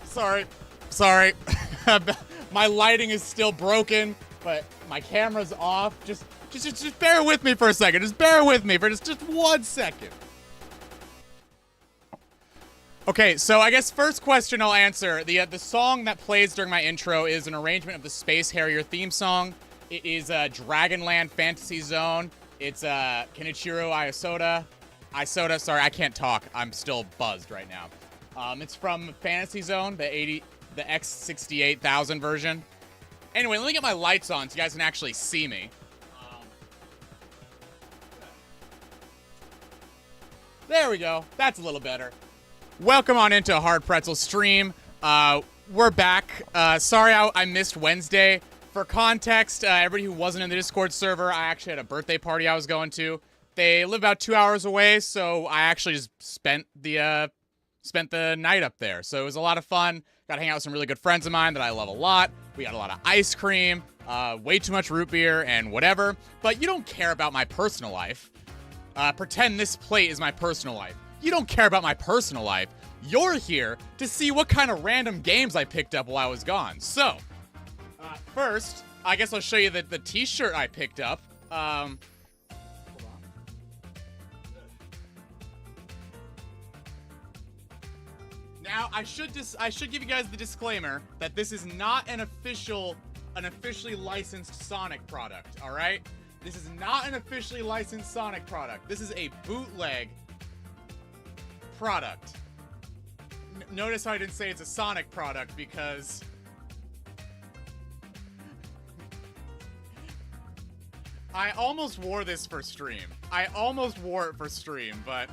Sorry. Sorry. My lighting is still broken, but my camera's off. Just bear with me for a second. Just bear with me for just 1 second. Okay, so I guess first question I'll answer. The song that plays during my intro is an arrangement of the Space Harrier theme song. It is Dragonland Fantasy Zone. It's Kenichiro Isoda. Sorry, I can't talk. I'm still buzzed right now. It's from Fantasy Zone, the X68000 version. Anyway, let me get my lights on so you guys can actually see me. There we go. That's a little better. Welcome on into Hard Pretzel stream. We're back. Sorry I missed Wednesday. For context, everybody who wasn't in the Discord server, I actually had a birthday party I was going to. They live about 2 hours away, so I actually just spent the night up there. So it was a lot of fun. Got to hang out with some really good friends of mine that I love a lot. We got a lot of ice cream, way too much root beer, and whatever. But you don't care about my personal life. Pretend this plate is my personal life. You don't care about my personal life. You're here to see what kind of random games I picked up while I was gone. So, first, I guess I'll show you the t-shirt I picked up. Hold on. Now, I should give you guys the disclaimer that this is not an officially licensed Sonic product, all right? This is not an officially licensed Sonic product. This is a bootleg product. Notice how I didn't say it's a Sonic product because I almost wore this for stream. I almost wore it for stream, but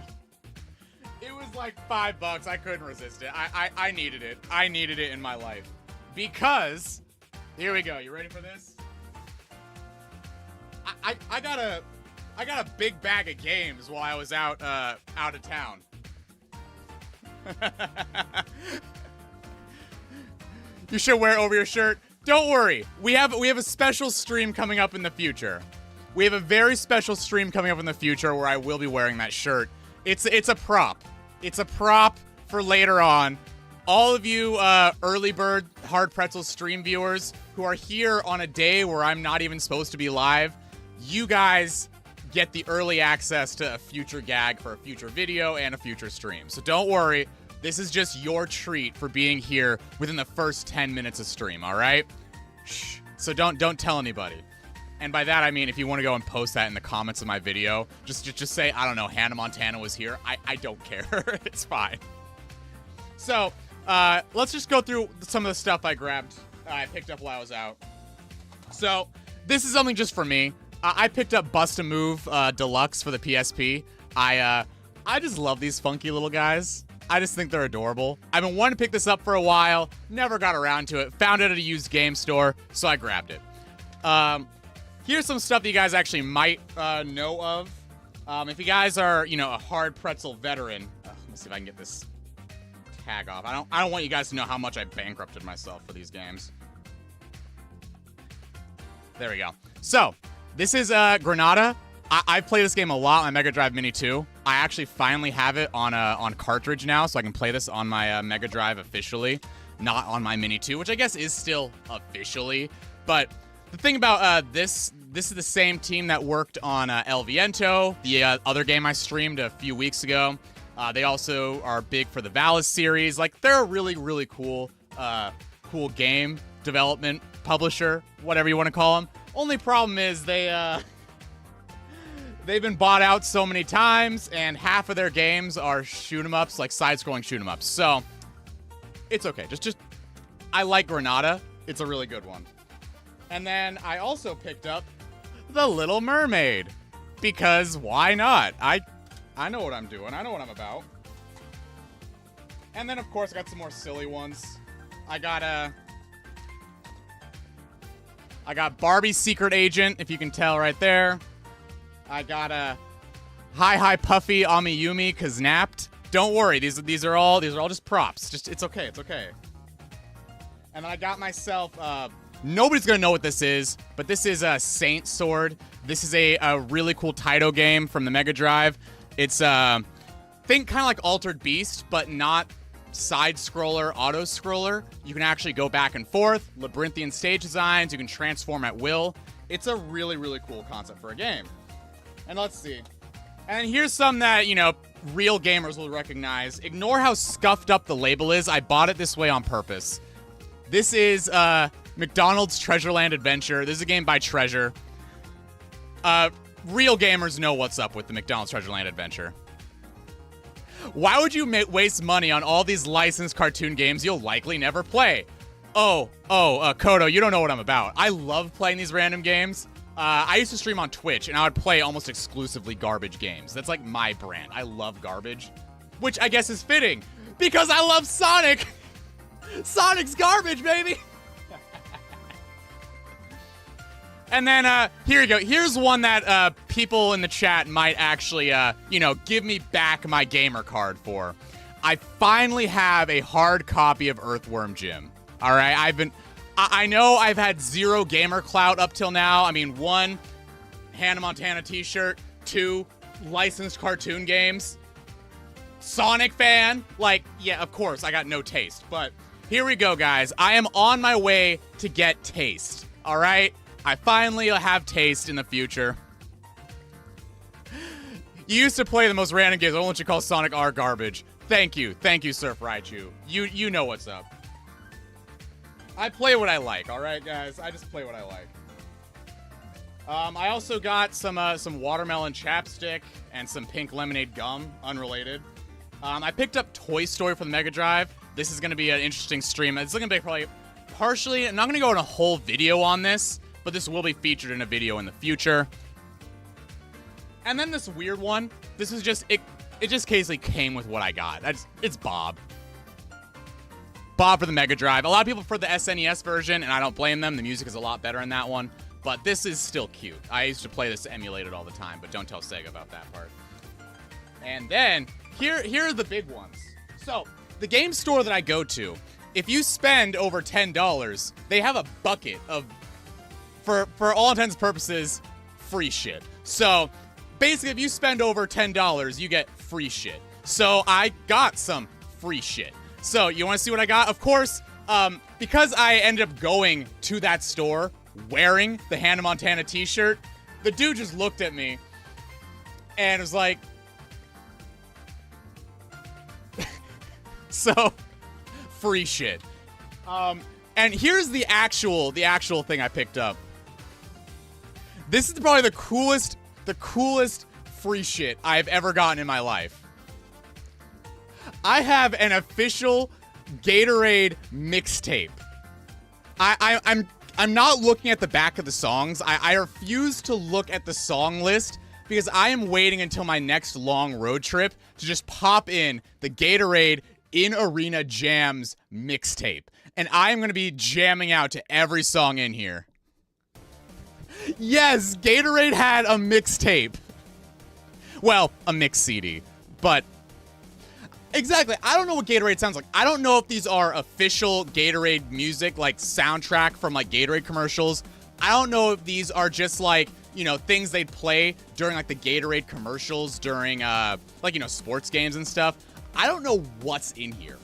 it was like $5. I couldn't resist it. I needed it. I needed it in my life. Because, here we go. You ready for this? I got a big bag of games while I was out of town. You should wear it over your shirt. Don't worry. We have a special stream coming up in the future. We have a very special stream coming up in the future where I will be wearing that shirt. It's a prop. It's a prop for later on. All of you early bird Hard Pretzel stream viewers who are here on a day where I'm not even supposed to be live, you guys get the early access to a future gag for a future video and a future stream. So don't worry. This is just your treat for being here within the first 10 minutes of stream, all right? Shh. So don't tell anybody. And by that, I mean, if you want to go and post that in the comments of my video, just say, I don't know, Hannah Montana was here. I don't care. It's fine. So, let's just go through some of the stuff I picked up while I was out. So, this is something just for me. I picked up Bust a Move Deluxe for the PSP. I just love these funky little guys. I just think they're adorable. I've been wanting to pick this up for a while. Never got around to it. Found it at a used game store, so I grabbed it. Here's some stuff that you guys actually might know of. If you guys are, you know, a Hard Pretzel veteran. Let me see if I can get this tag off. I don't want you guys to know how much I bankrupted myself for these games. There we go. So, this is Granada. I've played this game a lot on my Mega Drive Mini 2. I actually finally have it on cartridge now, so I can play this on my Mega Drive officially, not on my Mini 2, which I guess is still officially. But the thing about this is the same team that worked on El Viento, the other game I streamed a few weeks ago. They also are big for the Valis series. Like, they're a really, really cool game development publisher, whatever you want to call them. Only problem is they've been bought out so many times, and half of their games are shoot-'em-ups, like side-scrolling shoot-'em-ups. So, it's okay. Just I like Granada. It's a really good one. And then I also picked up The Little Mermaid. Because why not? I know what I'm doing. I know what I'm about. And then, of course, I got some more silly ones. I got Barbie's Secret Agent, if you can tell right there. I got a Hi Puffy Amiyumi Kaznapped. Don't worry, these are all just props. It's okay, it's okay. And then I got myself nobody's gonna know what this is, but this is a Saint Sword. This is a really cool Taito game from the Mega Drive. It's think kind of like Altered Beast, but not side-scroller, auto-scroller. You can actually go back and forth, labyrinthian stage designs, you can transform at will. It's a really, really cool concept for a game. And let's see. And here's some that, you know, real gamers will recognize. Ignore how scuffed up the label is. I bought it this way on purpose. This is McDonald's Treasureland Adventure. This is a game by Treasure. Real gamers know what's up with the McDonald's Treasureland Adventure. Why would you waste money on all these licensed cartoon games you'll likely never play? Kodo, you don't know what I'm about. I love playing these random games. I used to stream on Twitch, and I would play almost exclusively garbage games. That's like my brand. I love garbage, which I guess is fitting, because I love Sonic. Sonic's garbage, baby. And then, here you go. Here's one that people in the chat might actually, you know, give me back my gamer card for. I finally have a hard copy of Earthworm Jim. All right, I know I've had zero gamer clout up till now. I mean, 1, Hannah Montana t-shirt. 2, licensed cartoon games. Sonic fan. Like, yeah, of course, I got no taste. But here we go, guys. I am on my way to get taste. All right? I finally have taste in the future. You used to play the most random games. I don't want you to call Sonic R garbage. Thank you. Thank you, Surf Raichu. You know what's up. I play what I like, all right, guys? I just play what I like. I also got some watermelon chapstick and some pink lemonade gum, unrelated. I picked up Toy Story for the Mega Drive. This is going to be an interesting stream. It's going to be probably partially, I'm not going to go in a whole video on this, but this will be featured in a video in the future. And then this weird one. This is just, it just basically came with what I got. It's Bob. Bob for the Mega Drive. A lot of people prefer the SNES version, and I don't blame them. The music is a lot better in that one, but this is still cute. I used to play this emulated all the time, but don't tell Sega about that part. And then, here are the big ones. So, the game store that I go to, if you spend over $10, they have a bucket of, for all intents and purposes, free shit. So, basically, if you spend over $10, you get free shit. So, I got some free shit. So, you want to see what I got? Of course, because I ended up going to that store wearing the Hannah Montana t-shirt, the dude just looked at me and was like, so, free shit. And here's the actual thing I picked up. This is probably the coolest free shit I've ever gotten in my life. I have an official Gatorade mixtape. I'm not looking at the back of the songs. I refuse to look at the song list because I am waiting until my next long road trip to just pop in the Gatorade In Arena Jams mixtape. And I am going to be jamming out to every song in here. Yes, Gatorade had a mixtape. Well, a mix CD, but exactly. I don't know what Gatorade sounds like. I don't know if these are official Gatorade music, like soundtrack from like Gatorade commercials. I don't know if these are just like, you know, things they'd play during like the Gatorade commercials during like, you know, sports games and stuff. I don't know what's in here.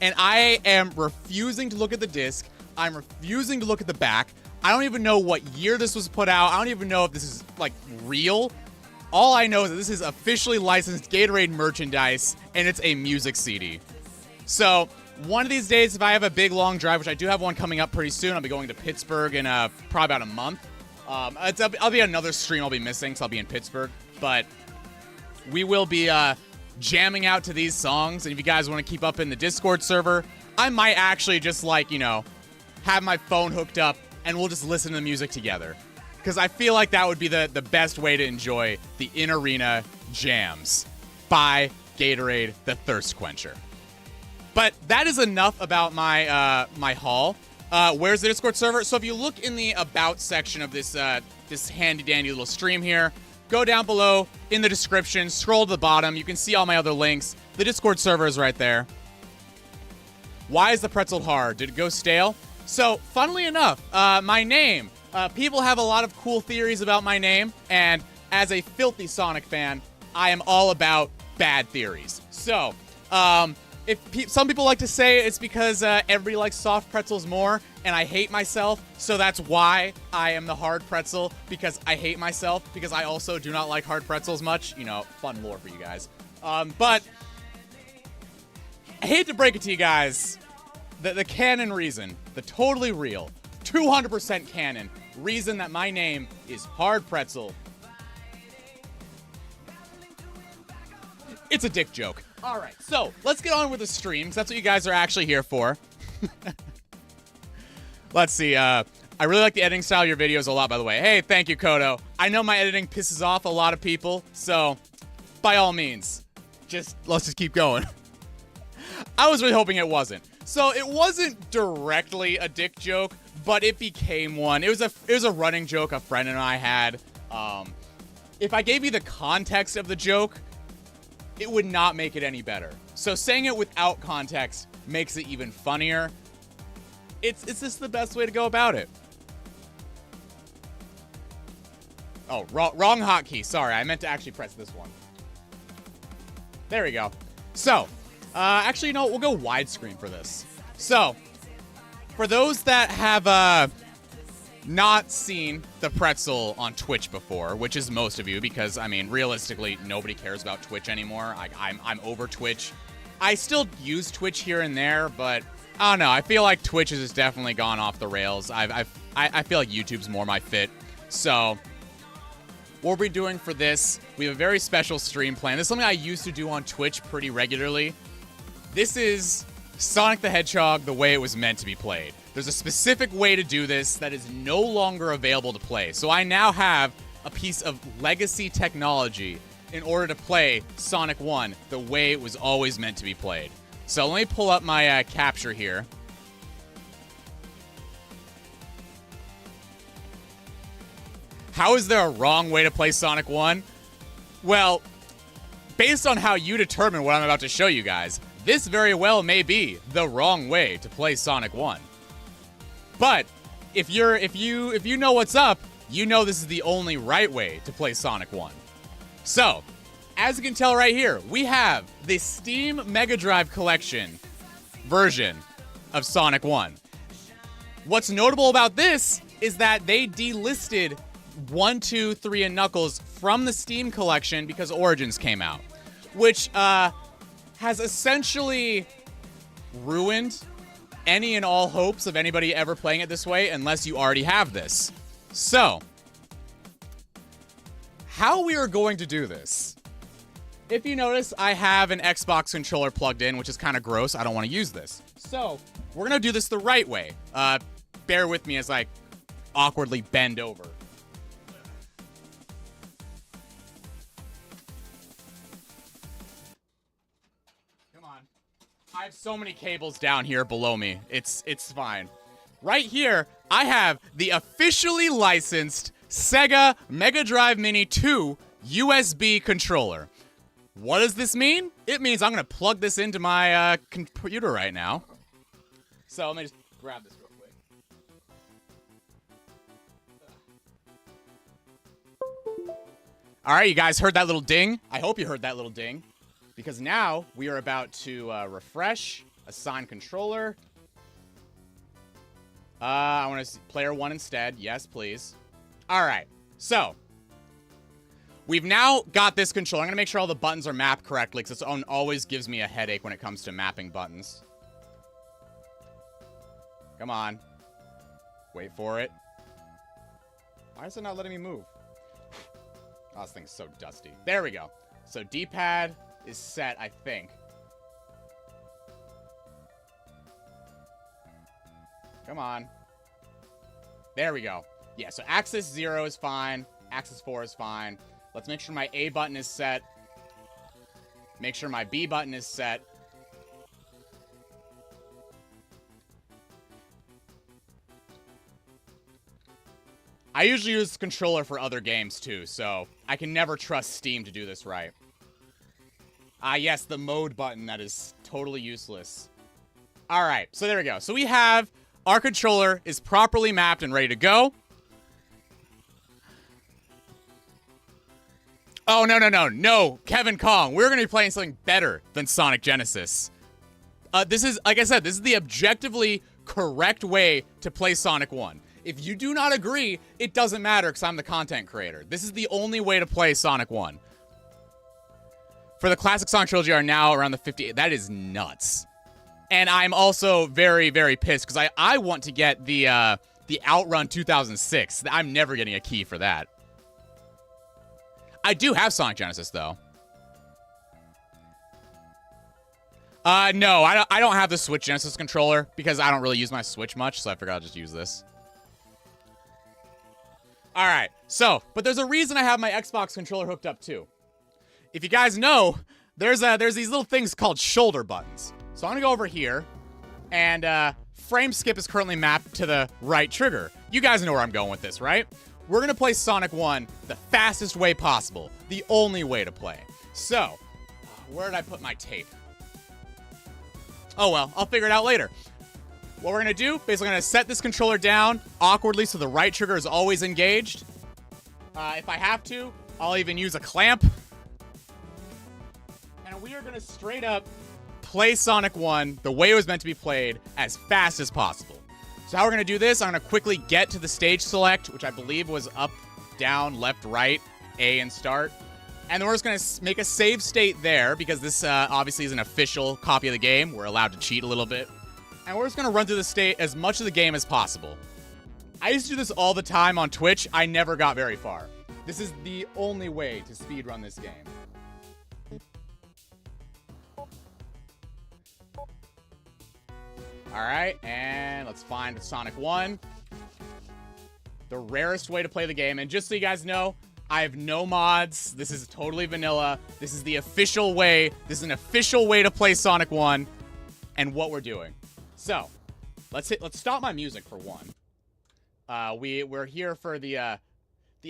And I am refusing to look at the disc. I'm refusing to look at the back. I don't even know what year this was put out. I don't even know if this is like real. All I know is that this is officially licensed Gatorade merchandise, and it's a music CD. So, one of these days, if I have a big, long drive, which I do have one coming up pretty soon, I'll be going to Pittsburgh in probably about a month. I'll be another stream I'll be missing, so I'll be in Pittsburgh. But we will be jamming out to these songs, and if you guys want to keep up in the Discord server, I might actually just, like, you know, have my phone hooked up, and we'll just listen to the music together. Because I feel like that would be the best way to enjoy the in-arena jams by Gatorade, the Thirst Quencher. But that is enough about my my haul. Where's the Discord server? So if you look in the About section of this this handy-dandy little stream here, go down below in the description, scroll to the bottom. You can see all my other links. The Discord server is right there. Why is the pretzel hard? Did it go stale? So, funnily enough, my name... people have a lot of cool theories about my name, and as a filthy Sonic fan, I am all about bad theories. So, Some people like to say it's because everybody likes soft pretzels more, and I hate myself, so that's why I am the hard pretzel, because I hate myself, because I also do not like hard pretzels much. You know, fun lore for you guys. But I hate to break it to you guys, the canon reason, the totally real, 200% canon reason that my name is Hard Pretzel, it's a dick joke. All right, so let's get on with the stream, because that's what you guys are actually here for. Let's see. I really like the editing style of your videos a lot, by the way. Hey, thank you, Kodo. I know my editing pisses off a lot of people, so by all means, let's just keep going. I was really hoping it wasn't. So it wasn't directly a dick joke, but it became one. It was a running joke a friend and I had. If I gave you the context of the joke, it would not make it any better. So saying it without context makes it even funnier. It's just the best way to go about it. Oh, wrong hotkey. Sorry, I meant to actually press this one. There we go. So, actually, you know what? We'll go widescreen for this. So, for those that have not seen the pretzel on Twitch before, which is most of you, because, I mean, realistically, nobody cares about Twitch anymore. I'm over Twitch. I still use Twitch here and there, but I don't know. I feel like Twitch has definitely gone off the rails. I feel like YouTube's more my fit. So, what we're doing for this, we have a very special stream plan. This is something I used to do on Twitch pretty regularly. This is Sonic the Hedgehog the way it was meant to be played. There's a specific way to do this that is no longer available to play. So I now have a piece of legacy technology in order to play Sonic 1 the way it was always meant to be played. So let me pull up my capture here. How is there a wrong way to play Sonic 1? Well, based on how you determine what I'm about to show you guys, this very well may be the wrong way to play Sonic 1. But if you know what's up, you know this is the only right way to play Sonic 1. So, as you can tell right here, we have the Steam Mega Drive Collection version of Sonic 1. What's notable about this is that they delisted 1, 2, 3, and Knuckles from the Steam collection because Origins came out, which has essentially ruined any and all hopes of anybody ever playing it this way unless you already have this. So, how we are going to do this. If you notice, I have an Xbox controller plugged in, which is kind of gross. I don't want to use this. So, we're going to do this the right way. Bear with me as I awkwardly bend over. I have so many cables down here below me. It's fine. Right here, I have the officially licensed Sega Mega Drive Mini 2 USB controller. What does this mean? It means I'm going to plug this into my computer right now. So let me just grab this real quick. All right, you guys heard that little ding? I hope you heard that little ding. Because now we are about to refresh, assign controller. I want to see player 1 instead. Yes, please. All right. So, we've now got this controller. I'm going to make sure all the buttons are mapped correctly because it always gives me a headache when it comes to mapping buttons. Come on. Wait for it. Why is it not letting me move? Oh, this thing's so dusty. There we go. So, D-pad is set, I think. Come on. There we go. Yeah, so axis 0 is fine. Axis 4 is fine. Let's make sure my A button is set. Make sure my B button is set. I usually use the controller for other games too, so I can never trust Steam to do this right. Ah, yes, the mode button that is totally useless. All right, so there we go. So we have our controller is properly mapped and ready to go. Oh, no, Kevin Kong. We're going to be playing something better than Sonic Genesis. This is, like I said, this is the objectively correct way to play Sonic 1. If you do not agree, it doesn't matter because I'm the content creator. This is the only way to play Sonic 1. For the classic Sonic trilogy are now around the 58. That is nuts. And I'm also very, very pissed because I want to get the Outrun 2006. I'm never getting a key for that. I do have Sonic Genesis, though. No, I don't have the Switch Genesis controller because I don't really use my Switch much, so I figured I'll just use this. All right, so, but there's a reason I have my Xbox controller hooked up too. If you guys know, there's these little things called shoulder buttons. So I'm gonna go over here, and frame skip is currently mapped to the right trigger. You guys know where I'm going with this, right? We're gonna play Sonic 1 the fastest way possible, the only way to play. So, where did I put my tape? Oh well, I'll figure it out later. What we're gonna do, basically gonna set this controller down awkwardly so the right trigger is always engaged. If I have to, I'll even use a clamp. And we are gonna straight up play Sonic 1 the way it was meant to be played as fast as possible. So how we're gonna do this, I'm gonna quickly get to the stage select, which I believe was up, down, left, right, A, and start. And then we're just going to make a save state there because this obviously is an official copy of the game. We're allowed to cheat a little bit. And we're just going to run through the state as much of the game as possible. I used to do this all the time on Twitch. I never got very far. This is the only way to speedrun this game. All right, and let's find Sonic 1. The rarest way to play the game. And just so you guys know, I have no mods. This is totally vanilla. This is the official way. This is an official way to play Sonic 1 and what we're doing. So, let's stop my music for one. We're here for the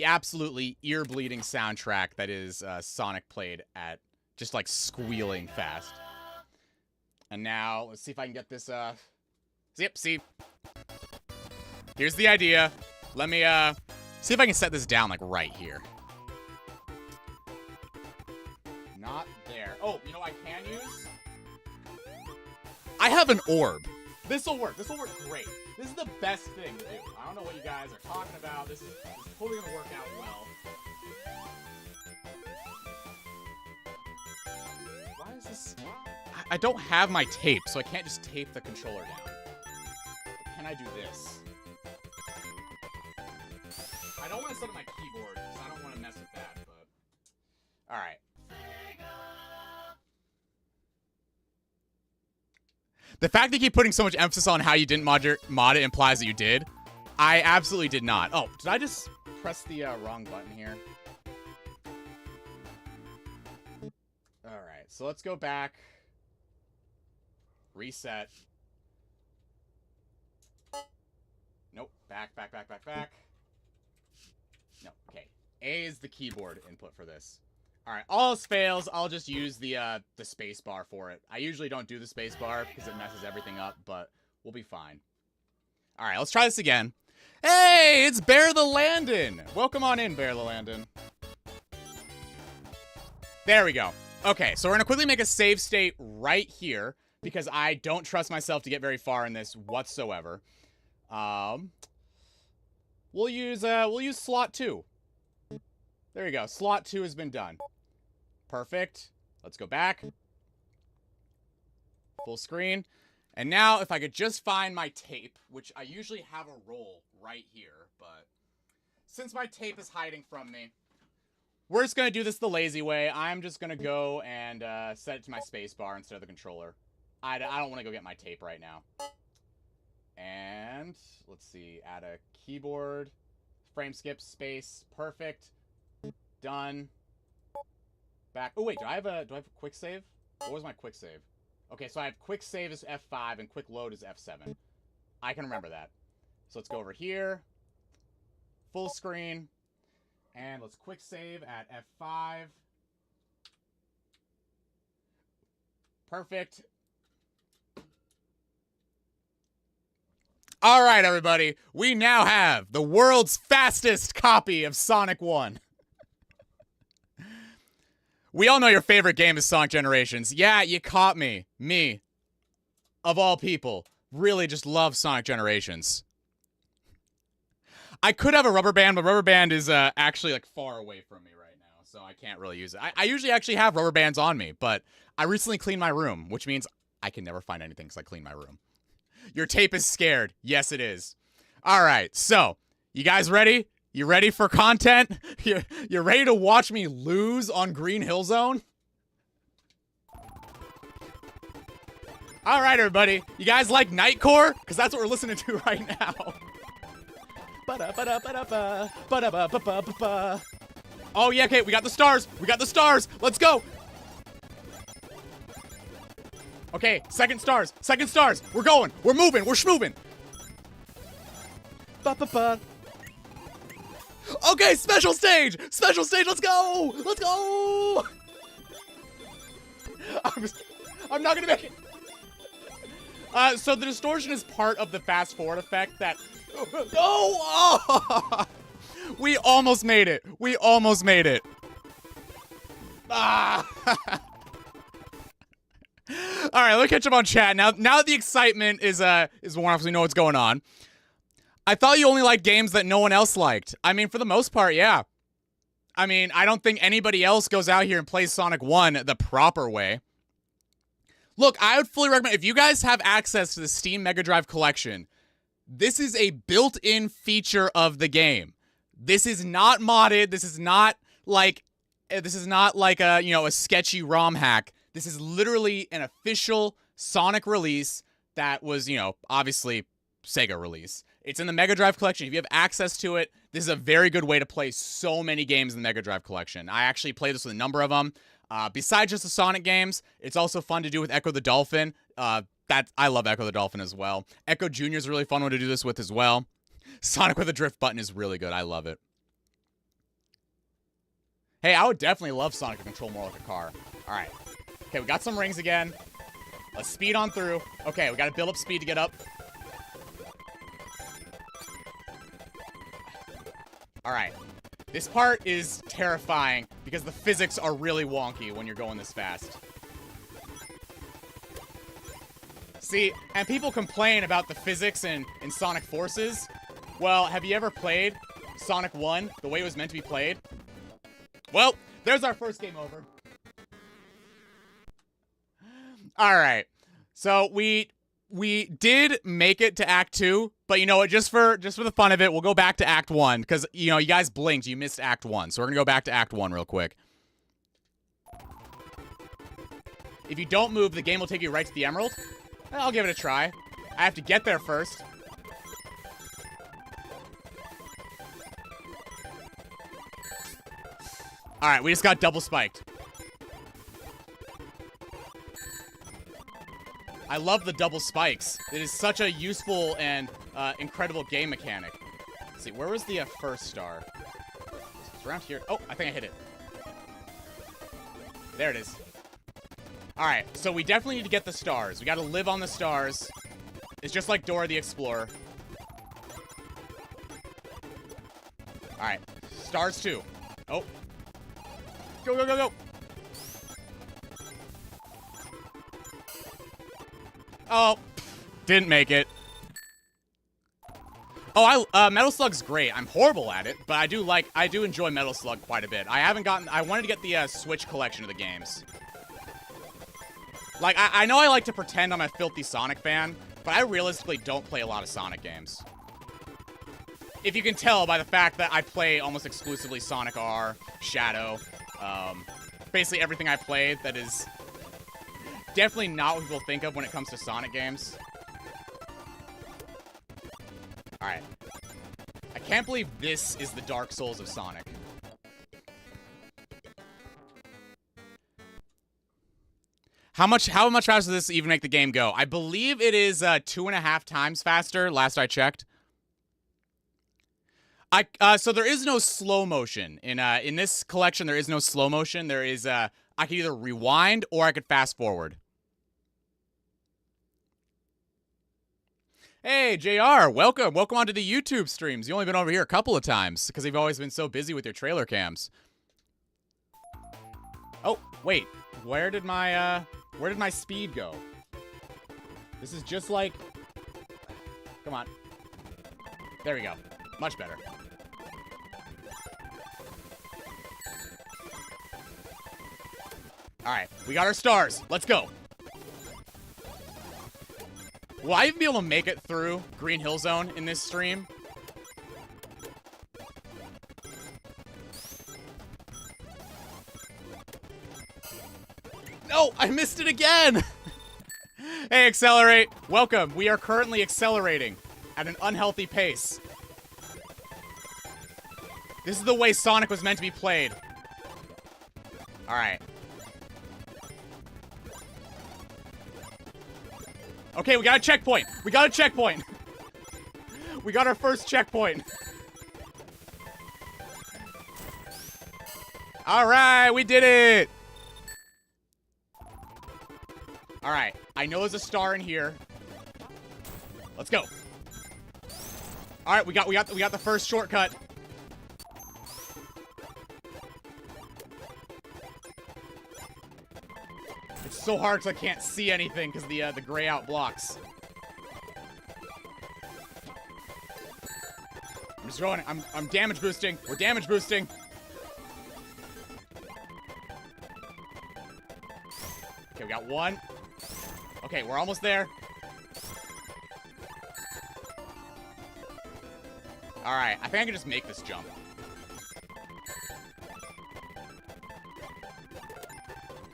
absolutely ear-bleeding soundtrack that is Sonic played at just like squealing fast. And now, let's see if I can get this yep, see. Here's the idea. Let me see if I can set this down, like, right here. Not there. Oh, you know what I can use? I have an orb. This'll work. This'll work great. This is the best thing to do. I don't know what you guys are talking about. This is totally gonna work out well. Why is this? I don't have my tape, so I can't just tape the controller down. But can I do this? I don't want to set up my keyboard because I don't want to mess with that, but... Alright. The fact that you keep putting so much emphasis on how you didn't mod it implies that you did. I absolutely did not. Oh, did I just press the wrong button here? Alright, so let's go back. Reset. Nope. Back. No, okay. A is the keyboard input for this. Alright, all else fails, I'll just use the space bar for it. I usually don't do the space bar because it messes everything up, but we'll be fine. Alright, let's try this again. Hey, it's Bear the Landon! Welcome on in, Bear the Landon. There we go. Okay, so we're gonna quickly make a save state right here because I don't trust myself to get very far in this whatsoever. We'll use slot 2. There you go. Slot 2 has been done. Perfect. Let's go back. Full screen. And now, if I could just find my tape, which I usually have a roll right here, but since my tape is hiding from me, we're just going to do this the lazy way. I'm just going to go and set it to my space bar instead of the controller. I don't want to go get my tape right now. And let's see, add a keyboard, frame skip, space, perfect, done. Back. Oh wait, do I have a quick save? What was my quick save? Okay, so I have quick save is F5 and quick load is F7. I can remember that. So let's go over here, full screen, and let's quick save at F5. Perfect. All right, everybody. We now have the world's fastest copy of Sonic 1. We all know your favorite game is Sonic Generations. Yeah, you caught me. Me. of all people, really just love Sonic Generations. I could have a rubber band, but rubber band is actually like far away from me right now, so I can't really use it. I usually actually have rubber bands on me, but I recently cleaned my room, which means I can never find anything because I cleaned my room. Your tape is scared. Yes, it is. All right, so you guys ready? You ready for content? You're ready to watch me lose on Green Hill Zone? All right, everybody. You guys like Nightcore? Because that's what we're listening to right now. Oh, yeah, okay, we got the stars. We got the stars. Let's go. Okay, second stars. Second stars. We're going. We're moving. We're schmoving. Okay, special stage. Special stage. Let's go. Let's go. I'm not going to make it. So the distortion is part of the fast forward effect that... Oh! We almost made it. We almost made it. Ah! All right, let's catch up on chat. Now that the excitement is worn off, so we know what's going on. I thought you only liked games that no one else liked. I mean, for the most part, yeah. I mean, I don't think anybody else goes out here and plays Sonic 1 the proper way. Look, I would fully recommend, if you guys have access to the Steam Mega Drive collection, this is a built-in feature of the game. This is not modded. This is not like a, you know, a sketchy ROM hack. This is literally an official Sonic release that was, you know, obviously Sega release. It's in the Mega Drive collection. If you have access to it, this is a very good way to play so many games in the Mega Drive collection. I actually played this with a number of them. Besides just the Sonic games, it's also fun to do with Echo the Dolphin. I love Echo the Dolphin as well. Echo Jr. is a really fun one to do this with as well. Sonic with a drift button is really good. I love it. Hey, I would definitely love Sonic to control more like a car. All right. Okay, we got some rings again. Let's speed on through. Okay, we got to build up speed to get up. All right. This part is terrifying because the physics are really wonky when you're going this fast. See, and people complain about the physics in Sonic Forces. Well, have you ever played Sonic 1 the way it was meant to be played? Well, there's our first game over. All right. So we did make it to Act 2, but you know what, just for the fun of it, we'll go back to Act 1 cuz you know, you guys blinked, you missed Act 1. So we're going to go back to Act 1 real quick. If you don't move, the game will take you right to the Emerald. I'll give it a try. I have to get there first. All right, we just got double spiked. I love the double spikes. It is such a useful and incredible game mechanic. Let's see, where was the first star? It's around here. Oh, I think I hit it. There it is. All right, so we definitely need to get the stars. We got to live on the stars. It's just like Dora the Explorer. All right, stars 2. Oh. Go, go, go, go. Oh, didn't make it. Oh, Metal Slug's great. I'm horrible at it, but I do enjoy Metal Slug quite a bit. I wanted to get the Switch collection of the games. Like, I know I like to pretend I'm a filthy Sonic fan, but I realistically don't play a lot of Sonic games. If you can tell by the fact that I play almost exclusively Sonic R, Shadow, basically everything I play that is definitely not what people think of when it comes to Sonic games. Alright. I can't believe this is the Dark Souls of Sonic. How much faster does this even make the game go? I believe it is 2.5 times faster, last I checked. So there is no slow motion. In this collection, there is no slow motion. There is, I could either rewind or I could fast forward. Hey, JR, welcome. Welcome onto the YouTube streams. You've only been over here a couple of times because you've always been so busy with your trailer cams. Oh, wait. Where did my speed go? This is just like... Come on. There we go. Much better. Alright, we got our stars. Let's go. Will I even be able to make it through Green Hill Zone in this stream? No, I missed it again! Hey, Accelerate. Welcome. We are currently accelerating at an unhealthy pace. This is the way Sonic was meant to be played. Alright. Okay, we got a checkpoint. We got a checkpoint. We got our first checkpoint. Alright, we did it. Alright, I know there's a star in here. Let's go. Alright, we got the first shortcut. It's so hard because I can't see anything because the gray out blocks. I'm just throwing it. I'm damage boosting. We're damage boosting. Okay, we got one. Okay, we're almost there. Alright, I think I can just make this jump.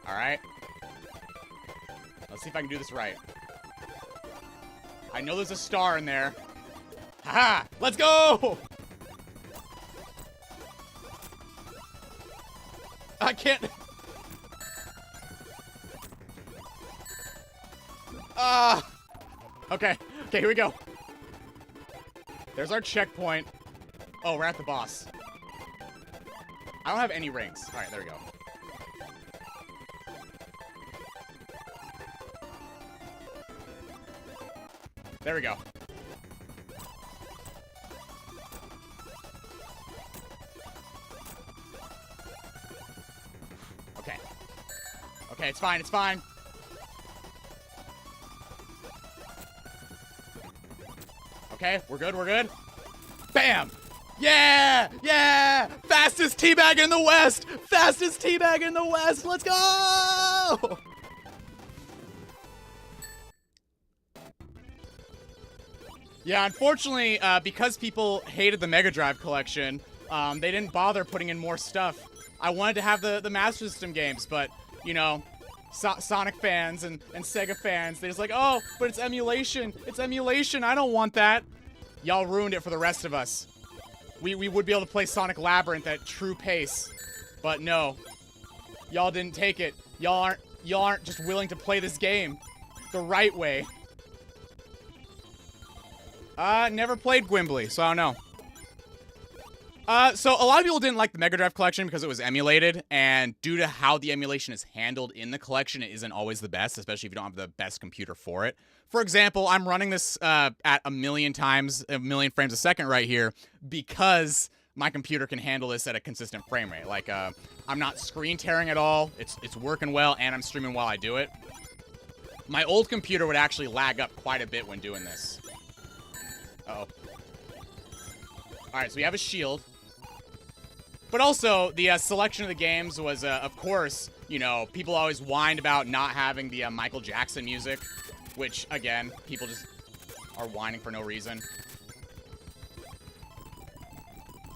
Alright. Let's see if I can do this right. I know there's a star in there. Haha! Let's go! I can't... Okay. Okay, here we go. There's our checkpoint. Oh, we're at the boss. I don't have any rings. Alright, there we go. There we go. Okay. Okay, it's fine, it's fine. Okay, we're good, we're good. Bam! Yeah! Yeah! Fastest teabag in the West! Fastest teabag in the West! Let's go! Yeah, unfortunately, because people hated the Mega Drive collection, they didn't bother putting in more stuff. I wanted to have the Master System games, but, you know, Sonic fans and Sega fans, they're just like, oh, but it's emulation. It's emulation. I don't want that. Y'all ruined it for the rest of us. We would be able to play Sonic Labyrinth at true pace, but no. Y'all didn't take it. Y'all aren't just willing to play this game the right way. Never played Gwimbly, so I don't know. So a lot of people didn't like the Mega Drive collection because it was emulated, and due to how the emulation is handled in the collection, it isn't always the best, especially if you don't have the best computer for it. For example, I'm running this at a million frames a second right here because my computer can handle this at a consistent frame rate. Like, I'm not screen tearing at all. It's working well, and I'm streaming while I do it. My old computer would actually lag up quite a bit when doing this. Uh-oh. Alright, so we have a shield. But also, the selection of the games was, of course, you know, people always whined about not having the Michael Jackson music, which, again, people just are whining for no reason.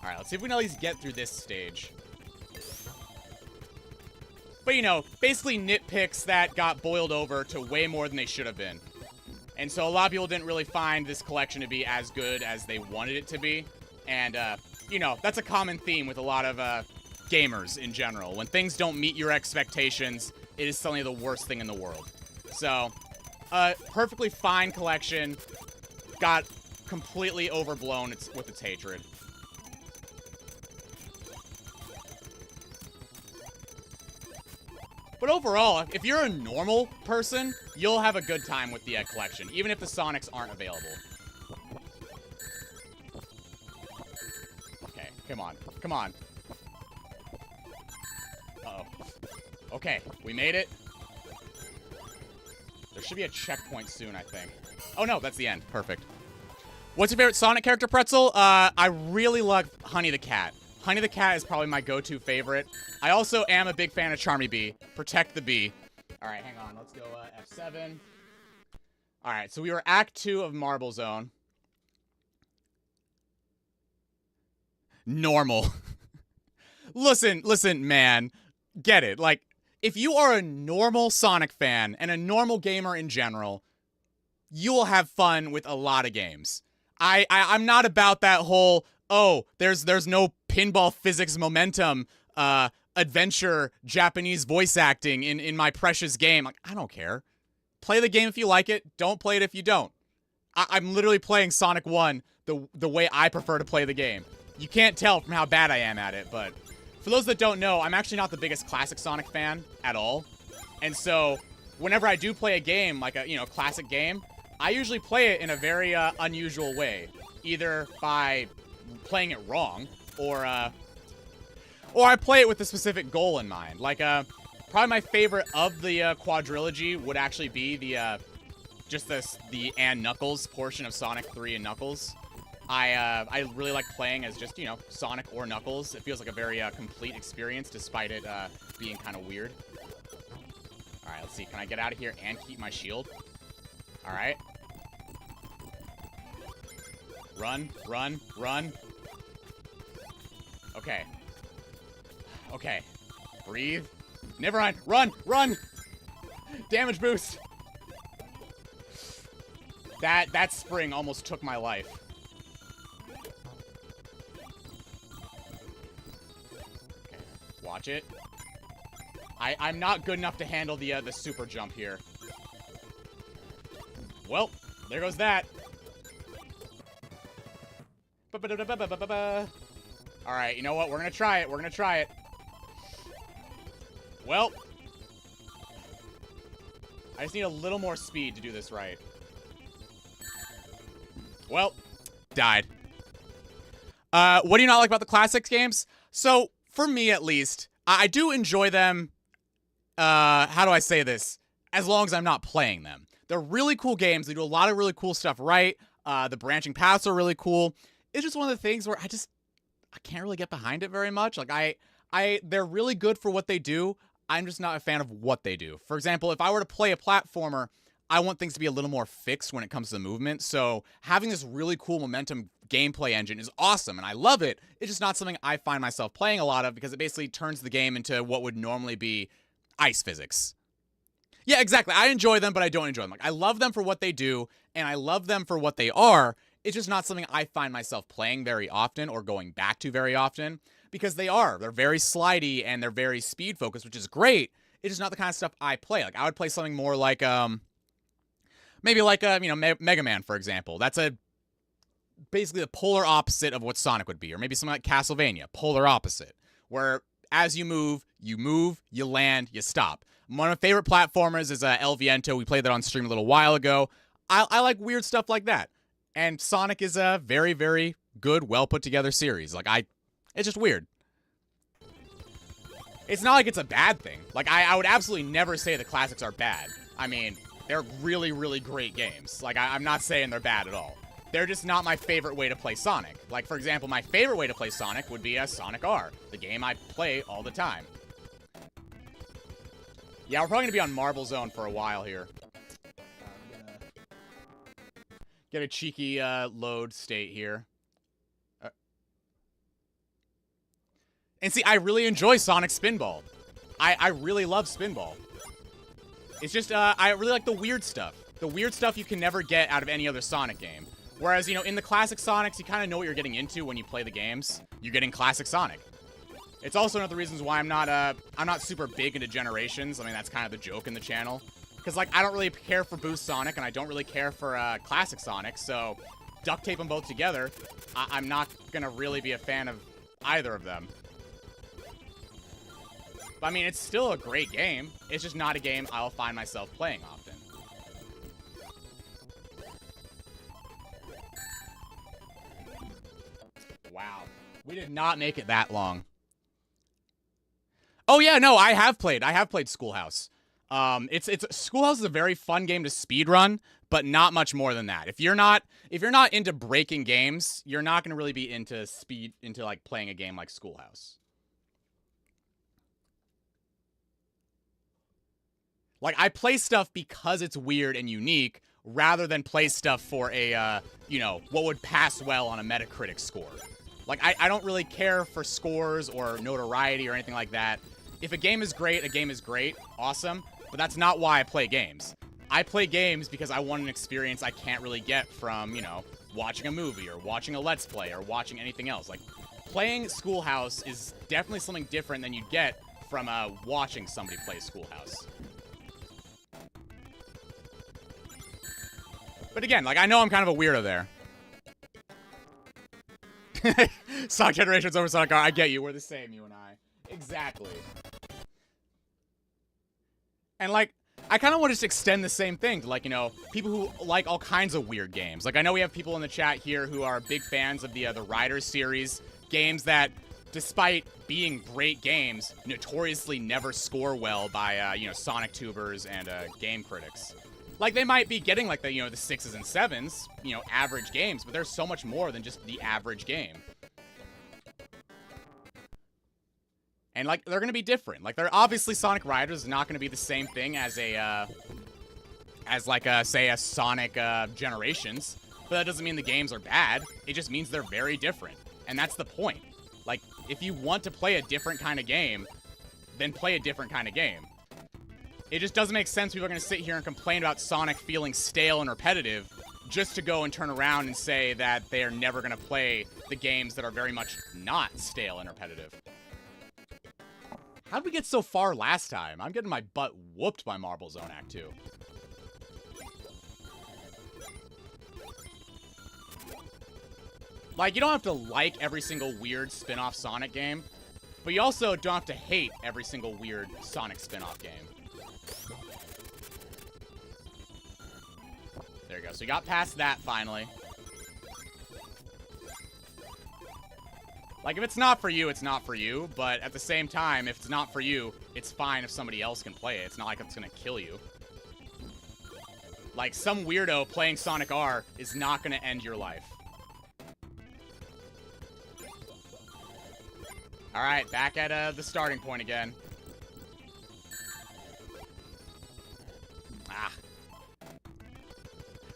Alright, let's see if we can at least get through this stage. But, you know, basically nitpicks that got boiled over to way more than they should have been. And so a lot of people didn't really find this collection to be as good as they wanted it to be. And, you know, that's a common theme with a lot of gamers in general. When things don't meet your expectations, it is suddenly the worst thing in the world. So, perfectly fine collection got completely overblown with its hatred. But overall, if you're a normal person, you'll have a good time with the collection, even if the Sonics aren't available. Okay, come on. Come on. Uh-oh. Okay, we made it. There should be a checkpoint soon, I think. Oh, no, that's the end. Perfect. What's your favorite Sonic character, Pretzel? I really love Honey the Cat. Honey the Cat is probably my go-to favorite. I also am a big fan of Charmy Bee. Protect the bee. All right, hang on. Let's go F7. All right, so we were Act 2 of Marble Zone. Normal. Listen, man. Get it. Like, if you are a normal Sonic fan and a normal gamer in general, you will have fun with a lot of games. I'm not about that whole, oh, there's no pinball physics momentum adventure Japanese voice acting in my precious game. Like, I don't care. Play the game if you like it. Don't play it if you don't. I'm literally playing Sonic 1 the way I prefer to play the game. You can't tell from how bad I am at it, but for those that don't know, I'm actually not the biggest classic Sonic fan at all. And so whenever I do play a game, like a classic game, I usually play it in a very unusual way. Either by playing it wrong, or I play it with a specific goal in mind. Like, probably my favorite of the quadrilogy would actually be the and Knuckles portion of Sonic 3 and Knuckles. I really like playing as just, Sonic or Knuckles. It feels like a very complete experience, despite it being kind of weird. Alright, let's see. Can I get out of here and keep my shield? Alright. Run, run, run. Okay. Okay. Breathe. Never mind. Run, run! Damage boost! That spring almost took my life. Watch it. I'm not good enough to handle the super jump here. Well, there goes that. Alright, you know what? We're gonna try it. We're gonna try it. Well. I just need a little more speed to do this right. Well, died. What do you not like about the classics games? So, for me at least, I do enjoy them, how do I say this? As long as I'm not playing them. They're really cool games. They do a lot of really cool stuff right. The branching paths are really cool. It's just one of the things where I can't really get behind it very much. Like, they're really good for what they do. I'm just not a fan of what they do. For example, if I were to play a platformer, I want things to be a little more fixed when it comes to the movement. So having this really cool momentum gameplay engine is awesome, and I love it. It's just not something I find myself playing a lot of because it basically turns the game into what would normally be ice physics. Yeah, exactly. I enjoy them, but I don't enjoy them. Like, I love them for what they do, and I love them for what they are. It's just not something I find myself playing very often or going back to very often because they're very slidey and they're very speed focused, which is great. It's just not the kind of stuff I play. Like, I would play something more like, maybe like, Mega Man, for example. That's basically the polar opposite of what Sonic would be. Or maybe something like Castlevania, polar opposite. Where as you move, you land, you stop. One of my favorite platformers is El Viento. We played that on stream a little while ago. I like weird stuff like that. And Sonic is a very, very good, well put together series. Like, it's just weird. It's not like it's a bad thing. Like, I would absolutely never say the classics are bad. I mean, they're really, really great games. Like, I'm not saying they're bad at all. They're just not my favorite way to play Sonic. Like, for example, my favorite way to play Sonic would be a Sonic R, the game I play all the time. Yeah, we're probably going to be on Marble Zone for a while here. Get a cheeky load state here. And see, I really enjoy Sonic Spinball. I really love Spinball. It's just, I really like the weird stuff. The weird stuff you can never get out of any other Sonic game. Whereas, in the classic Sonics, you kind of know what you're getting into when you play the games. You're getting classic Sonic. It's also one of the reasons why I'm not super big into Generations. I mean, that's kind of the joke in the channel. Because, like, I don't really care for Boost Sonic, and I don't really care for classic Sonic, so duct tape them both together, I'm not going to really be a fan of either of them. But, I mean, it's still a great game. It's just not a game I'll find myself playing often. Wow. We did not make it that long. Oh, yeah, no, I have played Schoolhouse. It's Schoolhouse is a very fun game to speedrun, but not much more than that. If you're not into breaking games, you're not going to really be into like playing a game like Schoolhouse. Like, I play stuff because it's weird and unique, rather than play stuff for a, what would pass well on a Metacritic score. Like, I don't really care for scores or notoriety or anything like that. If a game is great, a game is great. Awesome. But that's not why I play games. I play games because I want an experience I can't really get from, watching a movie or watching a Let's Play or watching anything else. Like, playing Schoolhouse is definitely something different than you'd get from watching somebody play Schoolhouse. But again, like, I know I'm kind of a weirdo there. Sonic Generations over Sonic R. I get you. We're the same, you and I. Exactly. And, like, I kind of want to just extend the same thing to, like, people who like all kinds of weird games. Like, I know we have people in the chat here who are big fans of the Riders series. Games that, despite being great games, notoriously never score well by, Sonic tubers and game critics. Like, they might be getting, like, the 6s and 7s, average games, but there's so much more than just the average game. And, like, they're gonna be different. Like, they're obviously Sonic Riders is not gonna be the same thing as say, a Sonic Generations. But that doesn't mean the games are bad. It just means they're very different. And that's the point. Like, if you want to play a different kind of game, then play a different kind of game. It just doesn't make sense people are gonna sit here and complain about Sonic feeling stale and repetitive just to go and turn around and say that they are never gonna play the games that are very much not stale and repetitive. How'd we get so far last time? I'm getting my butt whooped by Marble Zone Act 2. Like, you don't have to like every single weird spin-off Sonic game, but you also don't have to hate every single weird Sonic spin-off game. There you go. So you got past that, finally. Like, if it's not for you, it's not for you. But at the same time, if it's not for you, it's fine if somebody else can play it. It's not like it's gonna kill you. Like, some weirdo playing Sonic R is not gonna end your life. Alright, back at the starting point again. Ah.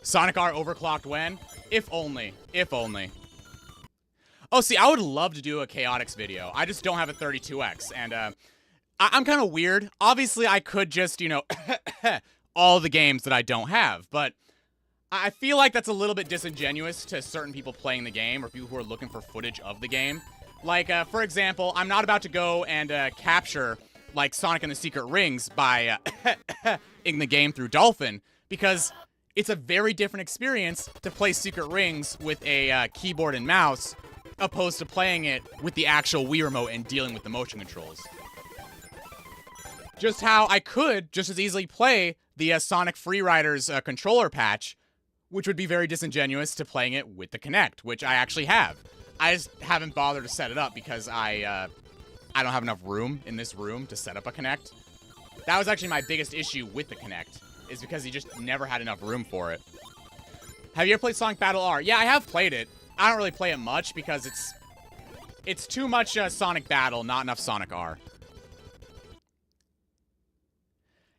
Sonic R overclocked when? If only. If only. Oh, see, I would love to do a Chaotix video. I just don't have a 32X, and I'm kind of weird. Obviously, I could just, all the games that I don't have, but I feel like that's a little bit disingenuous to certain people playing the game or people who are looking for footage of the game. Like, for example, I'm not about to go and capture, like, Sonic and the Secret Rings by in the game through Dolphin, because it's a very different experience to play Secret Rings with a keyboard and mouse opposed to playing it with the actual Wii Remote and dealing with the motion controls. Just how I could just as easily play the Sonic Freeriders controller patch, which would be very disingenuous to playing it with the Kinect, which I actually have. I just haven't bothered to set it up because I don't have enough room in this room to set up a Kinect. That was actually my biggest issue with the Kinect, is because you just never had enough room for it. Have you ever played Sonic Battle R? Yeah, I have played it. I don't really play it much because it's too much Sonic Battle, not enough Sonic R.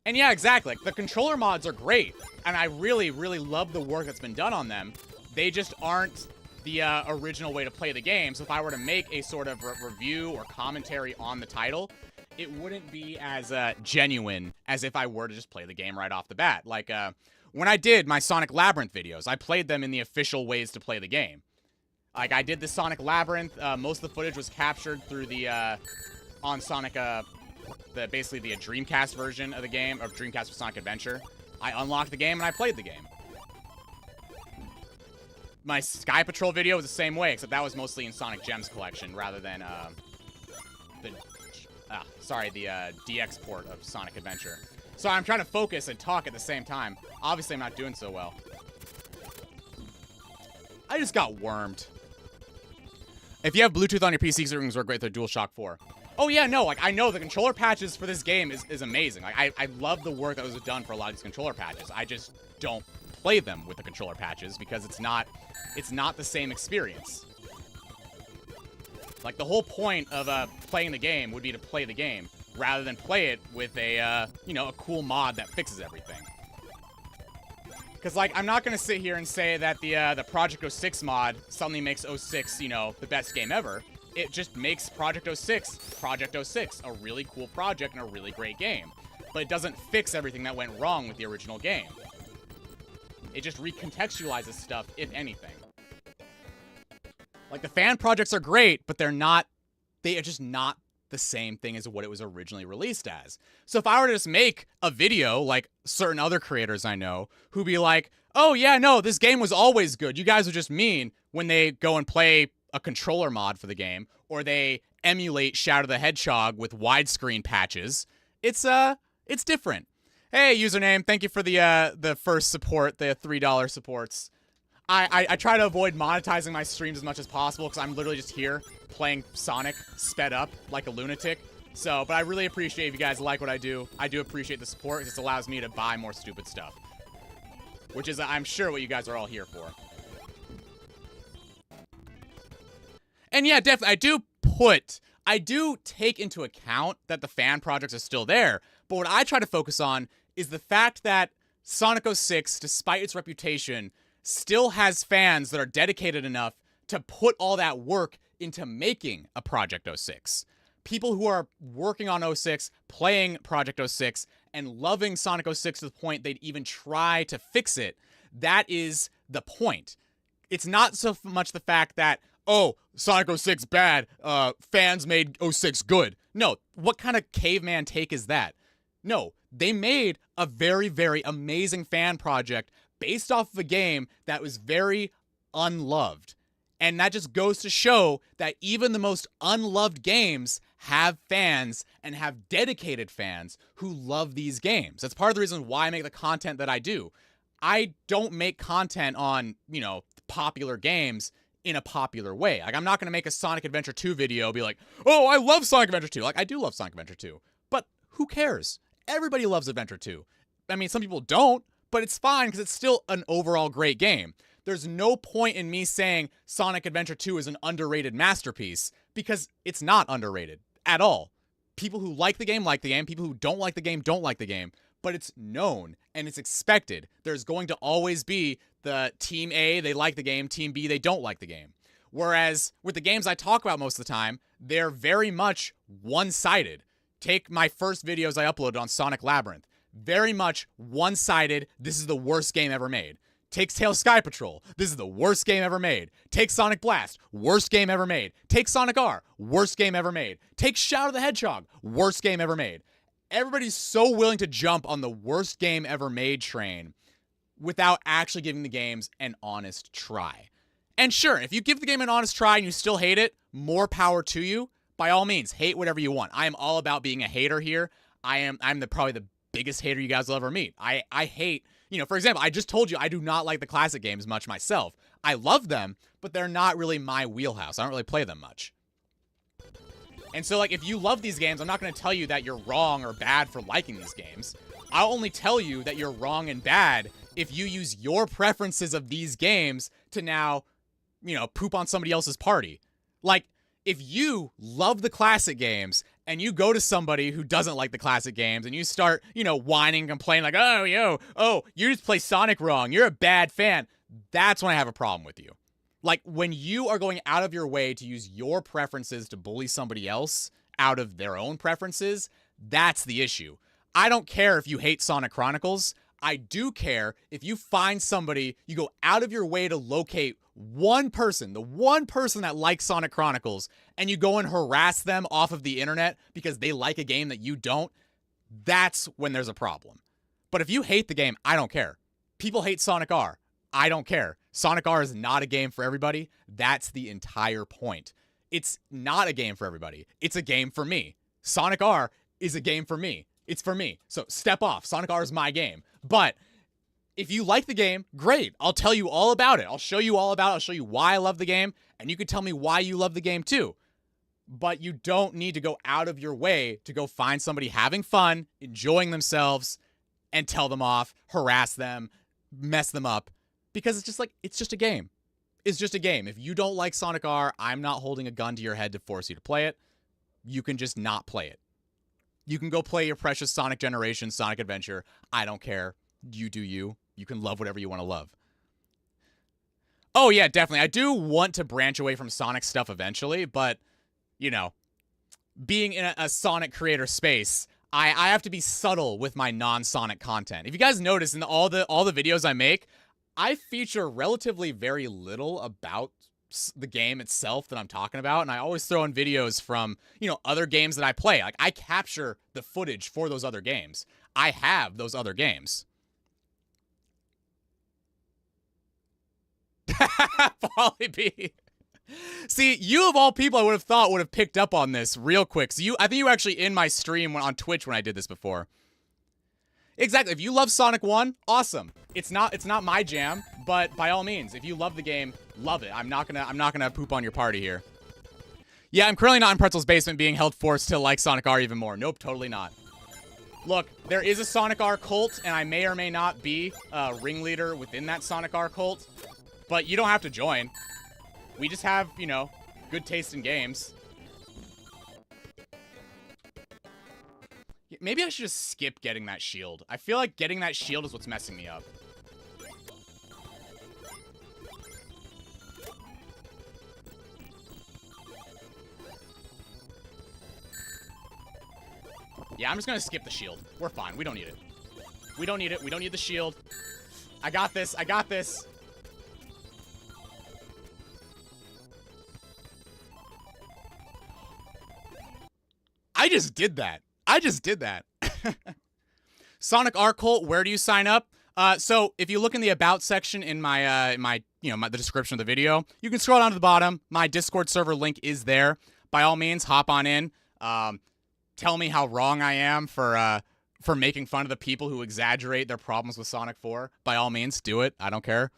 And yeah, exactly. Like, the controller mods are great, and I really, really love the work that's been done on them. They just aren't the original way to play the game, so if I were to make a sort of review or commentary on the title, it wouldn't be as genuine as if I were to just play the game right off the bat. Like, when I did my Sonic Labyrinth videos, I played them in the official ways to play the game. Like, I did the Sonic Labyrinth, most of the footage was captured through the, on Sonic, basically the Dreamcast version of the game, or Dreamcast for Sonic Adventure. I unlocked the game and I played the game. My Sky Patrol video was the same way, except that was mostly in Sonic Gems collection, rather than, the DX port of Sonic Adventure. So I'm trying to focus and talk at the same time. Obviously, I'm not doing so well. I just got wormed. If you have Bluetooth on your PC, Secret Rings work great with the DualShock 4. Oh yeah, no, like I know the controller patches for this game is amazing. Like I love the work that was done for a lot of these controller patches. I just don't play them with the controller patches because it's not the same experience. Like the whole point of playing the game would be to play the game rather than play it with a you know, a cool mod that fixes everything. Because, like, I'm not going to sit here and say that the Project 06 mod suddenly makes 06, you know, the best game ever. It just makes Project 06 a really cool project and a really great game. But it doesn't fix everything that went wrong with the original game. It just recontextualizes stuff, if anything. Like, the fan projects are great, but they are just not the same thing as what it was originally released as. So if I were to just make a video like certain other creators I know who be like, oh yeah, no, this game was always good. You guys are just mean when they go and play a controller mod for the game or they emulate Shadow the Hedgehog with widescreen patches. It's different. Hey, username, thank you for the first support, the $3 supports. I try to avoid monetizing my streams as much as possible because I'm literally just here playing Sonic sped up like a lunatic. So, but I really appreciate if you guys like what I do. I do appreciate the support. It just allows me to buy more stupid stuff. Which is, I'm sure, what you guys are all here for. And yeah, definitely, I do take into account that the fan projects are still there. But what I try to focus on is the fact that Sonic 06, despite its reputation, still has fans that are dedicated enough to put all that work into making a Project 06. People who are working on 06, playing Project 06, and loving Sonic 06 to the point they'd even try to fix it. That is the point. It's not so much the fact that, oh, Sonic 06 bad, fans made 06 good. No, what kind of caveman take is that? No, they made a very, very amazing fan project based off of a game that was very unloved. And that just goes to show that even the most unloved games have fans and have dedicated fans who love these games. That's part of the reason why I make the content that I do. I don't make content on, you know, popular games in a popular way. Like, I'm not going to make a Sonic Adventure 2 video be like, oh, I love Sonic Adventure 2. Like, I do love Sonic Adventure 2. But who cares? Everybody loves Adventure 2. I mean, some people don't, but it's fine because it's still an overall great game. There's no point in me saying Sonic Adventure 2 is an underrated masterpiece because it's not underrated at all. People who like the game like the game. People who don't like the game don't like the game. But it's known and it's expected. There's going to always be the Team A, they like the game. Team B, they don't like the game. Whereas with the games I talk about most of the time, they're very much one-sided. Take my first videos I uploaded on Sonic Labyrinth. Very much one-sided, this is the worst game ever made. Take Tails Sky Patrol, this is the worst game ever made. Take Sonic Blast, worst game ever made. Take Sonic R, worst game ever made. Take Shadow the Hedgehog, worst game ever made. Everybody's so willing to jump on the worst game ever made train without actually giving the games an honest try. And sure, if you give the game an honest try and you still hate it, more power to you. By all means, hate whatever you want. I am all about being a hater here. I'm probably the biggest hater you guys will ever meet. I hate, you know, for example, I just told you I do not like the classic games much myself. I love them, but they're not really my wheelhouse. I don't really play them much. And so, like, if you love these games, I'm not going to tell you that you're wrong or bad for liking these games. I'll only tell you that you're wrong and bad if you use your preferences of these games to now, you know, poop on somebody else's party. Like, if you love the classic games and you go to somebody who doesn't like the classic games and you start, you know, whining and complaining like, oh, you just play Sonic wrong. You're a bad fan. That's when I have a problem with you. Like, when you are going out of your way to use your preferences to bully somebody else out of their own preferences, that's the issue. I don't care if you hate Sonic Chronicles. I do care if you find somebody, you go out of your way to locate one person, the one person that likes Sonic Chronicles, and you go and harass them off of the internet because they like a game that you don't, that's when there's a problem. But if you hate the game, I don't care. People hate Sonic R. I don't care. Sonic R is not a game for everybody. That's the entire point. It's not a game for everybody. It's a game for me. Sonic R is a game for me. It's for me. So step off. Sonic R is my game. But if you like the game, great. I'll tell you all about it. I'll show you all about it. I'll show you why I love the game. And you can tell me why you love the game too. but you don't need to go out of your way to go find somebody having fun, enjoying themselves, and tell them off, harass them, mess them up, because it's just like, it's just a game. It's just a game. If you don't like Sonic R, I'm not holding a gun to your head to force you to play it. You can just not play it. You can go play your precious Sonic Generation, Sonic Adventure. I don't care. You do you. You can love whatever you want to love. Oh, yeah, definitely. I do want to branch away from Sonic stuff eventually, but, you know, being in a Sonic creator space, I have to be subtle with my non-Sonic content. If you guys notice in all the videos I make, I feature relatively very little about the game itself that I'm talking about, and I always throw in videos from, you know, other games that I play. Like, I capture the footage for those other games. I have those other games. Polly B. See, you of all people I would have thought would have picked up on this real quick. So I think you were actually in my stream on Twitch when I did this before. Exactly. If you love Sonic 1, awesome. It's not my jam, but by all means, if you love the game, love it. I'm not gonna poop on your party here. Yeah, I'm currently not in Pretzel's basement being held forced to like Sonic R even more. Nope, totally not. Look, there is a Sonic R cult, and I may or may not be a ringleader within that Sonic R cult, but you don't have to join. We just have, you know, good taste in games. Maybe I should just skip getting that shield. I feel like getting that shield is what's messing me up. Yeah, I'm just gonna skip the shield. We're fine. We don't need it. We don't need it. We don't need the shield. I got this. I got this. I just did that. I just did that. Sonic R Cult, where do you sign up? So if you look in the about section in my the description of the video, you can scroll down to the bottom. My Discord server link is there. By all means, hop on in. Tell me how wrong I am for making fun of the people who exaggerate their problems with Sonic 4. By all means, do it. I don't care.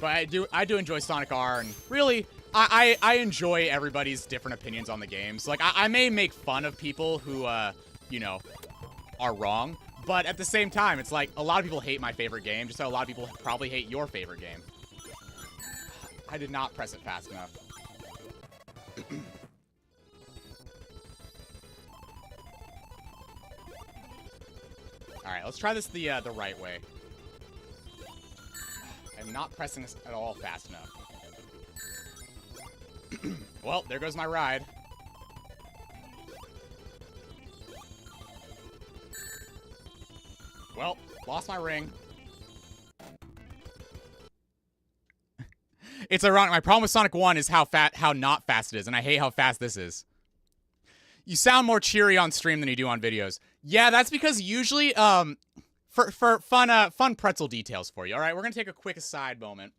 But I do enjoy Sonic R, and really, I enjoy everybody's different opinions on the games. Like, I may make fun of people who, you know, are wrong, but at the same time, it's like, a lot of people hate my favorite game, just like a lot of people probably hate your favorite game. I did not press it fast enough. Alright, let's try this the right way. I'm not pressing this at all fast enough. Well, there goes my ride. Well, lost my ring. It's ironic. My problem with Sonic 1 is how not fast it is, and I hate how fast this is. You sound more cheery on stream than you do on videos. Yeah, that's because usually, for fun pretzel details for you. All right, we're gonna take a quick aside moment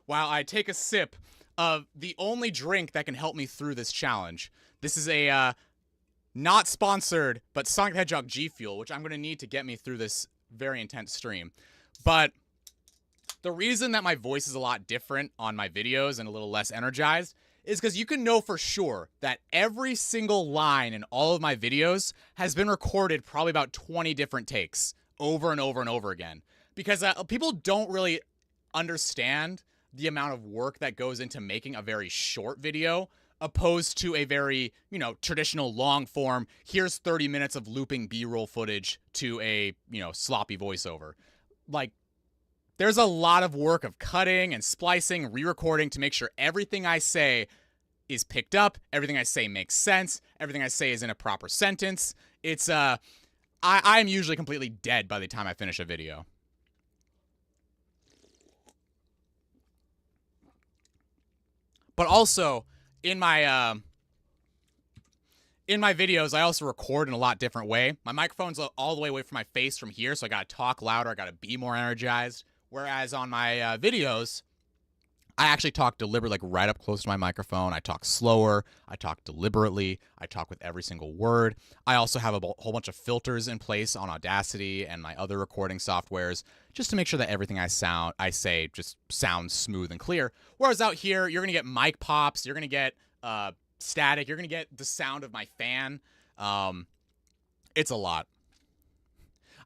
while I take a sip of the only drink that can help me through this challenge. This is a not sponsored, but Sonic the Hedgehog G Fuel, which I'm gonna need to get me through this very intense stream. But the reason that my voice is a lot different on my videos and a little less energized is because you can know for sure that every single line in all of my videos has been recorded probably about 20 different takes over and over and over again. Because people don't really understand the amount of work that goes into making a very short video opposed to a very, you know, traditional long form, here's 30 minutes of looping B-roll footage to a, you know, sloppy voiceover. Like, there's a lot of work of cutting and splicing, re-recording to make sure everything I say is picked up, everything I say makes sense, everything I say is in a proper sentence. It's, I'm usually completely dead by the time I finish a video. But also, in my videos, I also record in a lot different way. My microphone's all the way away from my face from here, so I gotta talk louder, I gotta be more energized. Whereas on my videos, I actually talk deliberately, like right up close to my microphone. I talk slower. I talk deliberately. I talk with every single word. I also have a whole bunch of filters in place on Audacity and my other recording softwares just to make sure that everything I say just sounds smooth and clear. Whereas out here, you're going to get mic pops. You're going to get static. You're going to get the sound of my fan. It's a lot.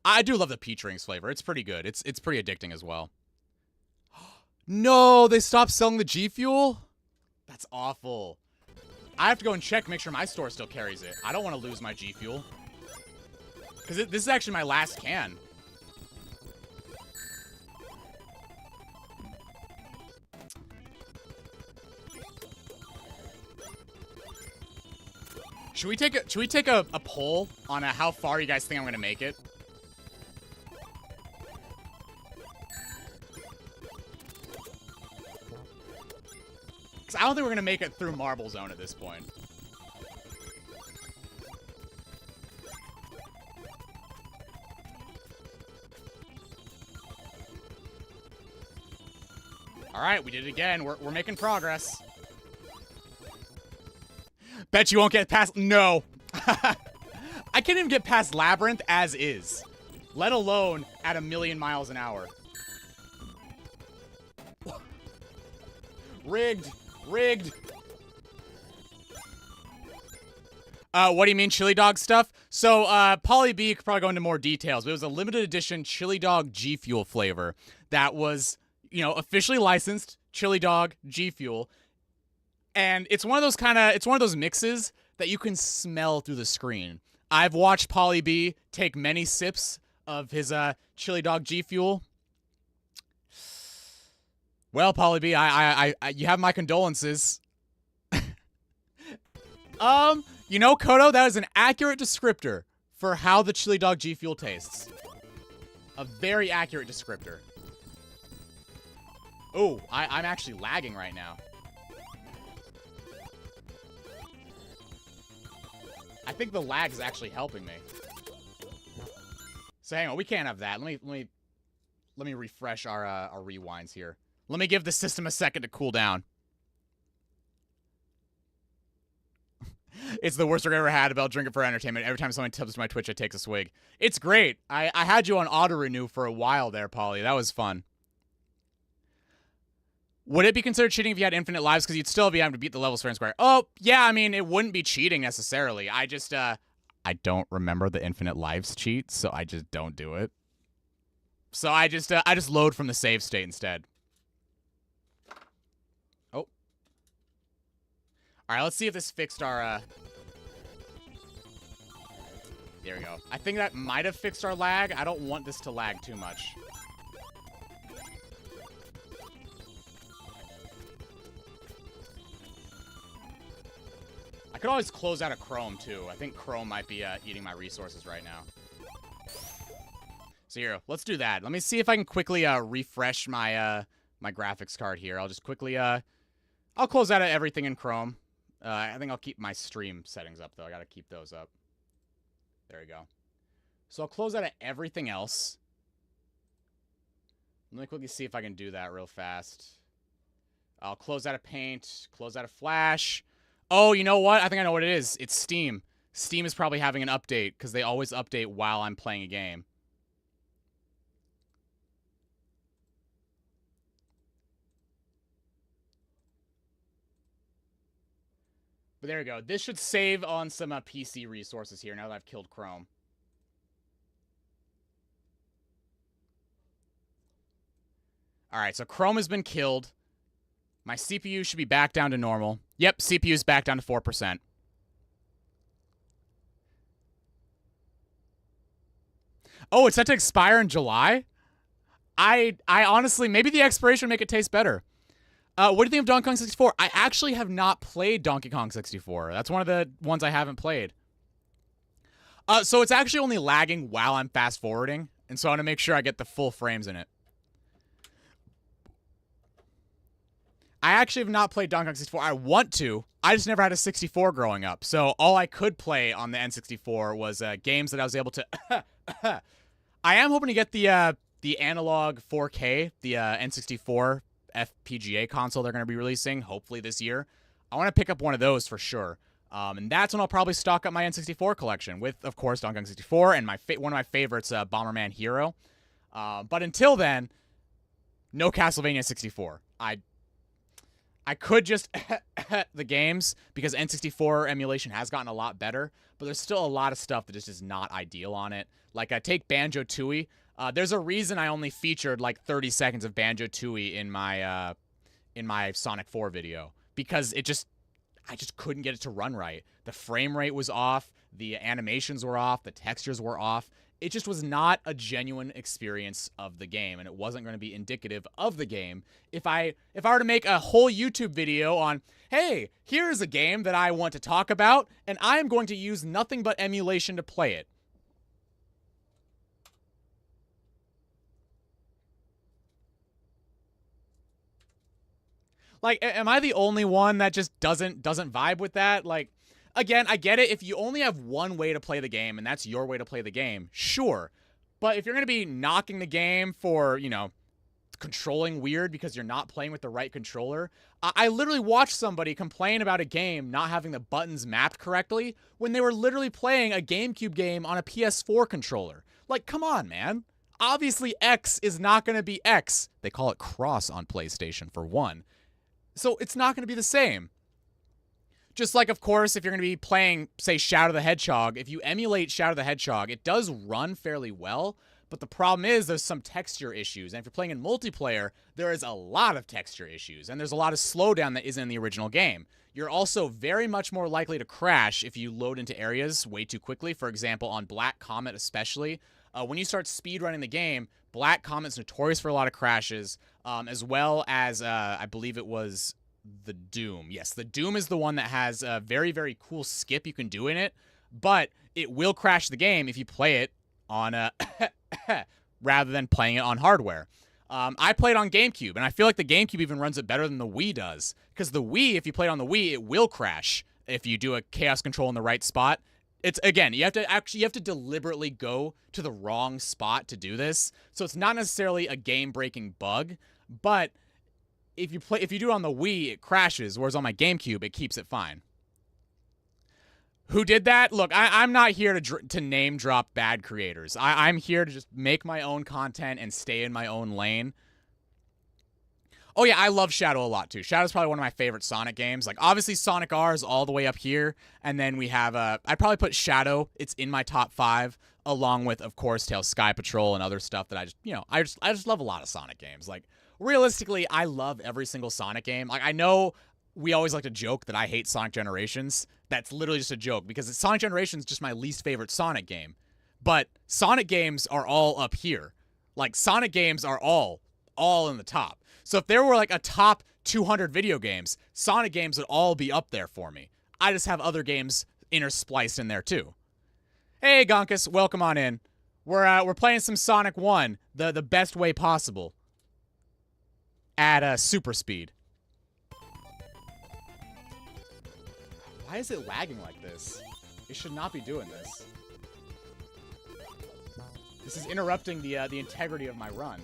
I do love the peach rings flavor. It's pretty good. It's pretty addicting as well. No, they stopped selling the G Fuel? That's awful. I have to go and check, make sure my store still carries it. I don't want to lose my G Fuel. Because this is actually my last can. Should we take a poll on how far you guys think I'm going to make it? I don't think we're going to make it through Marble Zone at this point. All right, we did it again. We're making progress. Bet you won't get past... No. I can't even get past Labyrinth as is, let alone at 1,000,000 miles an hour. Rigged. Rigged. What do you mean, chili dog stuff? So, Polly B could probably go into more details, but it was a limited edition chili dog G Fuel flavor that was, officially licensed chili dog G Fuel. And it's one of those mixes that you can smell through the screen. I've watched Polly B take many sips of his chili dog G Fuel. Well, Polly B, I you have my condolences. Kodo, that is an accurate descriptor for how the chili dog G Fuel tastes. A very accurate descriptor. Oh, I'm actually lagging right now. I think the lag is actually helping me. So hang on, we can't have that. Let me refresh our rewinds here. Let me give the system a second to cool down. It's the worst I've ever had about drinking for entertainment. Every time someone tips my Twitch, it takes a swig. It's great. I had you on auto renew for a while there, Polly. That was fun. Would it be considered cheating if you had infinite lives? Because you'd still be able to beat the levels fair and square. Oh, yeah, I mean, it wouldn't be cheating necessarily. I just, I don't remember the infinite lives cheat, so I just don't do it. So I just load from the save state instead. Oh. All right, let's see if this fixed our, There we go. I think that might have fixed our lag. I don't want this to lag too much. I could always close out of Chrome, too. I think Chrome might be eating my resources right now. So here, let's do that. Let me see if I can quickly refresh my my graphics card here. I'll just quickly... I'll close out of everything in Chrome. I think I'll keep my stream settings up, though. I gotta keep those up. There we go. So I'll close out of everything else. Let me quickly see if I can do that real fast. I'll close out of Paint, close out of Flash... Oh, you know what? I think I know what it is. It's Steam. Steam is probably having an update, because they always update while I'm playing a game. But there we go. This should save on some PC resources here, now that I've killed Chrome. Alright, so Chrome has been killed. My CPU should be back down to normal. Yep, CPU's back down to 4%. Oh, it's set to expire in July? I honestly, maybe the expiration would make it taste better. What do you think of Donkey Kong 64? I actually have not played Donkey Kong 64. That's one of the ones I haven't played. So it's actually only lagging while I'm fast forwarding, and so I want to make sure I get the full frames in it. I actually have not played Donkey Kong 64. I want to. I just never had a 64 growing up. So all I could play on the N64 was games that I was able to... I am hoping to get the analog 4K, the N64 FPGA console they're going to be releasing, hopefully this year. I want to pick up one of those for sure. And that's when I'll probably stock up my N64 collection with, of course, Donkey Kong 64 and one of my favorites, Bomberman Hero. But until then, no Castlevania 64. I could just the games because N64 emulation has gotten a lot better, but there's still a lot of stuff that just is not ideal on it. Like I take Banjo-Tooie. There's a reason I only featured like 30 seconds of Banjo-Tooie in my Sonic 4 video because I just couldn't get it to run right. The frame rate was off, the animations were off, the textures were off. It just was not a genuine experience of the game, and it wasn't going to be indicative of the game. If I were to make a whole YouTube video on, hey, here's a game that I want to talk about, and I'm going to use nothing but emulation to play it. Like, am I the only one that just doesn't vibe with that? Like, again, I get it. If you only have one way to play the game and that's your way to play the game, sure. But if you're going to be knocking the game for, controlling weird because you're not playing with the right controller, I literally watched somebody complain about a game not having the buttons mapped correctly when they were literally playing a GameCube game on a PS4 controller. Like, come on, man. Obviously, X is not going to be X. They call it cross on PlayStation, for one. So it's not going to be the same. Just like, of course, if you're going to be playing, say, Shadow the Hedgehog, if you emulate Shadow the Hedgehog, it does run fairly well, but the problem is there's some texture issues. And if you're playing in multiplayer, there is a lot of texture issues, and there's a lot of slowdown that isn't in the original game. You're also very much more likely to crash if you load into areas way too quickly. For example, on Black Comet especially, when you start speedrunning the game, Black Comet's notorious for a lot of crashes, as well as, I believe it was the Doom. Yes, the Doom is the one that has a very, very cool skip you can do in it, but it will crash the game if you play it on rather than playing it on hardware. I played on GameCube, and I feel like the GameCube even runs it better than the Wii does, because the Wii, if you play it on the Wii, it will crash if you do a chaos control in the right spot. It's, again, you have to deliberately go to the wrong spot to do this. So it's not necessarily a game-breaking bug, but if you do it on the Wii, it crashes, whereas on my GameCube, it keeps it fine. Who did that? Look, I'm not here to name drop bad creators. I'm here to just make my own content and stay in my own lane. Oh yeah, I love Shadow a lot too. Shadow's probably one of my favorite Sonic games. Like, obviously Sonic R is all the way up here, and then we have I'd probably put Shadow. It's in my top 5, along with, of course, Tails Sky Patrol and other stuff that I just love a lot of Sonic games. Like, realistically, I love every single Sonic game. Like, I know we always like to joke that I hate Sonic Generations. That's literally just a joke, because Sonic Generations is just my least favorite Sonic game. But Sonic games are all up here. Like, Sonic games are all in the top. So if there were like a top 200 video games, Sonic games would all be up there for me. I just have other games interspliced in there too. Hey Gonkus, welcome on in. We're playing some Sonic 1, the best way possible, at super speed. Why is it lagging like this? It should not be doing this. This is interrupting the integrity of my run.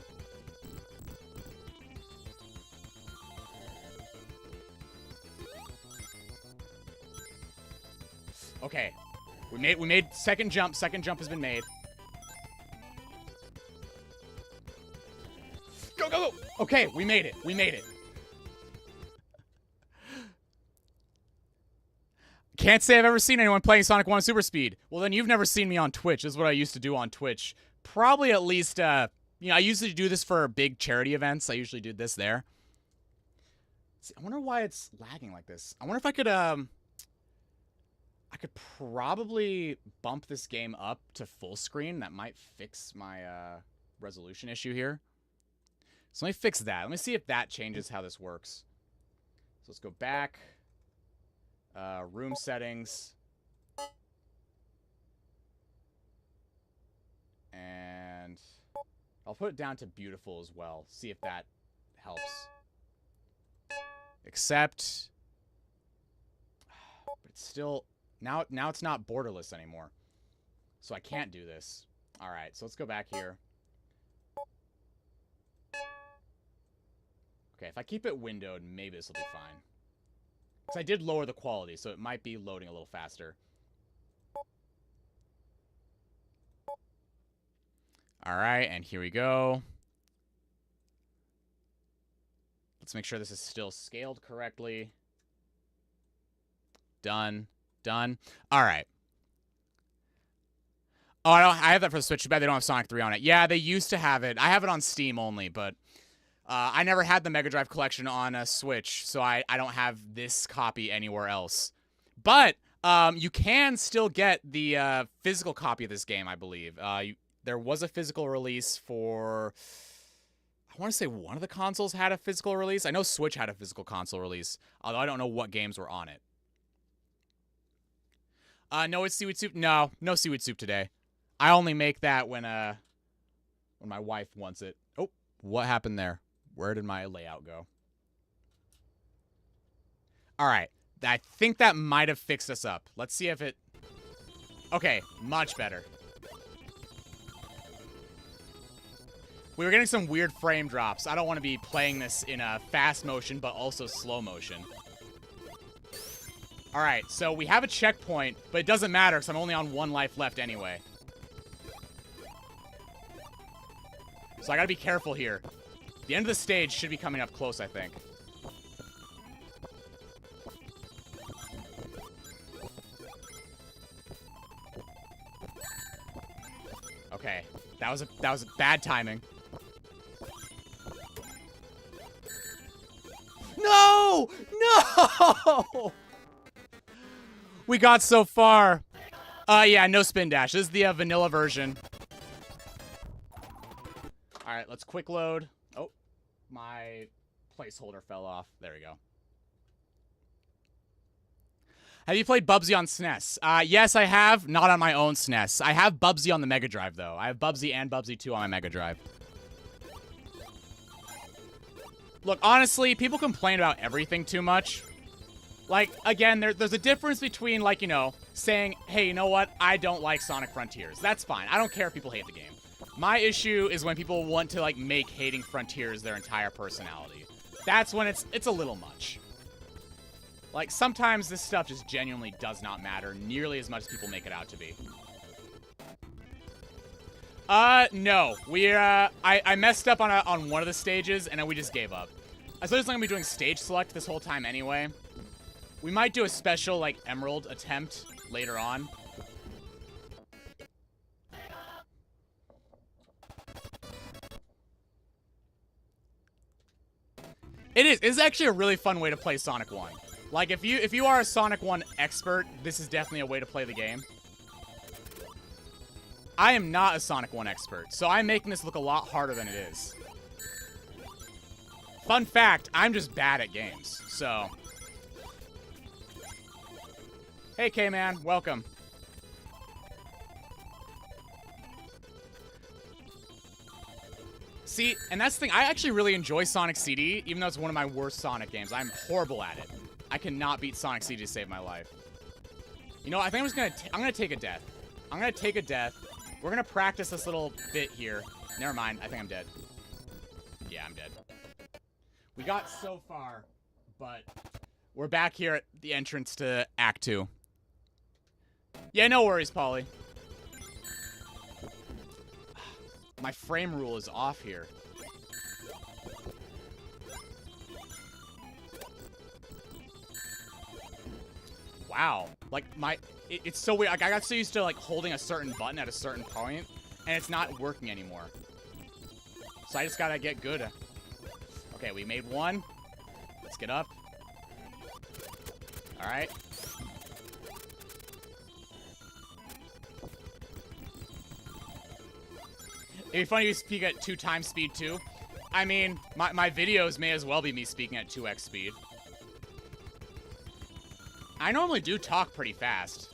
Okay, we made second jump. Second jump has been made. Go, go, go! Okay, we made it. We made it. Can't say I've ever seen anyone playing Sonic 1 Super Speed. Well, then you've never seen me on Twitch. This is what I used to do on Twitch. Probably at least, I usually do this for big charity events. I usually do this there. See, I wonder why it's lagging like this. I wonder if I could probably bump this game up to full screen. That might fix my resolution issue here. So let me fix that. Let me see if that changes how this works. So let's go back. Room settings. And I'll put it down to beautiful as well. See if that helps. Accept. But it's still... Now it's not borderless anymore. So I can't do this. Alright, so let's go back here. Okay, if I keep it windowed, maybe this will be fine. Because I did lower the quality, so it might be loading a little faster. Alright, and here we go. Let's make sure this is still scaled correctly. Done. Done. Alright. Oh, I have that for the Switch. Too bad they don't have Sonic 3 on it. Yeah, they used to have it. I have it on Steam only, but I never had the Mega Drive collection on a Switch, so I don't have this copy anywhere else. But you can still get the physical copy of this game, I believe. There was a physical release for... I want to say one of the consoles had a physical release. I know Switch had a physical console release, although I don't know what games were on it. No, it's Seaweed Soup. No Seaweed Soup today. I only make that when my wife wants it. Oh, what happened there? Where did my layout go? All right. I think that might have fixed us up. Let's see if it... Okay, much better. We were getting some weird frame drops. I don't want to be playing this in a fast motion, but also slow motion. All right, so we have a checkpoint, but it doesn't matter because I'm only on 1 life left anyway. So I gotta be careful here. The end of the stage should be coming up close, I think. Okay, that was bad timing. No! No! We got so far. Yeah, no spin dash. This is the vanilla version. All right, let's quick load. Oh, my placeholder fell off. There we go. Have you played Bubsy on SNES? Yes, I have. Not on my own SNES. I have Bubsy on the Mega Drive, though. I have Bubsy and Bubsy 2 on my Mega Drive. Look, honestly, people complain about everything too much. Like, again, there's a difference between, like, you know, saying, hey, you know what? I don't like Sonic Frontiers. That's fine. I don't care if people hate the game. My issue is when people want to, like, make hating Frontiers their entire personality. That's when it's a little much. Like, sometimes this stuff just genuinely does not matter nearly as much as people make it out to be. No. I messed up on one of the stages, and then we just gave up. I was just going to be doing stage select this whole time anyway. We might do a special, like, Emerald attempt later on. It's actually a really fun way to play Sonic 1. Like, if you are a Sonic 1 expert, this is definitely a way to play the game. I am not a Sonic 1 expert, so I'm making this look a lot harder than it is. Fun fact, I'm just bad at games, so... Hey, K-Man, welcome. See, and that's the thing, I actually really enjoy Sonic CD, even though it's one of my worst Sonic games. I'm horrible at it. I cannot beat Sonic CD to save my life. You know, I think I'm gonna take a death. I'm gonna take a death. We're gonna practice this little bit here. Never mind, I think I'm dead. Yeah, I'm dead. We got so far, but we're back here at the entrance to Act 2. Yeah, no worries, Paulie. My frame rule is off here. Wow. Like, it's so weird. Like, I got so used to, like, holding a certain button at a certain point, and it's not working anymore. So I just gotta get good. Okay, we made one. Let's get up. Alright. It'd be funny if you speak at 2x speed, too. I mean, my videos may as well be me speaking at 2x speed. I normally do talk pretty fast.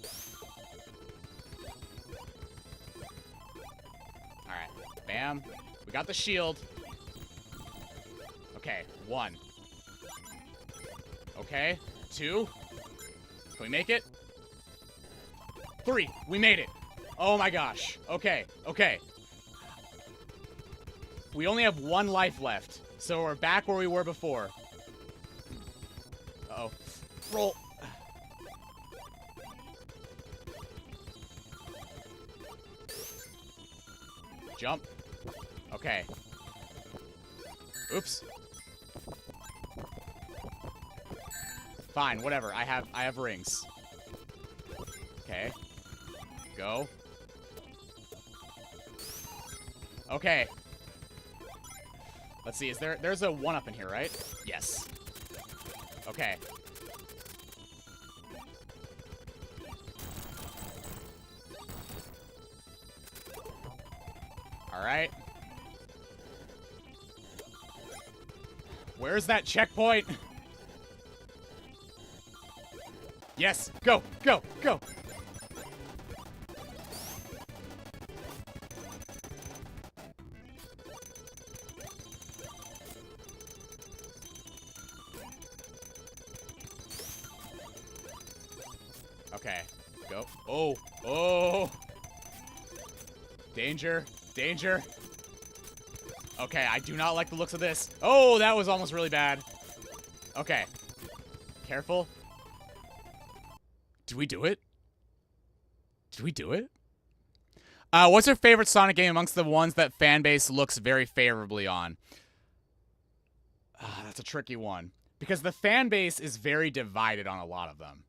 Alright. Bam. We got the shield. Okay. 1. Okay. 2. Can we make it? 3. We made it. Oh my gosh. Okay. Okay. We only have 1 life left. So we're back where we were before. Uh-oh. Roll. Jump. Okay. Oops. Fine, whatever. I have rings. Okay. Go. Okay. Let's see, there's a 1-up in here, right? Yes. Okay. Alright. Where's that checkpoint? Yes! Go! Go! Go! Okay. Go. Oh! Oh! Danger! Danger! Okay, I do not like the looks of this. Oh, that was almost really bad. Okay. Careful. Did we do it? Did we do it? What's your favorite Sonic game amongst the ones that fanbase looks very favorably on? That's a tricky one. Because the fanbase is very divided on a lot of them.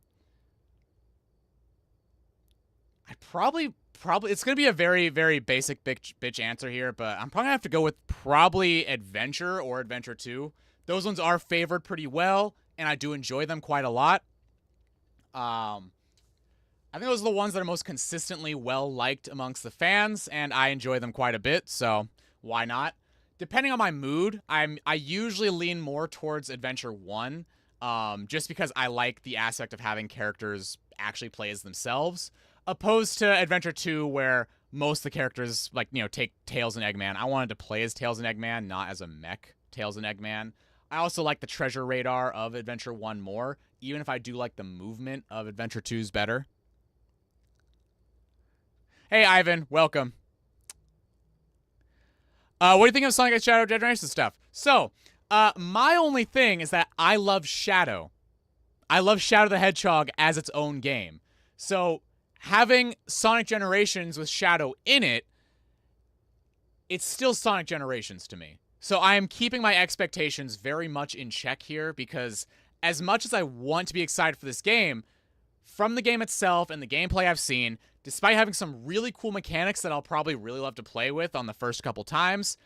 I probably, it's going to be a very, very basic bitch answer here, but I'm probably going to have to go with probably Adventure or Adventure 2. Those ones are favored pretty well, and I do enjoy them quite a lot. I think those are the ones that are most consistently well-liked amongst the fans, and I enjoy them quite a bit, so why not? Depending on my mood, I usually lean more towards Adventure 1, just because I like the aspect of having characters actually play as themselves, opposed to Adventure 2, where most of the characters, like, you know, take Tails and Eggman. I wanted to play as Tails and Eggman, not as a mech Tails and Eggman. I also like the treasure radar of Adventure 1 more, even if I do like the movement of Adventure 2's better. Hey, Ivan, welcome. What do you think of Sonic X Shadow Generation stuff? So, my only thing is that I love Shadow. I love Shadow the Hedgehog as its own game. So, having Sonic Generations with Shadow in it, it's still Sonic Generations to me. So I am keeping my expectations very much in check here, because as much as I want to be excited for this game, from the game itself and the gameplay I've seen, despite having some really cool mechanics that I'll probably really love to play with on the first couple times,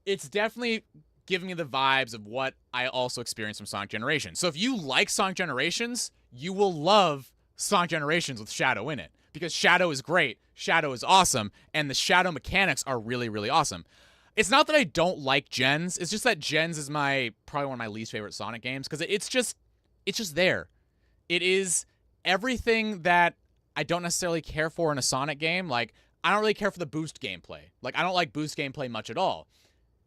it's definitely giving me the vibes of what I also experienced from Sonic Generations. So if you like Sonic Generations, you will love Sonic Generations with Shadow in it, because Shadow is great, Shadow is awesome, and the Shadow mechanics are really, really awesome. It's not that I don't like Gens, it's just that Gens is probably one of my least favorite Sonic games, because it's just there. It is everything that I don't necessarily care for in a Sonic game. Like, I don't really care for the boost gameplay. Like, I don't like boost gameplay much at all.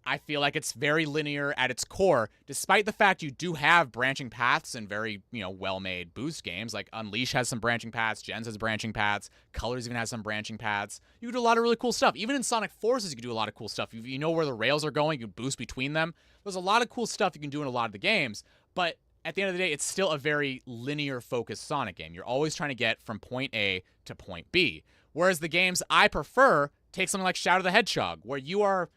I feel like it's very linear at its core, despite the fact you do have branching paths in very, well-made boost games. Like Unleash has some branching paths, Gens has branching paths, Colors even has some branching paths. You can do a lot of really cool stuff. Even in Sonic Forces, you can do a lot of cool stuff. You know where the rails are going, you can boost between them. There's a lot of cool stuff you can do in a lot of the games, but at the end of the day, it's still a very linear-focused Sonic game. You're always trying to get from point A to point B. Whereas the games I prefer, take something like Shadow the Hedgehog, where you are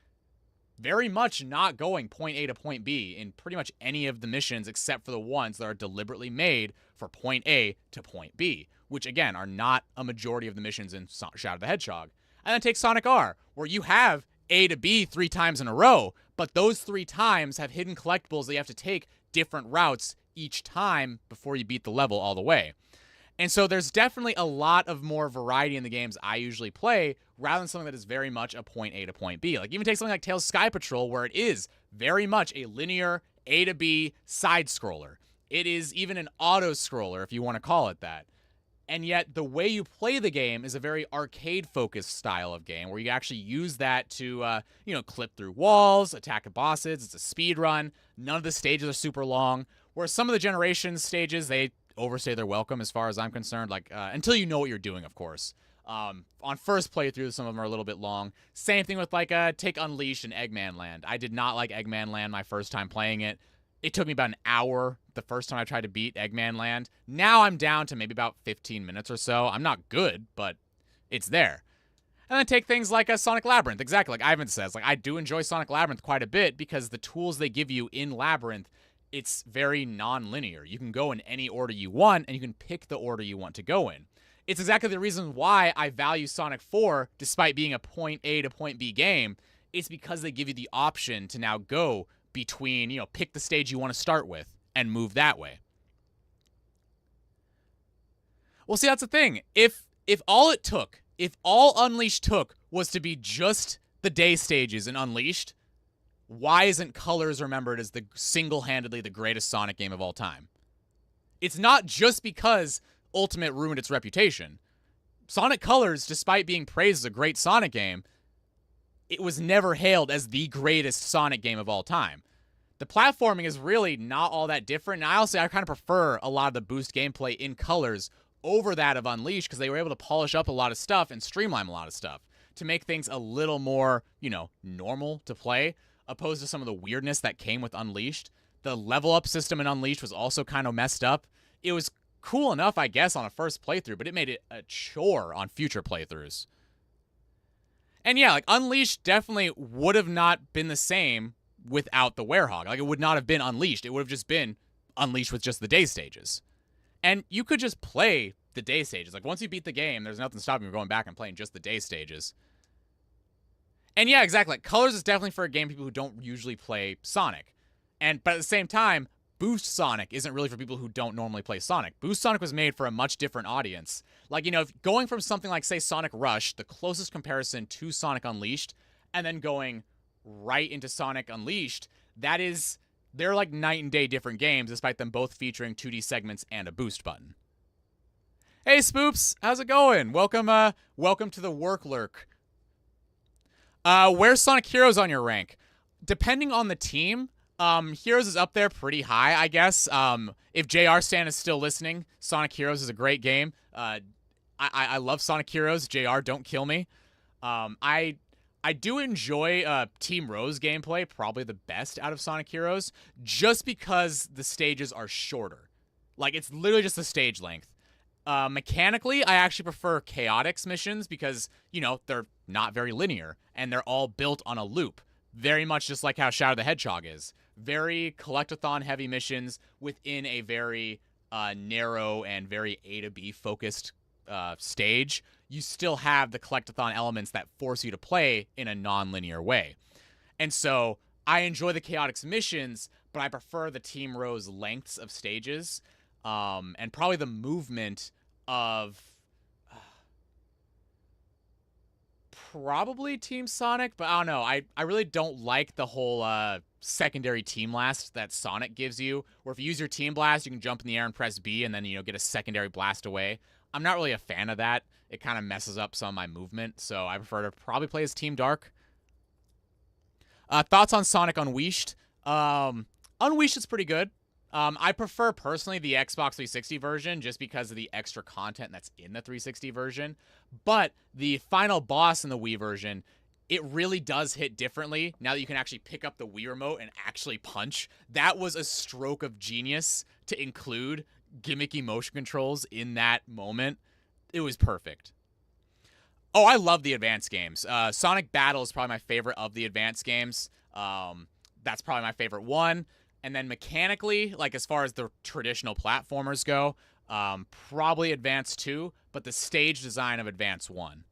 very much not going point A to point B in pretty much any of the missions except for the ones that are deliberately made for point A to point B, which again are not a majority of the missions in Shadow the Hedgehog. And then take Sonic R, where you have A to B 3 times in a row, but those 3 times have hidden collectibles that you have to take different routes each time before you beat the level all the way. And so there's definitely a lot of more variety in the games I usually play, rather than something that is very much a point A to point B. Like, even take something like Tails Sky Patrol, where it is very much a linear A to B side-scroller. It is even an auto-scroller, if you want to call it that. And yet, the way you play the game is a very arcade-focused style of game, where you actually use that to, clip through walls, attack bosses. It's a speed run. None of the stages are super long. Whereas some of the Generations stages, they overstay their welcome as far as I'm concerned, like, until you know what you're doing, of course. On first playthrough, some of them are a little bit long. Same thing with like take Unleashed and Eggman Land. I did not like Eggman Land my first time playing it. It took me about an hour the first time I tried to beat Eggman Land. Now I'm down to maybe about 15 minutes or so. I'm not good, but it's there. And then take things like a Sonic Labyrinth. Exactly like Ivan says. Like, I do enjoy Sonic Labyrinth quite a bit because the tools they give you in Labyrinth, it's very non-linear. You can go in any order you want, and you can pick the order you want to go in. It's exactly the reason why I value Sonic 4, despite being a point A to point B game. It's because they give you the option to now go between, pick the stage you want to start with and move that way. Well, see, that's the thing. If all Unleashed took was to be just the day stages in Unleashed, why isn't Colors remembered as the single-handedly the greatest Sonic game of all time? It's not just because Ultimate ruined its reputation. Sonic Colors, despite being praised as a great Sonic game, it was never hailed as the greatest Sonic game of all time. The platforming is really not all that different, and I kind of prefer a lot of the boost gameplay in Colors over that of Unleashed because they were able to polish up a lot of stuff and streamline a lot of stuff to make things a little more, normal to play, opposed to some of the weirdness that came with Unleashed. The level up system in Unleashed was also kind of messed up. It was cool enough, I guess, on a first playthrough, but it made it a chore on future playthroughs. And yeah, like Unleashed definitely would have not been the same without the Werehog. Like, it would not have been Unleashed. It would have just been Unleashed with just the day stages. And you could just play the day stages. Like, once you beat the game, there's nothing stopping you from going back and playing just the day stages. And yeah, exactly. Like, Colors is definitely for a game people who don't usually play Sonic. But at the same time, Boost Sonic isn't really for people who don't normally play Sonic. Boost Sonic was made for a much different audience. Like, if going from something like, say, Sonic Rush, the closest comparison to Sonic Unleashed, and then going right into Sonic Unleashed, they're like night and day different games, despite them both featuring 2D segments and a boost button. Hey, Spoops, how's it going? Welcome to the Work Lurk. Where's Sonic Heroes on your rank? Depending on the team, Heroes is up there pretty high, I guess. If JR Stan is still listening, Sonic Heroes is a great game. I love Sonic Heroes. JR, don't kill me. I do enjoy Team Rose gameplay, probably the best out of Sonic Heroes, just because the stages are shorter. Like, it's literally just the stage length. Mechanically, I actually prefer Chaotix missions because, they're not very linear, and they're all built on a loop. Very much just like how Shadow the Hedgehog is. Very collectathon-heavy missions within a very narrow and very A to B focused stage. You still have the collectathon elements that force you to play in a non-linear way. And so I enjoy the Chaotix missions, but I prefer the Team Rose lengths of stages, and probably the movement of probably Team Sonic, but I don't know. I really don't like the whole secondary team blast that Sonic gives you, where if you use your team blast, you can jump in the air and press B and then, get a secondary blast away. I'm not really a fan of that. It kind of messes up some of my movement, so I prefer to probably play as Team Dark. Thoughts on Sonic Unleashed? Unleashed is pretty good. I prefer, personally, the Xbox 360 version just because of the extra content that's in the 360 version. But the final boss in the Wii version, it really does hit differently now that you can actually pick up the Wii remote and actually punch. That was a stroke of genius to include gimmicky motion controls in that moment. It was perfect. Oh, I love the advanced games. Sonic Battle is probably my favorite of the advanced games. That's probably my favorite one. And then mechanically, like as far as the traditional platformers go, probably Advance 2, but the stage design of Advance 1.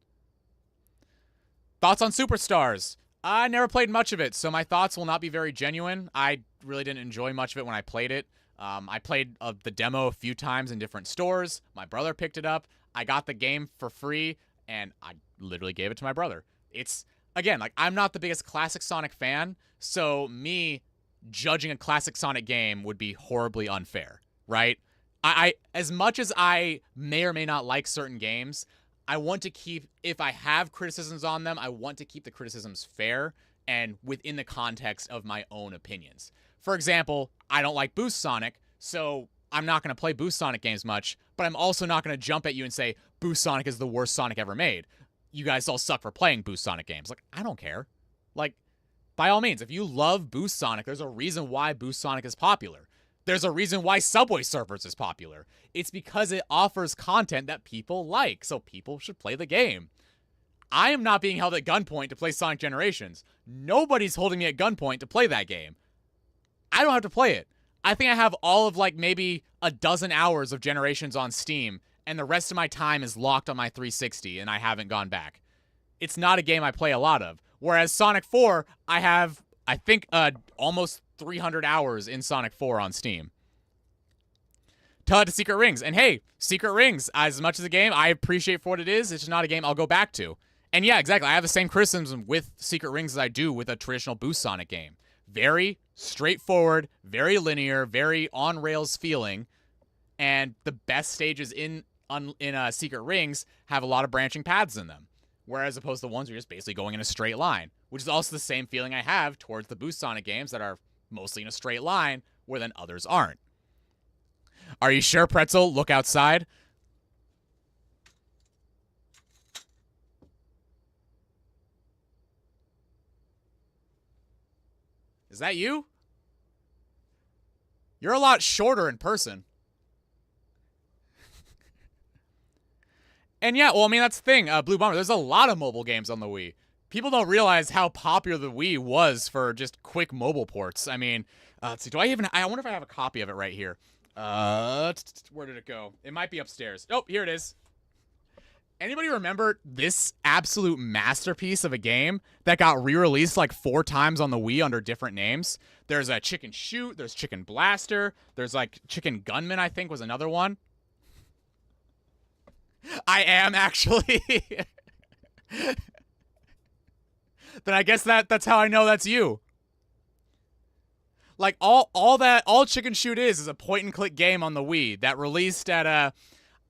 Thoughts on Superstars? I never played much of it, so my thoughts will not be very genuine. I really didn't enjoy much of it when I played it. I played the demo a few times in different stores. My brother picked it up. I got the game for free, and I literally gave it to my brother. It's, again, like, I'm not the biggest classic Sonic fan, so me judging a classic Sonic game would be horribly unfair, right? I as much as I may or may not like certain games, I want to keep, if I have criticisms on them, I want to keep the criticisms fair and within the context of my own opinions. For example, I don't like Boost Sonic, so I'm not going to play Boost Sonic games much, but I'm also not going to jump at you and say, Boost Sonic is the worst Sonic ever made. You guys all suck for playing Boost Sonic games. Like, I don't care. Like, by all means, if you love Boost Sonic, there's a reason why Boost Sonic is popular. There's a reason why Subway Surfers is popular. It's because it offers content that people like, so people should play the game. I am not being held at gunpoint to play Sonic Generations. Nobody's holding me at gunpoint to play that game. I don't have to play it. I think I have all of like maybe a dozen hours of Generations on Steam, and the rest of my time is locked on my 360, and I haven't gone back. It's not a game I play a lot of. Whereas Sonic 4, I have, I think, almost 300 hours in Sonic 4 on Steam. Tell it to Secret Rings. And hey, Secret Rings, as much as a game I appreciate for what it is, it's just not a game I'll go back to. And yeah, exactly. I have the same criticism with Secret Rings as I do with a traditional Boost Sonic game. Very straightforward, very linear, very on-rails feeling. And the best stages in Secret Rings have a lot of branching paths in them. Whereas opposed to the ones where you're just basically going in a straight line, which is also the same feeling I have towards the Boost Sonic games that are mostly in a straight line, where then others aren't. Are you sure, Pretzel? Look outside. Is that you? You're a lot shorter in person. And yeah, well, I mean, that's the thing. Blue Bomber, there's a lot of mobile games on the Wii. People don't realize how popular the Wii was for just quick mobile ports. I mean, let's see. I wonder if I have a copy of it right here. Where did it go? It might be upstairs. Oh, here it is. Anybody remember this absolute masterpiece of a game that got re-released like 4 times on the Wii under different names? There's a Chicken Shoot, there's Chicken Blaster, there's like Chicken Gunman, I think was another one. I am actually. Then I guess that's how I know that's you. Like all Chicken Shoot is a point and click game on the Wii that released at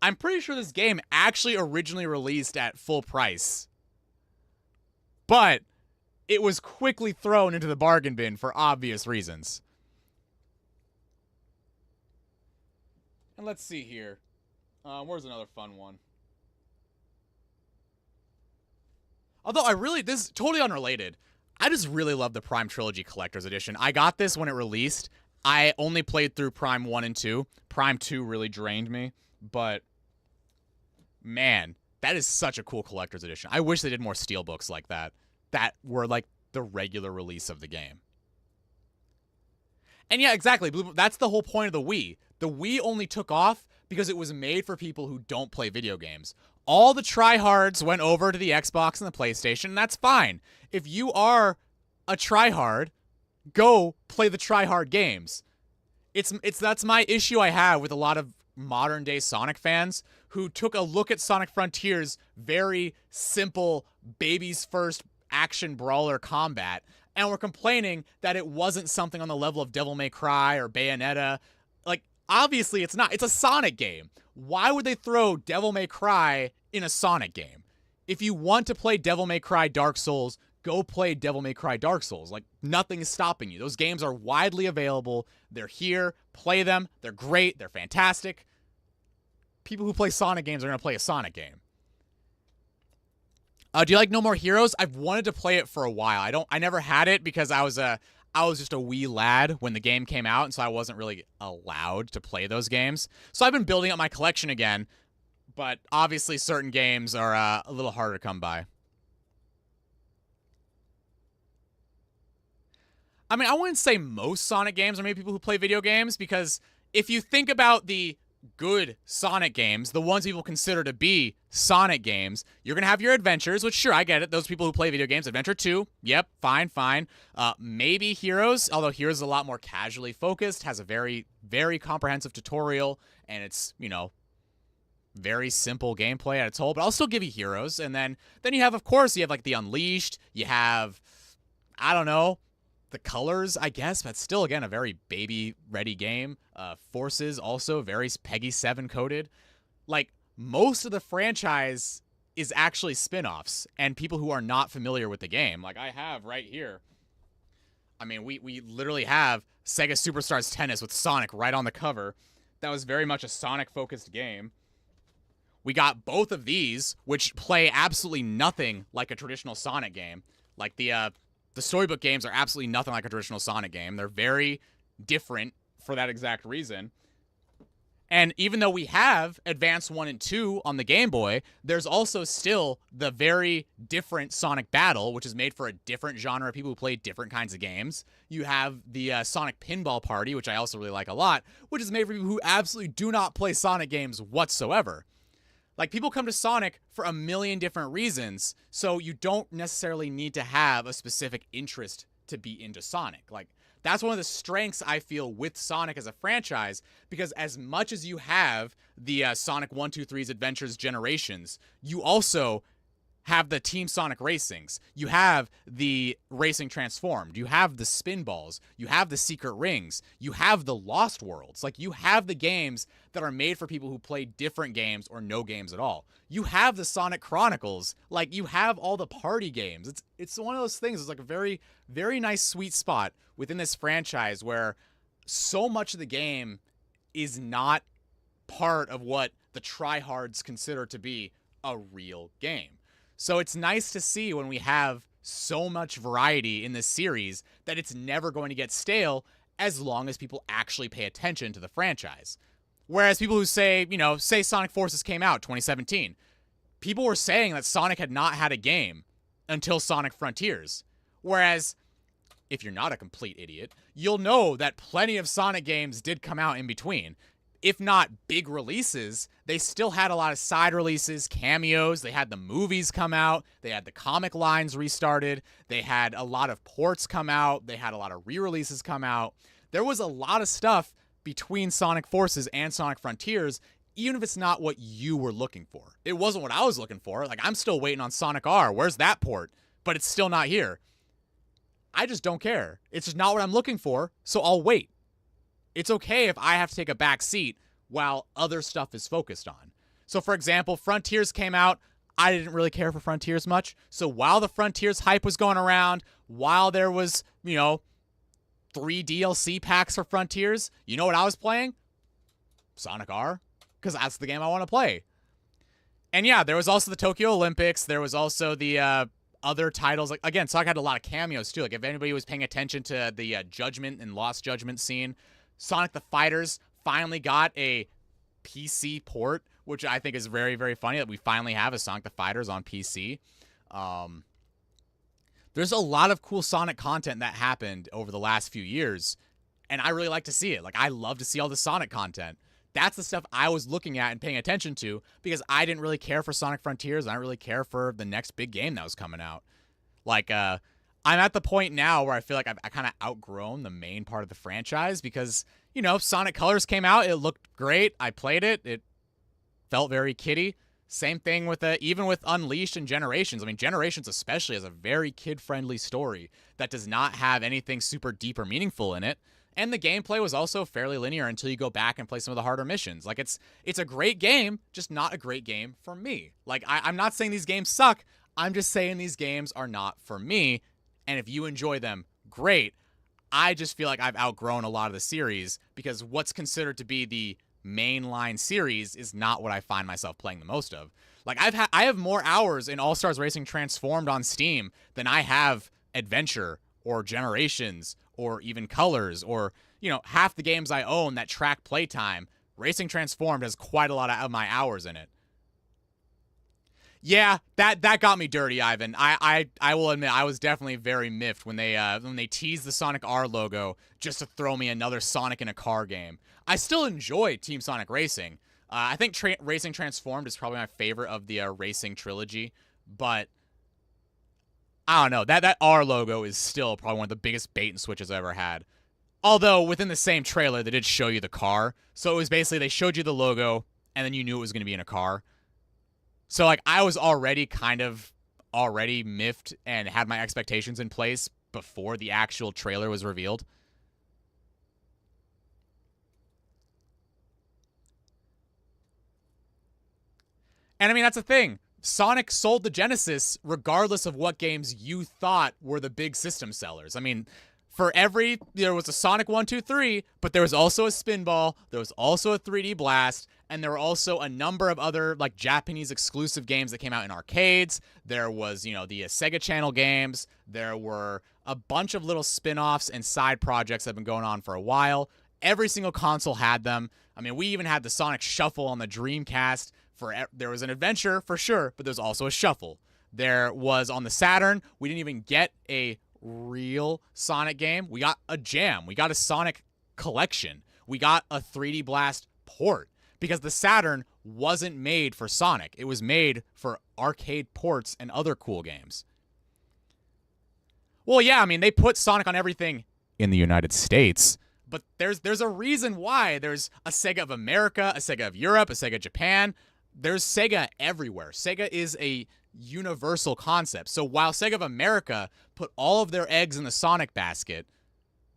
I'm pretty sure this game actually originally released at full price. But it was quickly thrown into the bargain bin for obvious reasons. And let's see here. Where's another fun one? Although this is totally unrelated. I just really love the Prime Trilogy Collector's Edition. I got this when it released. I only played through Prime 1 and 2. Prime 2 really drained me. But, man, that is such a cool Collector's Edition. I wish they did more steelbooks like that. That were like the regular release of the game. And yeah, exactly. That's the whole point of the Wii. The Wii only took off because it was made for people who don't play video games. All the tryhards went over to the Xbox and the PlayStation, and that's fine. If you are a tryhard, go play the tryhard games. That's my issue I have with a lot of modern day Sonic fans who took a look at Sonic Frontiers' very simple baby's first action brawler combat and were complaining that it wasn't something on the level of Devil May Cry or Bayonetta. Like, obviously it's not. It's a Sonic game. Why would they throw Devil May Cry in a Sonic game? If you want to play Devil May Cry Dark Souls, go play Devil May Cry Dark Souls. Like, nothing is stopping you. Those games are widely available. They're here. Play them. They're great. They're fantastic. People who play Sonic games are going to play a Sonic game. Do you like No More Heroes? I've wanted to play it for a while. I never had it because I was just a wee lad when the game came out, and so I wasn't really allowed to play those games. So I've been building up my collection again, but obviously certain games are a little harder to come by. I mean, I wouldn't say most Sonic games are made for people who play video games, because if you think about the good Sonic games, the ones people consider to be Sonic games, you're going to have your adventures, which, sure, I get it. Those people who play video games, Adventure 2, yep, fine. Maybe Heroes, although Heroes is a lot more casually focused, has a very, very comprehensive tutorial, and it's, very simple gameplay at its whole, but I'll still give you Heroes. And then you have, of course, like the Unleashed, you have, I don't know, the Colors, I guess, but still, again, a very baby-ready game. Forces, also very PEGI 7 coded. Like, most of the franchise is actually spin-offs, and people who are not familiar with the game. Like, I have right here. I mean, we literally have Sega Superstars Tennis with Sonic right on the cover. That was very much a Sonic-focused game. We got both of these, which play absolutely nothing like a traditional Sonic game. Like the storybook games are absolutely nothing like a traditional Sonic game. They're very different for that exact reason. And even though we have Advance 1 and 2 on the Game Boy, there's also still the very different Sonic Battle, which is made for a different genre of people who play different kinds of games. You have the Sonic Pinball Party, which I also really like a lot, which is made for people who absolutely do not play Sonic games whatsoever. Like, people come to Sonic for a million different reasons, so you don't necessarily need to have a specific interest to be into Sonic. Like, that's one of the strengths I feel with Sonic as a franchise, because as much as you have the Sonic 1, 2, 3's Adventures Generations, you also have the Team Sonic Racings. You have the Racing Transformed. You have the Spinballs. You have the Secret Rings. You have the Lost Worlds. Like, you have the games that are made for people who play different games or no games at all. You have the Sonic Chronicles. Like, you have all the party games. It's one of those things. It's like a very, very nice sweet spot within this franchise where so much of the game is not part of what the tryhards consider to be a real game. So it's nice to see when we have so much variety in this series that it's never going to get stale as long as people actually pay attention to the franchise. Whereas people who say, say Sonic Forces came out 2017, people were saying that Sonic had not had a game until Sonic Frontiers. Whereas, if you're not a complete idiot, you'll know that plenty of Sonic games did come out in between. If not big releases, they still had a lot of side releases, cameos. They had the movies come out. They had the comic lines restarted. They had a lot of ports come out. They had a lot of re-releases come out. There was a lot of stuff between Sonic Forces and Sonic Frontiers, even if it's not what you were looking for. It wasn't what I was looking for. Like, I'm still waiting on Sonic R. Where's that port? But it's still not here. I just don't care. It's just not what I'm looking for, so I'll wait. It's okay if I have to take a back seat while other stuff is focused on. So, for example, Frontiers came out. I didn't really care for Frontiers much. So while the Frontiers hype was going around, while there was, 3 DLC packs for Frontiers, you know what I was playing? Sonic R, because that's the game I want to play. And yeah, there was also the Tokyo Olympics. There was also the other titles. Like, again, Sonic had a lot of cameos too. Like, if anybody was paying attention to the Judgment and Lost Judgment scene, Sonic the Fighters finally got a PC port, which I think is very, very funny that we finally have a Sonic the Fighters on PC. There's a lot of cool Sonic content that happened over the last few years, and I really like to see it. Like, I love to see all the Sonic content. That's the stuff I was looking at and paying attention to because I didn't really care for Sonic Frontiers. And I didn't really care for the next big game that was coming out. Like, I'm at the point now where I feel like I kind of outgrown the main part of the franchise because, Sonic Colors came out. It looked great. I played it. It felt very kiddie. Same thing with even with Unleashed and Generations. I mean, Generations especially has a very kid-friendly story that does not have anything super deep or meaningful in it. And the gameplay was also fairly linear until you go back and play some of the harder missions. Like, it's a great game, just not a great game for me. Like, I'm not saying these games suck. I'm just saying these games are not for me. And if you enjoy them, great. I just feel like I've outgrown a lot of the series because what's considered to be the mainline series is not what I find myself playing the most of. Like, I have more hours in All-Stars Racing Transformed on Steam than I have Adventure or Generations or even Colors or, half the games I own that track playtime. Racing Transformed has quite a lot of my hours in it. Yeah, that got me dirty, Ivan. I will admit I was definitely very miffed when they teased the Sonic R logo just to throw me another Sonic in a car game. I still enjoy Team Sonic Racing. I think Racing Transformed is probably my favorite of the racing trilogy, but I don't know. That R logo is still probably one of the biggest bait and switches I've ever had. Although within the same trailer they did show you the car, so it was basically they showed you the logo and then you knew it was going to be in a car. So, like, I was already miffed and had my expectations in place before the actual trailer was revealed. And, I mean, that's the thing. Sonic sold the Genesis regardless of what games you thought were the big system sellers. I mean, there was a Sonic 1, 2, 3, but there was also a Spinball, there was also a 3D Blast, And there were also a number of other like Japanese exclusive games that came out in arcades. There was, the Sega Channel games. There were a bunch of little spin-offs and side projects that have been going on for a while. Every single console had them. I mean, we even had the Sonic Shuffle on the Dreamcast. There was an adventure for sure, but there's also a shuffle. There was on the Saturn. We didn't even get a real Sonic game. We got a jam. We got a Sonic collection. We got a 3D Blast port because the Saturn wasn't made for Sonic. It was made for arcade ports and other cool games. Well, yeah, I mean, they put Sonic on everything in the United States, but there's a reason why. There's a Sega of America, a Sega of Europe, a Sega Japan. There's Sega everywhere. Sega is a universal concept. So while Sega of America put all of their eggs in the Sonic basket,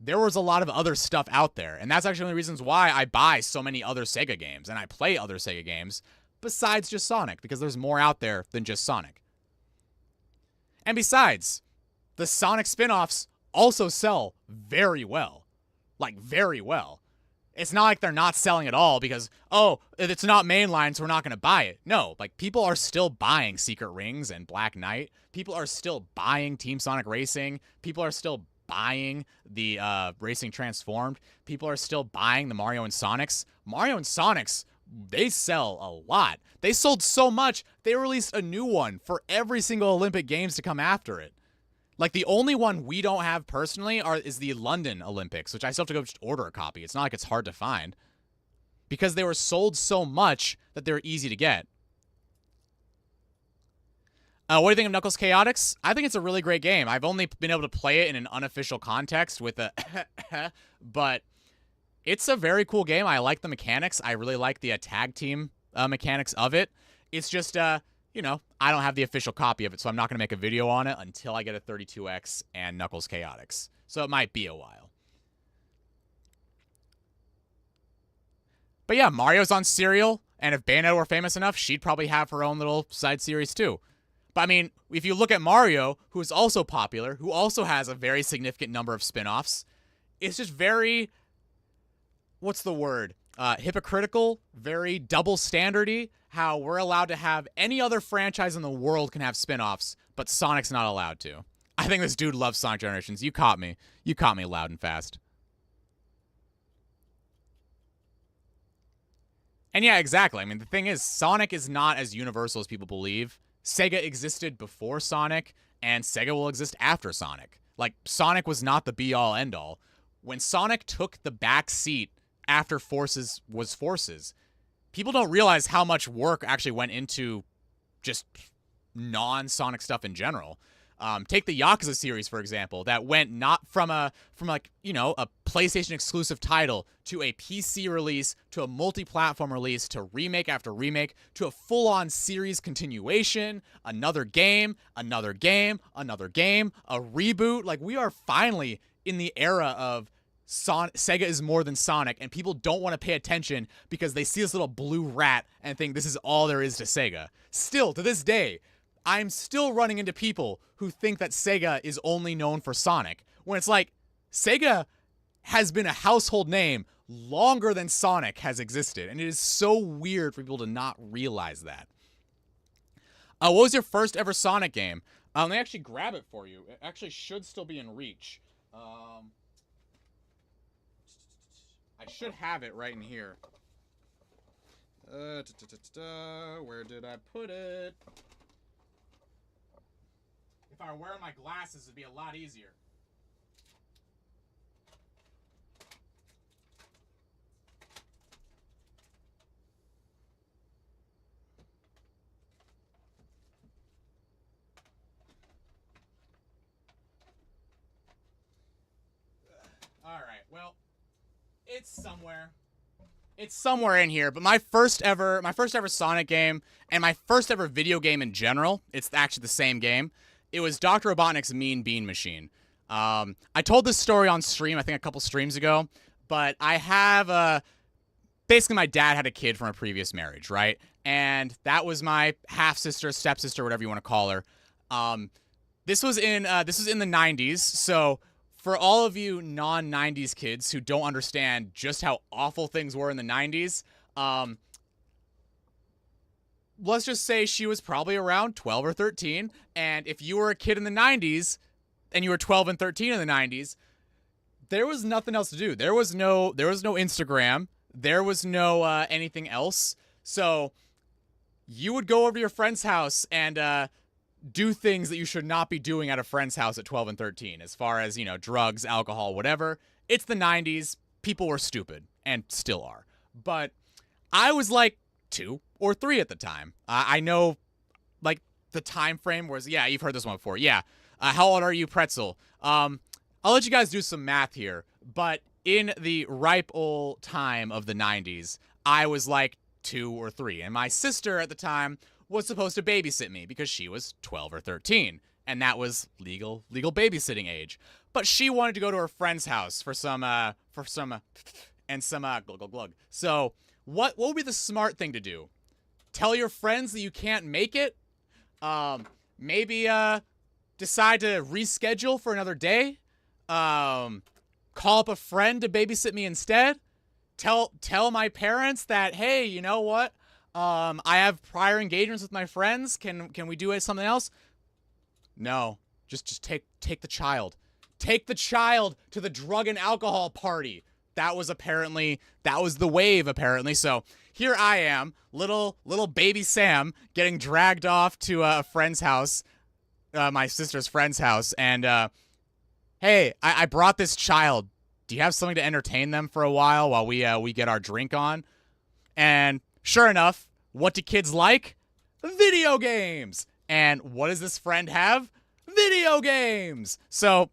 there was a lot of other stuff out there. And that's actually one of the reasons why I buy so many other Sega games and I play other Sega games besides just Sonic, because there's more out there than just Sonic. And besides, the Sonic spin-offs also sell very well. Like, very well. It's not like they're not selling at all because, it's not mainline, so we're not going to buy it. No, like, people are still buying Secret Rings and Black Knight. People are still buying Team Sonic Racing. People are still buying the Racing Transformed. People are still buying the Mario and Sonics. Mario and Sonics, they sell a lot. They sold so much, they released a new one for every single Olympic Games to come after it. Like, the only one we don't have personally is the London Olympics, which I still have to go just order a copy. It's not like it's hard to find. Because they were sold so much that they were easy to get. What do you think of Knuckles Chaotix? I think it's a really great game. I've only been able to play it in an unofficial context with a but it's a very cool game. I like the mechanics. I really like the tag team mechanics of it. It's just, I don't have the official copy of it, so I'm not going to make a video on it until I get a 32X and Knuckles Chaotix. So it might be a while. But yeah, Mario's on Serial, and if Bayonetta were famous enough, she'd probably have her own little side series too. But I mean, if you look at Mario, who is also popular, who also has a very significant number of spin-offs, it's just very, what's the word? Hypocritical, very double standardy, how we're allowed to have any other franchise in the world can have spin-offs, but Sonic's not allowed to. I think this dude loves Sonic Generations. You caught me. You caught me loud and fast. And yeah, exactly. I mean, the thing is, Sonic is not as universal as people believe. Sega existed before Sonic, and Sega will exist after Sonic. Like, Sonic was not the be-all, end-all. When Sonic took the back seat after Forces was Forces, people don't realize how much work actually went into just non-Sonic stuff in general. Take the Yakuza series, for example, that went not from a PlayStation exclusive title to a PC release to a multi-platform release to remake after remake to a full-on series continuation, another game, a reboot. Like, we are finally in the era of Sega is more than Sonic, and people don't want to pay attention because they see this little blue rat and think this is all there is to Sega. Still, to this day, I'm still running into people who think that Sega is only known for Sonic, when it's like, Sega has been a household name longer than Sonic has existed, and it is so weird for people to not realize that. What was your first ever Sonic game? Let me actually grab it for you. It actually should still be in reach. I should have it right in here. Where did I put it? If I were wearing my glasses, it'd be a lot easier. All right, well, it's somewhere. It's somewhere in here, but my first ever Sonic game and my first ever video game in general, it's actually the same game. It was Dr. Robotnik's Mean Bean Machine. I told this story on stream, I think a couple streams ago, but I have basically my dad had a kid from a previous marriage, right? And that was my half-sister, stepsister, whatever you want to call her. This was in the 90s, so for all of you non-90s kids who don't understand just how awful things were in the 90s, let's just say she was probably around 12 or 13. And if you were a kid in the 90s and you were 12 and 13 in the 90s, there was nothing else to do. There was no Instagram. There was no anything else. So you would go over to your friend's house and do things that you should not be doing at a friend's house at 12 and 13, as far as, drugs, alcohol, whatever. It's the 90s. People were stupid and still are. But I was like 2 or 3 at the time. I know, like, the time frame was, yeah, you've heard this one before. Yeah. How old are you, Pretzel? I'll let you guys do some math here. But in the ripe old time of the 90s, I was like 2 or 3. And my sister at the time was supposed to babysit me because she was 12 or 13. And that was legal babysitting age. But she wanted to go to her friend's house for some glug glug glug. So what would be the smart thing to do? Tell your friends that you can't make it? Maybe decide to reschedule for another day? Call up a friend to babysit me instead? Tell my parents that, hey, you know what? I have prior engagements with my friends. Can we do something else? No. Just take the child. Take the child to the drug and alcohol party. That was the wave, apparently. So here I am, little baby Sam, getting dragged off to a friend's house, my sister's friend's house, and hey, I brought this child. Do you have something to entertain them for a while we get our drink on? And sure enough, what do kids like? Video games. And what does this friend have? Video games. So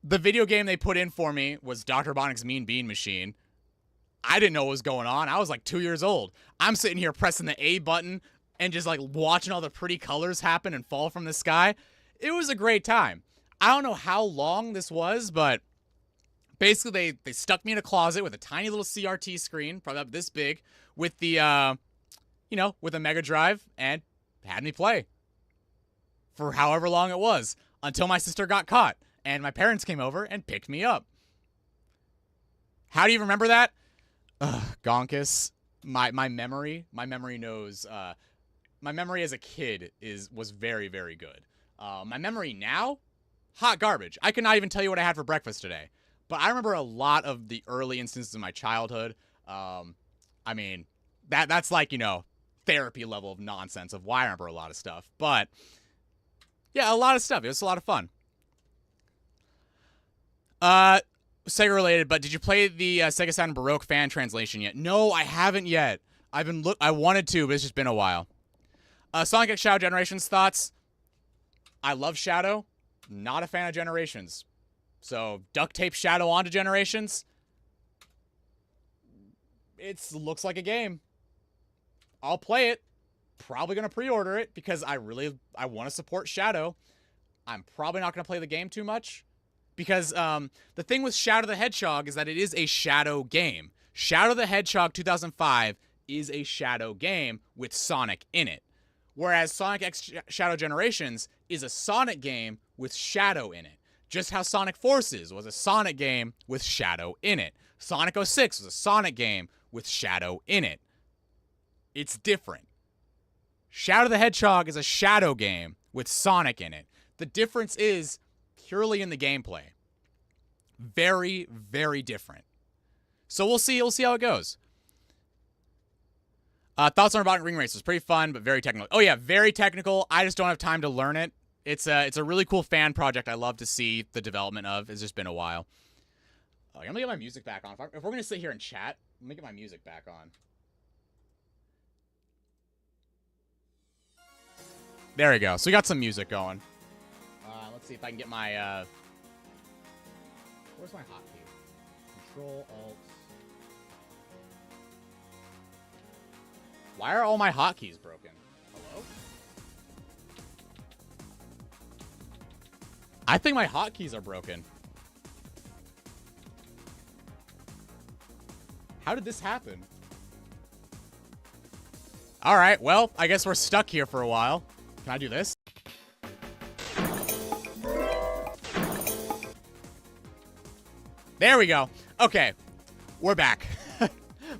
the video game they put in for me was Dr. Robotnik's Mean Bean Machine. I didn't know what was going on. I was like 2 years old. I'm sitting here pressing the A button and just like watching all the pretty colors happen and fall from the sky. It was a great time. I don't know how long this was, but basically they stuck me in a closet with a tiny little CRT screen, probably about this big, with the, with a Mega Drive, and had me play for however long it was until my sister got caught. And my parents came over and picked me up. How do you remember that? Gonkus. My memory knows. My memory as a kid was very, very good. My memory now, hot garbage. I could not even tell you what I had for breakfast today. But I remember a lot of the early instances of my childhood. I mean, that's like, therapy level of nonsense of why I remember a lot of stuff. But yeah, a lot of stuff. It was a lot of fun. Sega related, but did you play the Sega Saturn Baroque fan translation yet? No, I haven't yet. I wanted to, but it's just been a while. Sonic X Shadow Generations thoughts. I love Shadow. Not a fan of Generations. So duct tape Shadow onto Generations. It looks like a game. I'll play it. Probably gonna pre-order it because I want to support Shadow. I'm probably not gonna play the game too much. Because the thing with Shadow the Hedgehog is that it is a Shadow game. Shadow the Hedgehog 2005 is a Shadow game with Sonic in it. Whereas Sonic X Shadow Generations is a Sonic game with Shadow in it. Just how Sonic Forces was a Sonic game with Shadow in it. Sonic 06 was a Sonic game with Shadow in it. It's different. Shadow the Hedgehog is a Shadow game with Sonic in it. The difference is purely in the gameplay. Very, very different. So we'll see how it goes. Thoughts on Robotnik Ring Race? It was pretty fun, but very technical. Oh yeah, very technical. I just don't have time to learn it. It's a really cool fan project I love to see the development of. It's just been a while. I'm gonna get my music back on. If we're gonna sit here and chat, let me get my music back on. There we go. So we got some music going. Let's see if I can get my, where's my hotkey? Control, Alt. Why are all my hotkeys broken? Hello? I think my hotkeys are broken. How did this happen? Alright, well, I guess we're stuck here for a while. Can I do this? There we go. Okay, we're back.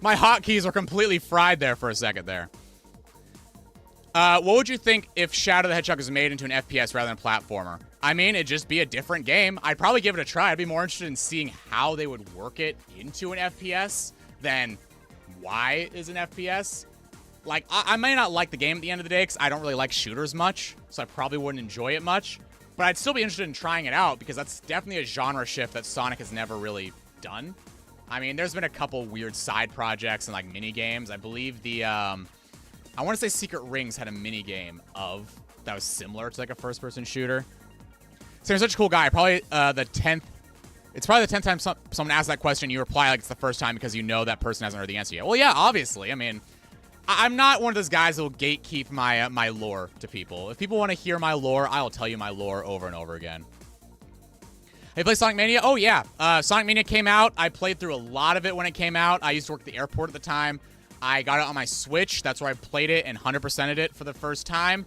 My hotkeys were completely fried there for a second there. What would you think if Shadow the Hedgehog was made into an FPS rather than a platformer? I mean, it'd just be a different game. I'd probably give it a try. I'd be more interested in seeing how they would work it into an FPS than why is an FPS. Like, I may not like the game at the end of the day because I don't really like shooters much, so I probably wouldn't enjoy it much. But I'd still be interested in trying it out because that's definitely a genre shift that Sonic has never really done. I mean, there's been a couple weird side projects and, like, mini games. I believe the, I want to say Secret Rings had a mini game that was similar to, like, a first-person shooter. So you're such a cool guy. Probably it's probably the 10th time someone asks that question, you reply like it's the first time because you know that person hasn't heard the answer yet. Well, yeah, obviously. I mean, I'm not one of those guys that will gatekeep my lore to people. If people want to hear my lore, I will tell you my lore over and over again. Have you played Sonic Mania? Oh, yeah. Sonic Mania came out. I played through a lot of it when it came out. I used to work at the airport at the time. I got it on my Switch. That's where I played it and 100%ed it for the first time.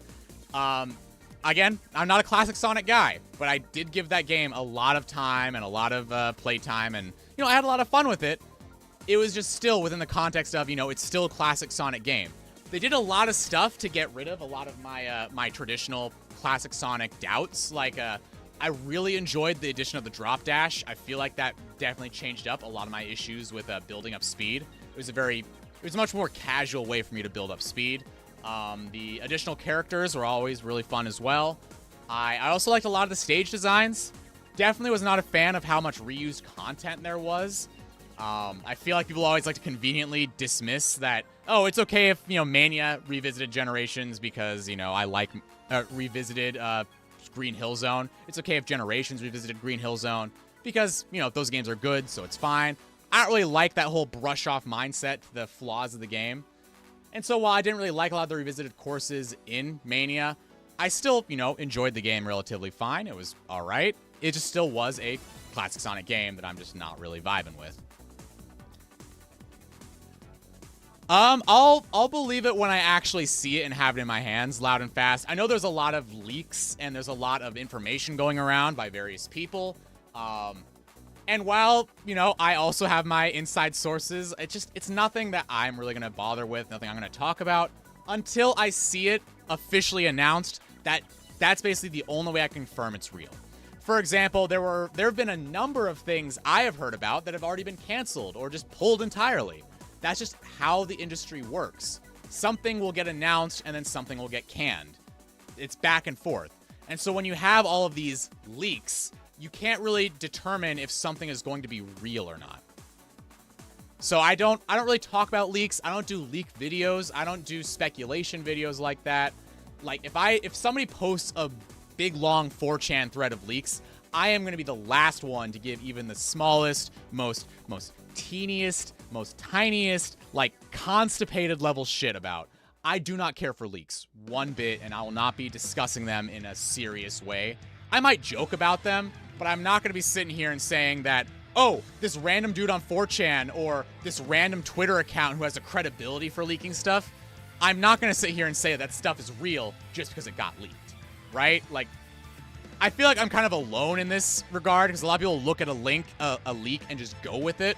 Again, I'm not a classic Sonic guy, but I did give that game a lot of time and a lot of play time, and, you know, I had a lot of fun with it. It was just still within the context of, you know, it's still a classic Sonic game. They did a lot of stuff to get rid of a lot of my my traditional classic Sonic doubts. Like, I really enjoyed the addition of the drop dash. I feel like that definitely changed up a lot of my issues with building up speed. It was a much more casual way for me to build up speed. The additional characters were always really fun as well. I also liked a lot of the stage designs. Definitely was not a fan of how much reused content there was. I feel like people always like to conveniently dismiss that, oh, it's okay if, you know, Mania revisited Generations because, you know, I like revisited Green Hill Zone. It's okay if Generations revisited Green Hill Zone because, you know, those games are good, so it's fine. I don't really like that whole brush-off mindset to the flaws of the game. And so while I didn't really like a lot of the revisited courses in Mania, I still, you know, enjoyed the game relatively fine. It was all right. It just still was a classic Sonic game that I'm just not really vibing with. I'll believe it when I actually see it and have it in my hands, loud and fast. I know there's a lot of leaks and there's a lot of information going around by various people. And while, you know, I also have my inside sources, it's nothing that I'm really going to bother with, nothing I'm going to talk about until I see it officially announced. That's basically the only way I confirm it's real. For example, there have been a number of things I have heard about that have already been canceled or just pulled entirely. That's just how the industry works. Something will get announced and then something will get canned. It's back and forth. And so when you have all of these leaks, you can't really determine if something is going to be real or not. So I don't really talk about leaks. I don't do leak videos. I don't do speculation videos like that. Like if somebody posts a big long 4chan thread of leaks, I am going to be the last one to give even the smallest, most teeniest, most tiniest, like constipated level shit about. I do not care for leaks one bit, and I will not be discussing them in a serious way. I might joke about them, but I'm not going to be sitting here and saying that, oh, this random dude on 4chan or this random Twitter account who has a credibility for leaking stuff, I'm not going to sit here and say that stuff is real just because it got leaked, right? Like, I feel like I'm kind of alone in this regard because a lot of people look at a leak and just go with it,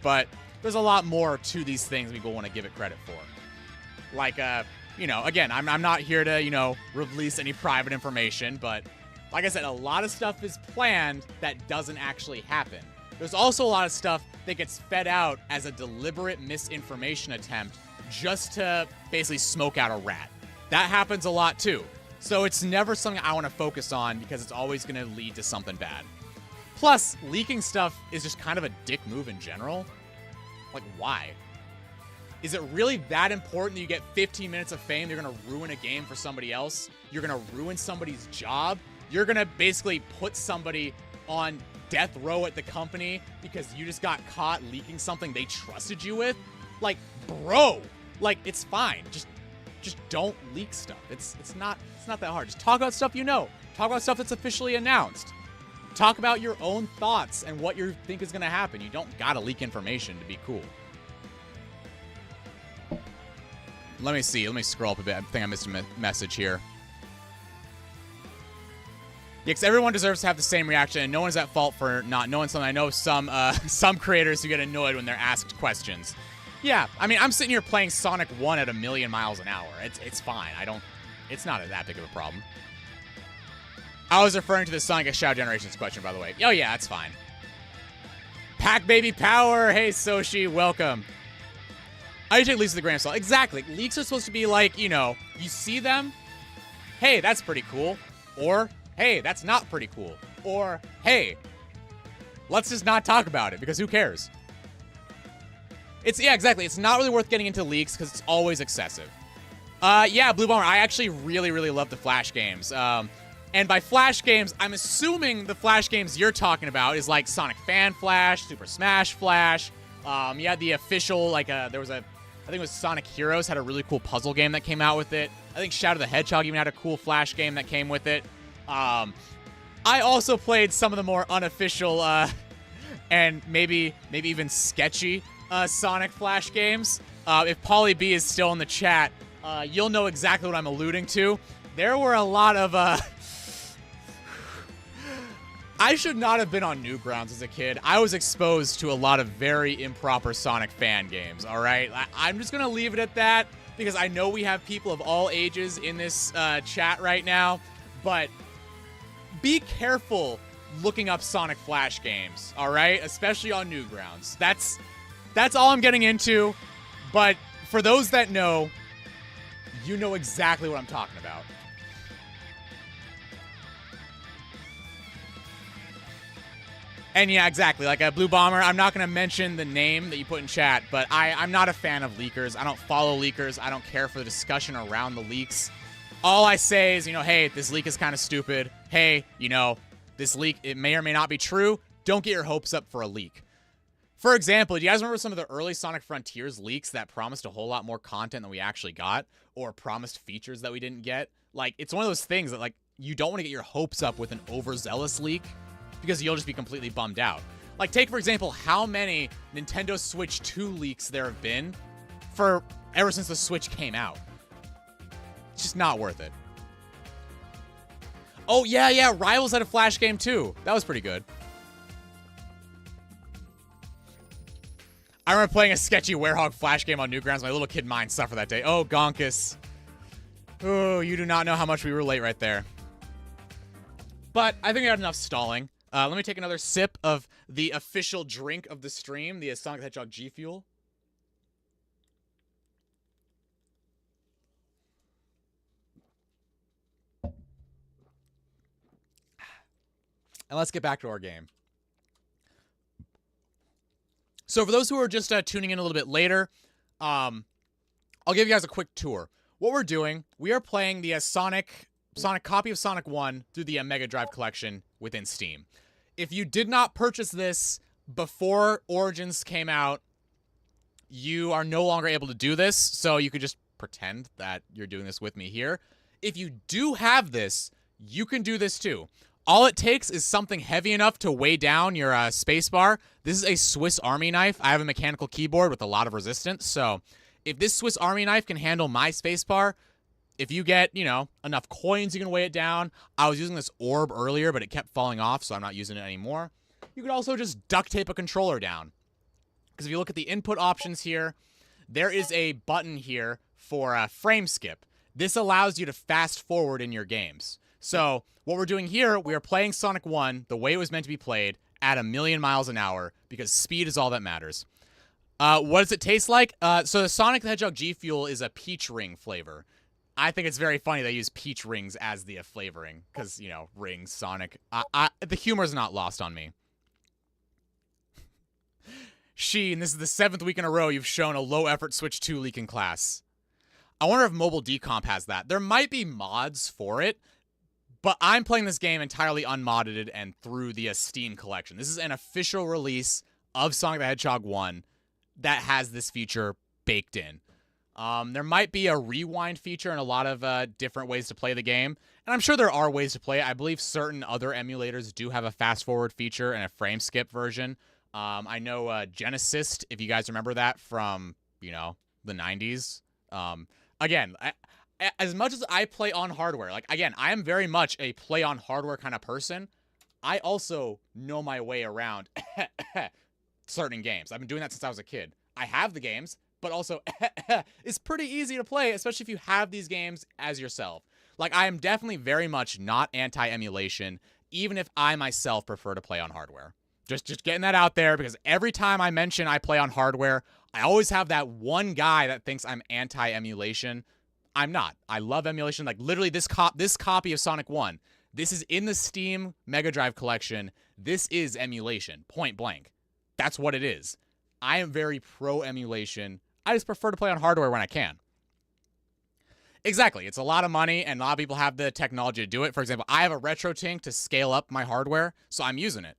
but there's a lot more to these things people want to give it credit for. Like, you know, again, I'm not here to, you know, release any private information, but like I said, a lot of stuff is planned that doesn't actually happen. There's also a lot of stuff that gets fed out as a deliberate misinformation attempt just to basically smoke out a rat. That happens a lot too. So it's never something I want to focus on because it's always going to lead to something bad. Plus, leaking stuff is just kind of a dick move in general. Like, why? Is it really that important that you get 15 minutes of fame? You're going to ruin a game for somebody else? You're going to ruin somebody's job? You're going to basically put somebody on death row at the company because you just got caught leaking something they trusted you with? Like, bro, like, it's fine. Just don't leak stuff. It's not that hard. Just talk about stuff you know. Talk about stuff that's officially announced. Talk about your own thoughts and what you think is going to happen. You don't got to leak information to be cool. Let me see. Let me scroll up a bit. I think I missed a message here. Yeah, because everyone deserves to have the same reaction, and no one's at fault for not knowing something. I know some creators who get annoyed when they're asked questions. Yeah, I mean, I'm sitting here playing Sonic 1 at 1,000,000 miles an hour. It's fine. It's not that big of a problem. I was referring to the Sonic X Shadow Generations question, by the way. Oh, yeah, that's fine. Pack Baby Power! Hey, Soshi, welcome. I take leaks to the grain of salt. Exactly. Leaks are supposed to be like, you know, you see them, hey, that's pretty cool. Or, hey, that's not pretty cool. Or, hey, let's just not talk about it because who cares? Yeah, exactly. It's not really worth getting into leaks because it's always excessive. Yeah, Blue Bomber, I actually really, really love the Flash games. And by Flash games, I'm assuming the Flash games you're talking about is like Sonic Fan Flash, Super Smash Flash. You had the official, like, I think it was Sonic Heroes had a really cool puzzle game that came out with it. I think Shadow the Hedgehog even had a cool Flash game that came with it. I also played some of the more unofficial, and maybe even sketchy Sonic Flash games. If Pauly B is still in the chat, you'll know exactly what I'm alluding to. There were a lot of, I should not have been on Newgrounds as a kid. I was exposed to a lot of very improper Sonic fan games, all right? I'm just going to leave it at that because I know we have people of all ages in this chat right now, but be careful looking up Sonic Flash games, all right? Especially on Newgrounds. That's all I'm getting into, but for those that know, you know exactly what I'm talking about. And yeah, exactly. Like a Blue Bomber, I'm not going to mention the name that you put in chat, but I'm not a fan of leakers. I don't follow leakers. I don't care for the discussion around the leaks. All I say is, you know, hey, this leak is kind of stupid. Hey, you know, this leak, it may or may not be true. Don't get your hopes up for a leak. For example, do you guys remember some of the early Sonic Frontiers leaks that promised a whole lot more content than we actually got, or promised features that we didn't get? Like, it's one of those things that, like, you don't want to get your hopes up with an overzealous leak, because you'll just be completely bummed out. Like, take, for example, how many Nintendo Switch 2 leaks there have been ever since the Switch came out. It's just not worth it. Oh, yeah, Rivals had a Flash game, too. That was pretty good. I remember playing a sketchy Werehog Flash game on Newgrounds. My little kid mind suffered that day. Oh, Gonkus. Oh, you do not know how much we relate right there. But I think I had enough stalling. Let me take another sip of the official drink of the stream, the Sonic the Hedgehog G Fuel. And let's get back to our game. So for those who are just tuning in a little bit later, I'll give you guys a quick tour. What we're doing, we are playing the Sonic copy of Sonic 1 through the Mega Drive collection within Steam. If you did not purchase this before Origins came out, you are no longer able to do this, so you could just pretend that you're doing this with me here. If you do have this, you can do this too. All it takes is something heavy enough to weigh down your spacebar. This is a Swiss Army knife. I have a mechanical keyboard with a lot of resistance, so if this Swiss Army knife can handle my spacebar, if you get, you know, enough coins, you can weigh it down. I was using this orb earlier, but it kept falling off, so I'm not using it anymore. You could also just duct tape a controller down. Because if you look at the input options here, there is a button here for frame skip. This allows you to fast forward in your games. So what we're doing here, we are playing Sonic 1 the way it was meant to be played at 1,000,000 miles an hour, because speed is all that matters. What does it taste like? So the Sonic the Hedgehog G Fuel is a peach ring flavor. I think it's very funny they use peach rings as the flavoring, because, you know, rings, Sonic. The humor's not lost on me. Sheen, this is the 7th week in a row you've shown a low-effort Switch 2 leak in class. I wonder if Mobile Decomp has that. There might be mods for it, but I'm playing this game entirely unmodded and through the Steam collection. This is an official release of Sonic the Hedgehog 1 that has this feature baked in. There might be a rewind feature and a lot of different ways to play the game. And I'm sure there are ways to play it. I believe certain other emulators do have a fast forward feature and a frame skip version. I know Genesis, if you guys remember that from, you know, the 90s. Again, as much as I play on hardware, like, again, I am very much a play on hardware kind of person. I also know my way around certain games. I've been doing that since I was a kid. I have the games. but also it's pretty easy to play, especially if you have these games as yourself. Like, I am definitely very much not anti-emulation, even if I myself prefer to play on hardware. Just getting that out there, because every time I mention I play on hardware, I always have that one guy that thinks I'm anti-emulation. I'm not. I love emulation. Like, literally, this copy of Sonic 1, this is in the Steam Mega Drive collection. This is emulation, point blank. That's what it is. I am very pro emulation. I just prefer to play on hardware when I can. Exactly. It's a lot of money, and a lot of people have the technology to do it. For example, I have a RetroTink to scale up my hardware, so I'm using it.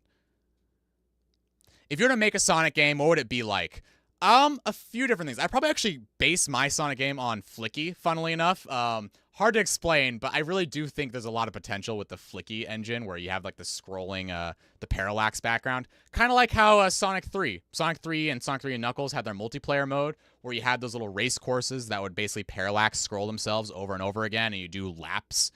If you're to make a Sonic game, what would it be like? A few different things. I probably actually base my Sonic game on Flicky, funnily enough. Hard to explain, but I really do think there's a lot of potential with the Flicky engine, where you have like the scrolling, the parallax background. Kind of like how Sonic 3 and Sonic 3 and Knuckles had their multiplayer mode, where you had those little race courses that would basically parallax scroll themselves over and over again, and you do laps.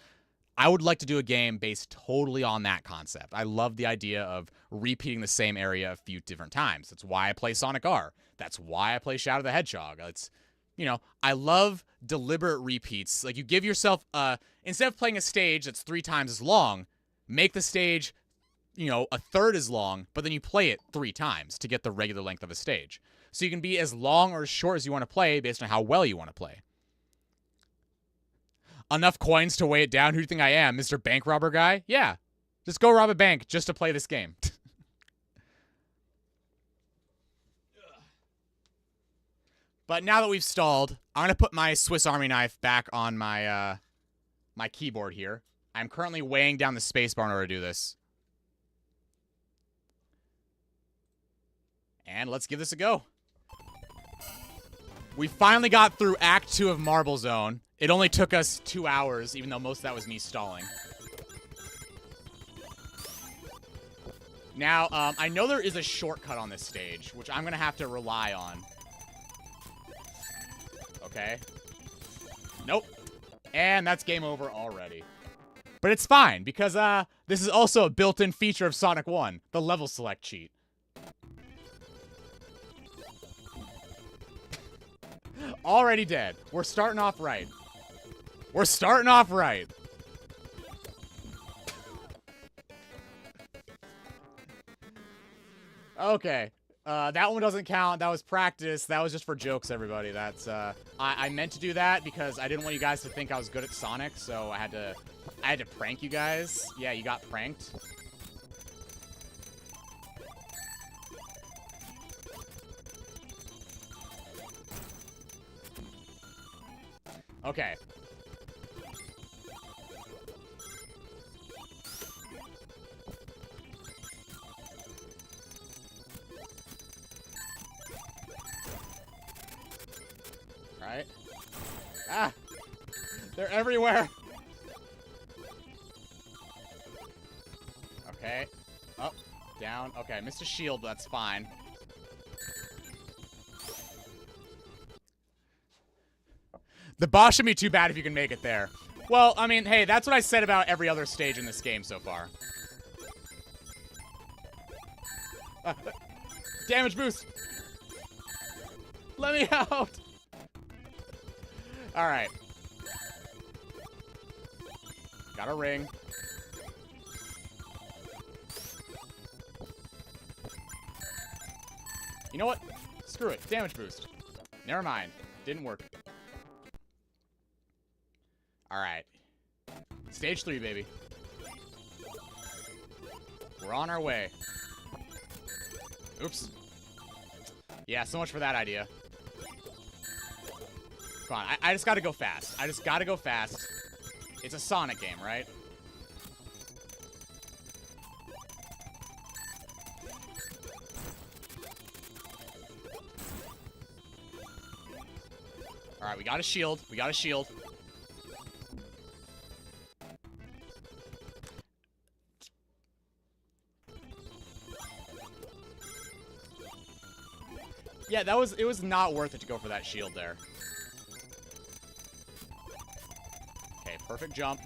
I would like to do a game based totally on that concept. I love the idea of repeating the same area a few different times. That's why I play Sonic R. That's why I play Shadow the Hedgehog. It's, you know, I love deliberate repeats. Like, you give yourself, instead of playing a stage that's 3 times as long, make the stage, you know, a third as long, but then you play it 3 times to get the regular length of a stage. So you can be as long or as short as you want to play based on how well you want to play. Enough coins to weigh it down. Who do you think I am, Mr. Bank Robber Guy? Yeah. Just go rob a bank just to play this game. But now that we've stalled, I'm going to put my Swiss Army knife back on my my keyboard here. I'm currently weighing down the spacebar in order to do this. And let's give this a go. We finally got through Act 2 of Marble Zone. It only took us 2 hours, even though most of that was me stalling. Now, I know there is a shortcut on this stage, which I'm going to have to rely on. Okay. Nope. And that's game over already. But it's fine, because this is also a built-in feature of Sonic 1, the level select cheat. Already dead. We're starting off right. We're starting off right. Okay. That one doesn't count. That was practice. That was just for jokes, everybody. That's, I meant to do that because I didn't want you guys to think I was good at Sonic, so I had to prank you guys. Yeah, you got pranked. Okay. Alright. Ah! They're everywhere! Okay. Up. Down. Okay, missed a shield, but that's fine. The boss should be too bad if you can make it there. Well, I mean, hey, that's what I said about every other stage in this game so far. Damage boost! Let me out! Alright. Got a ring. You know what? Screw it. Damage boost. Never mind. Didn't work. Alright. Stage 3, baby. We're on our way. Oops. Yeah, so much for that idea. Come on, I just gotta go fast. I just gotta go fast. It's a Sonic game, right? Alright, we got a shield. We got a shield. Yeah, it was not worth it to go for that shield there. Okay, perfect jump.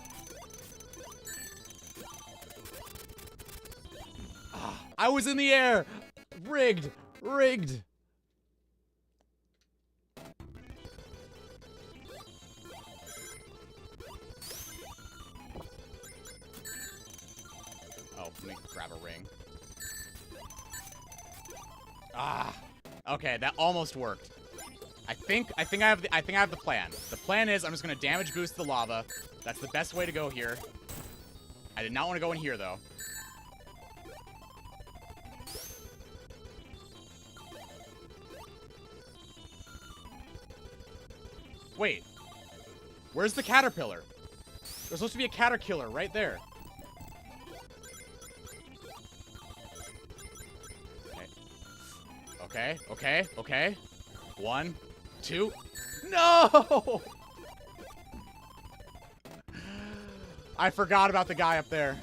Ah, I was in the air! Rigged! Rigged! Ah. Okay, that almost worked. I think I have the plan. The plan is I'm just gonna damage boost the lava. That's the best way to go here. I did not want to go in here though. Wait. Where's the caterpillar? There's supposed to be a caterpillar right there. Okay. Okay. 1, 2. No! I forgot about the guy up there.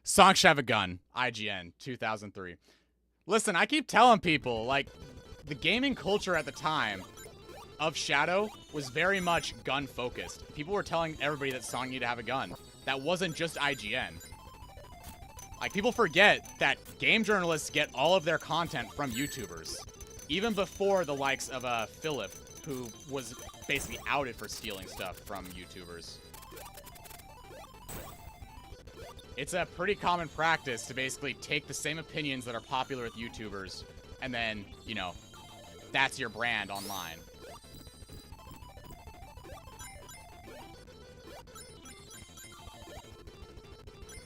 Sonic should have a gun. IGN, 2003. Listen, I keep telling people, like, the gaming culture at the time of Shadow was very much gun-focused. People were telling everybody that Sonic needed to have a gun. That wasn't just IGN. Like, people forget that game journalists get all of their content from YouTubers. Even before the likes of Philip, who was basically outed for stealing stuff from YouTubers. It's a pretty common practice to basically take the same opinions that are popular with YouTubers, and then, you know, that's your brand online.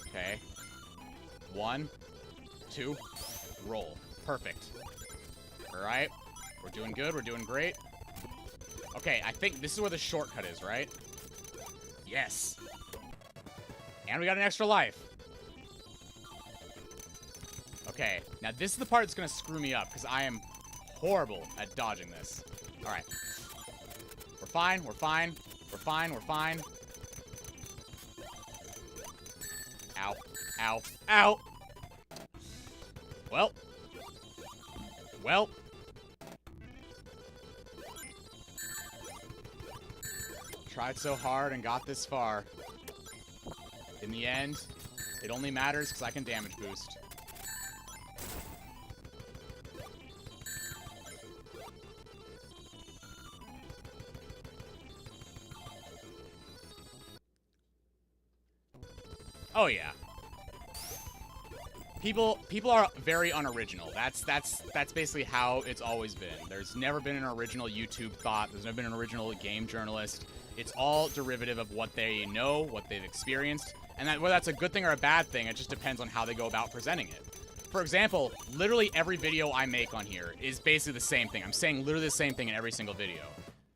Okay. 1, 2, roll. Perfect. Alright. We're doing good. We're doing great. Okay, I think this is where the shortcut is, right? Yes. And we got an extra life. Okay, now this is the part that's going to screw me up, because I am horrible at dodging this. Alright. We're fine, we're fine. We're fine, we're fine. Ow. Ow. Ow! Well. Well. Tried so hard and got this far. In the end, it only matters because I can damage boost. Oh yeah. People are very unoriginal. That's basically how it's always been. There's never been an original YouTube thought. There's never been an original game journalist. It's all derivative of what they know, what they've experienced, and whether that's a good thing or a bad thing, it just depends on how they go about presenting it. For example, literally every video I make on here is basically the same thing. I'm saying literally the same thing in every single video.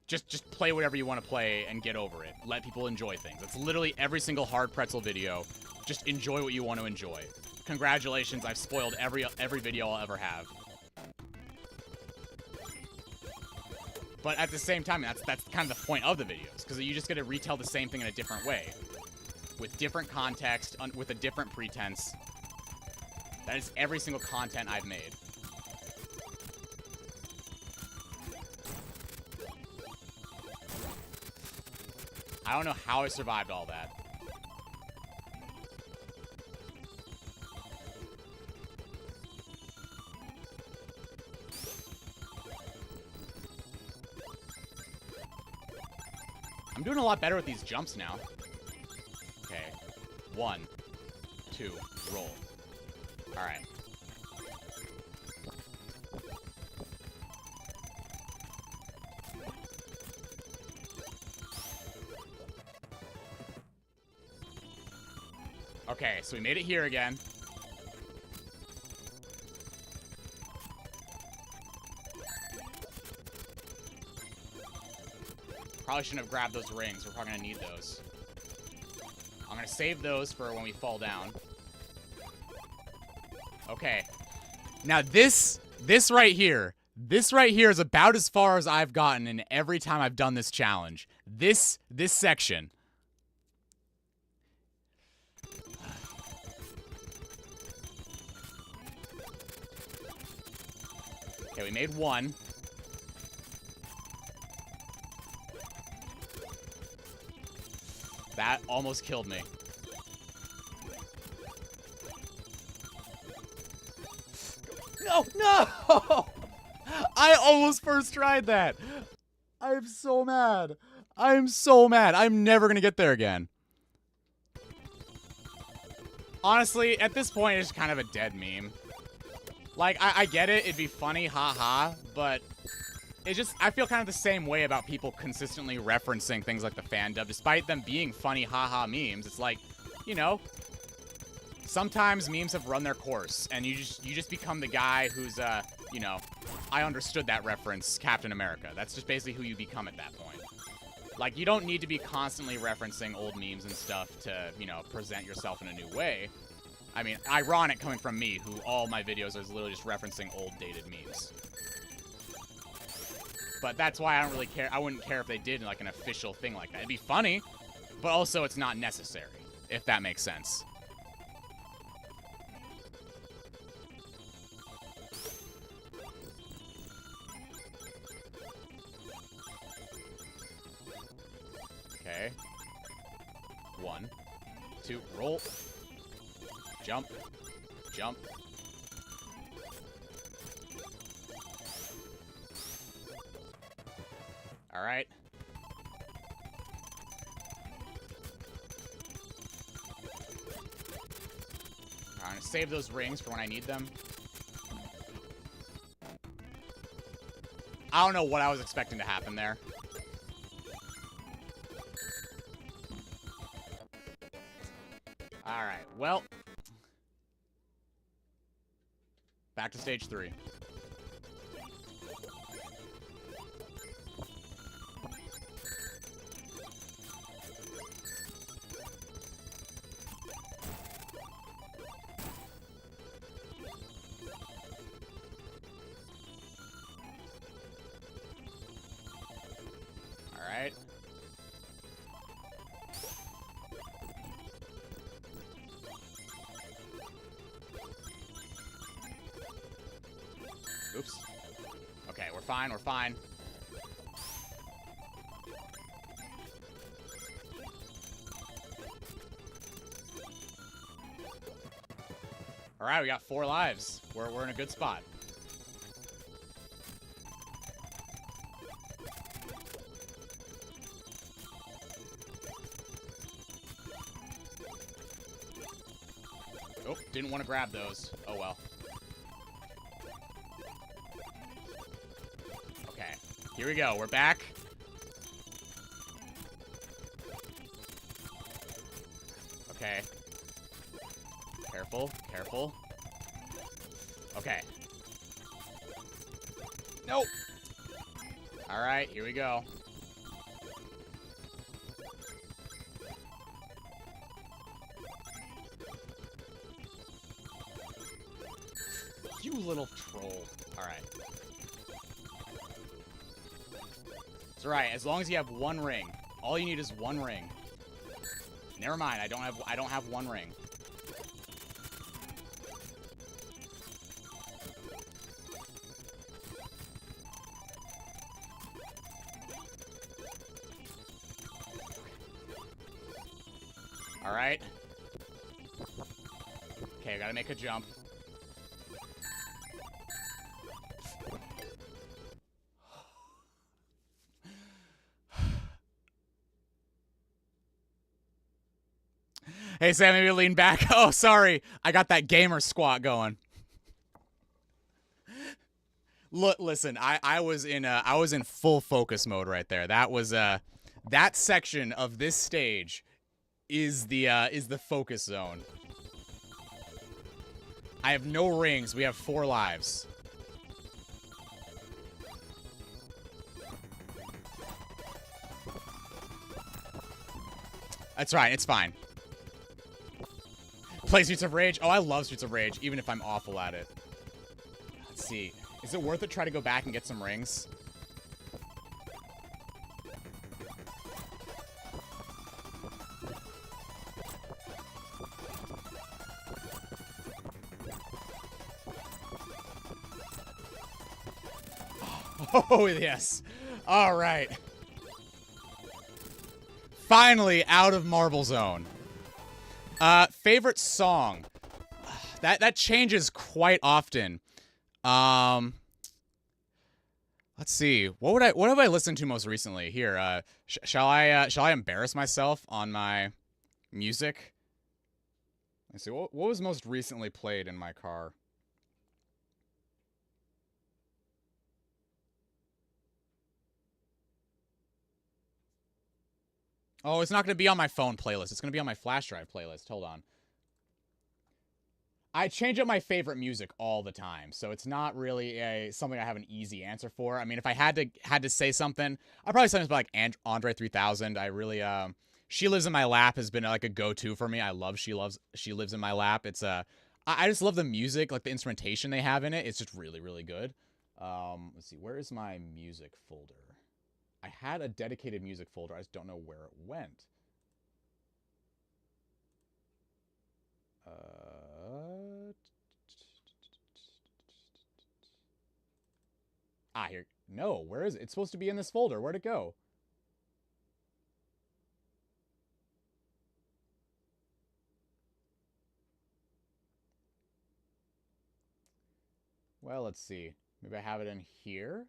Just play whatever you want to play and get over it. Let people enjoy things. That's literally every single Hard Pretzel video. Just enjoy what you want to enjoy. Congratulations, I've spoiled every video I'll ever have. But at the same time, that's kind of the point of the videos, because you just get to retell the same thing in a different way. With different context, with a different pretense. That is every single content I've made. I don't know how I survived all that. I'm doing a lot better with these jumps now. Okay. 1, 2, roll. Alright. Okay, so we made it here again. Probably shouldn't have grabbed those rings. We're probably gonna need those. I'm gonna save those for when we fall down. Okay. Now this right here is about as far as I've gotten in every time I've done this challenge. This section. Okay, we made one. That almost killed me. No, no! I almost first tried that. I'm so mad. I'm so mad. I'm never gonna get there again. Honestly, at this point, it's kind of a dead meme. Like, I get it, it'd be funny, haha, but it's just, I feel kind of the same way about people consistently referencing things like the fan dub, despite them being funny, haha memes. It's like, you know, sometimes memes have run their course, and you just become the guy who's, you know, I understood that reference, Captain America. That's just basically who you become at that point. Like, you don't need to be constantly referencing old memes and stuff to, you know, present yourself in a new way. I mean, ironic coming from me, who all my videos are literally just referencing old, dated memes. But that's why I don't really care. I wouldn't care if they did, like, an official thing like that. It'd be funny, but also it's not necessary, if that makes sense. Okay. 1, 2, roll. Jump. Jump. All right. I'm gonna save those rings for when I need them. I don't know what I was expecting to happen there. All right, well. Back to stage 3. All right. Oops. Okay, we're fine, we're fine. Alright, we got 4 lives. We're in a good spot. Oh, didn't want to grab those. Oh well. Here we go. We're back. Okay. Careful. Careful. Okay. Nope. All right. Here we go. You little troll. All right. It's alright, as long as you have 1 ring. All you need is 1 ring. Never mind, I don't have 1 ring. Alright. Okay, I gotta make a jump. Hey, Sam, maybe lean back. Oh, sorry. I got that gamer squat going. Look, listen, I was in full focus mode right there. That was that section of this stage is the focus zone. I have no rings. We have 4 lives. That's right. It's fine. Play Streets of Rage? Oh, I love Streets of Rage, even if I'm awful at it. Let's see. Is it worth it to try to go back and get some rings? Oh, yes. All right. Finally out of Marble Zone. Favorite song. That changes quite often. Let's see. What have I listened to most recently? Here, shall I embarrass myself on my music? Let's see, what was most recently played in my car? Oh, it's not going to be on my phone playlist. It's going to be on my flash drive playlist. Hold on. I change up my favorite music all the time, so it's not really something I have an easy answer for. I mean, if I had to say something, I'd probably say something about like Andre 3000. I really She Lives in My Lap has been like a go-to for me. I love She Lives in My Lap. It's I just love the music, like the instrumentation they have in it. It's just really, really good. Let's see, where is my music folder? I had a dedicated music folder. I just don't know where it went. Here. No, where is it? It's supposed to be in this folder. Where'd it go? Well, let's see. Maybe I have it in here.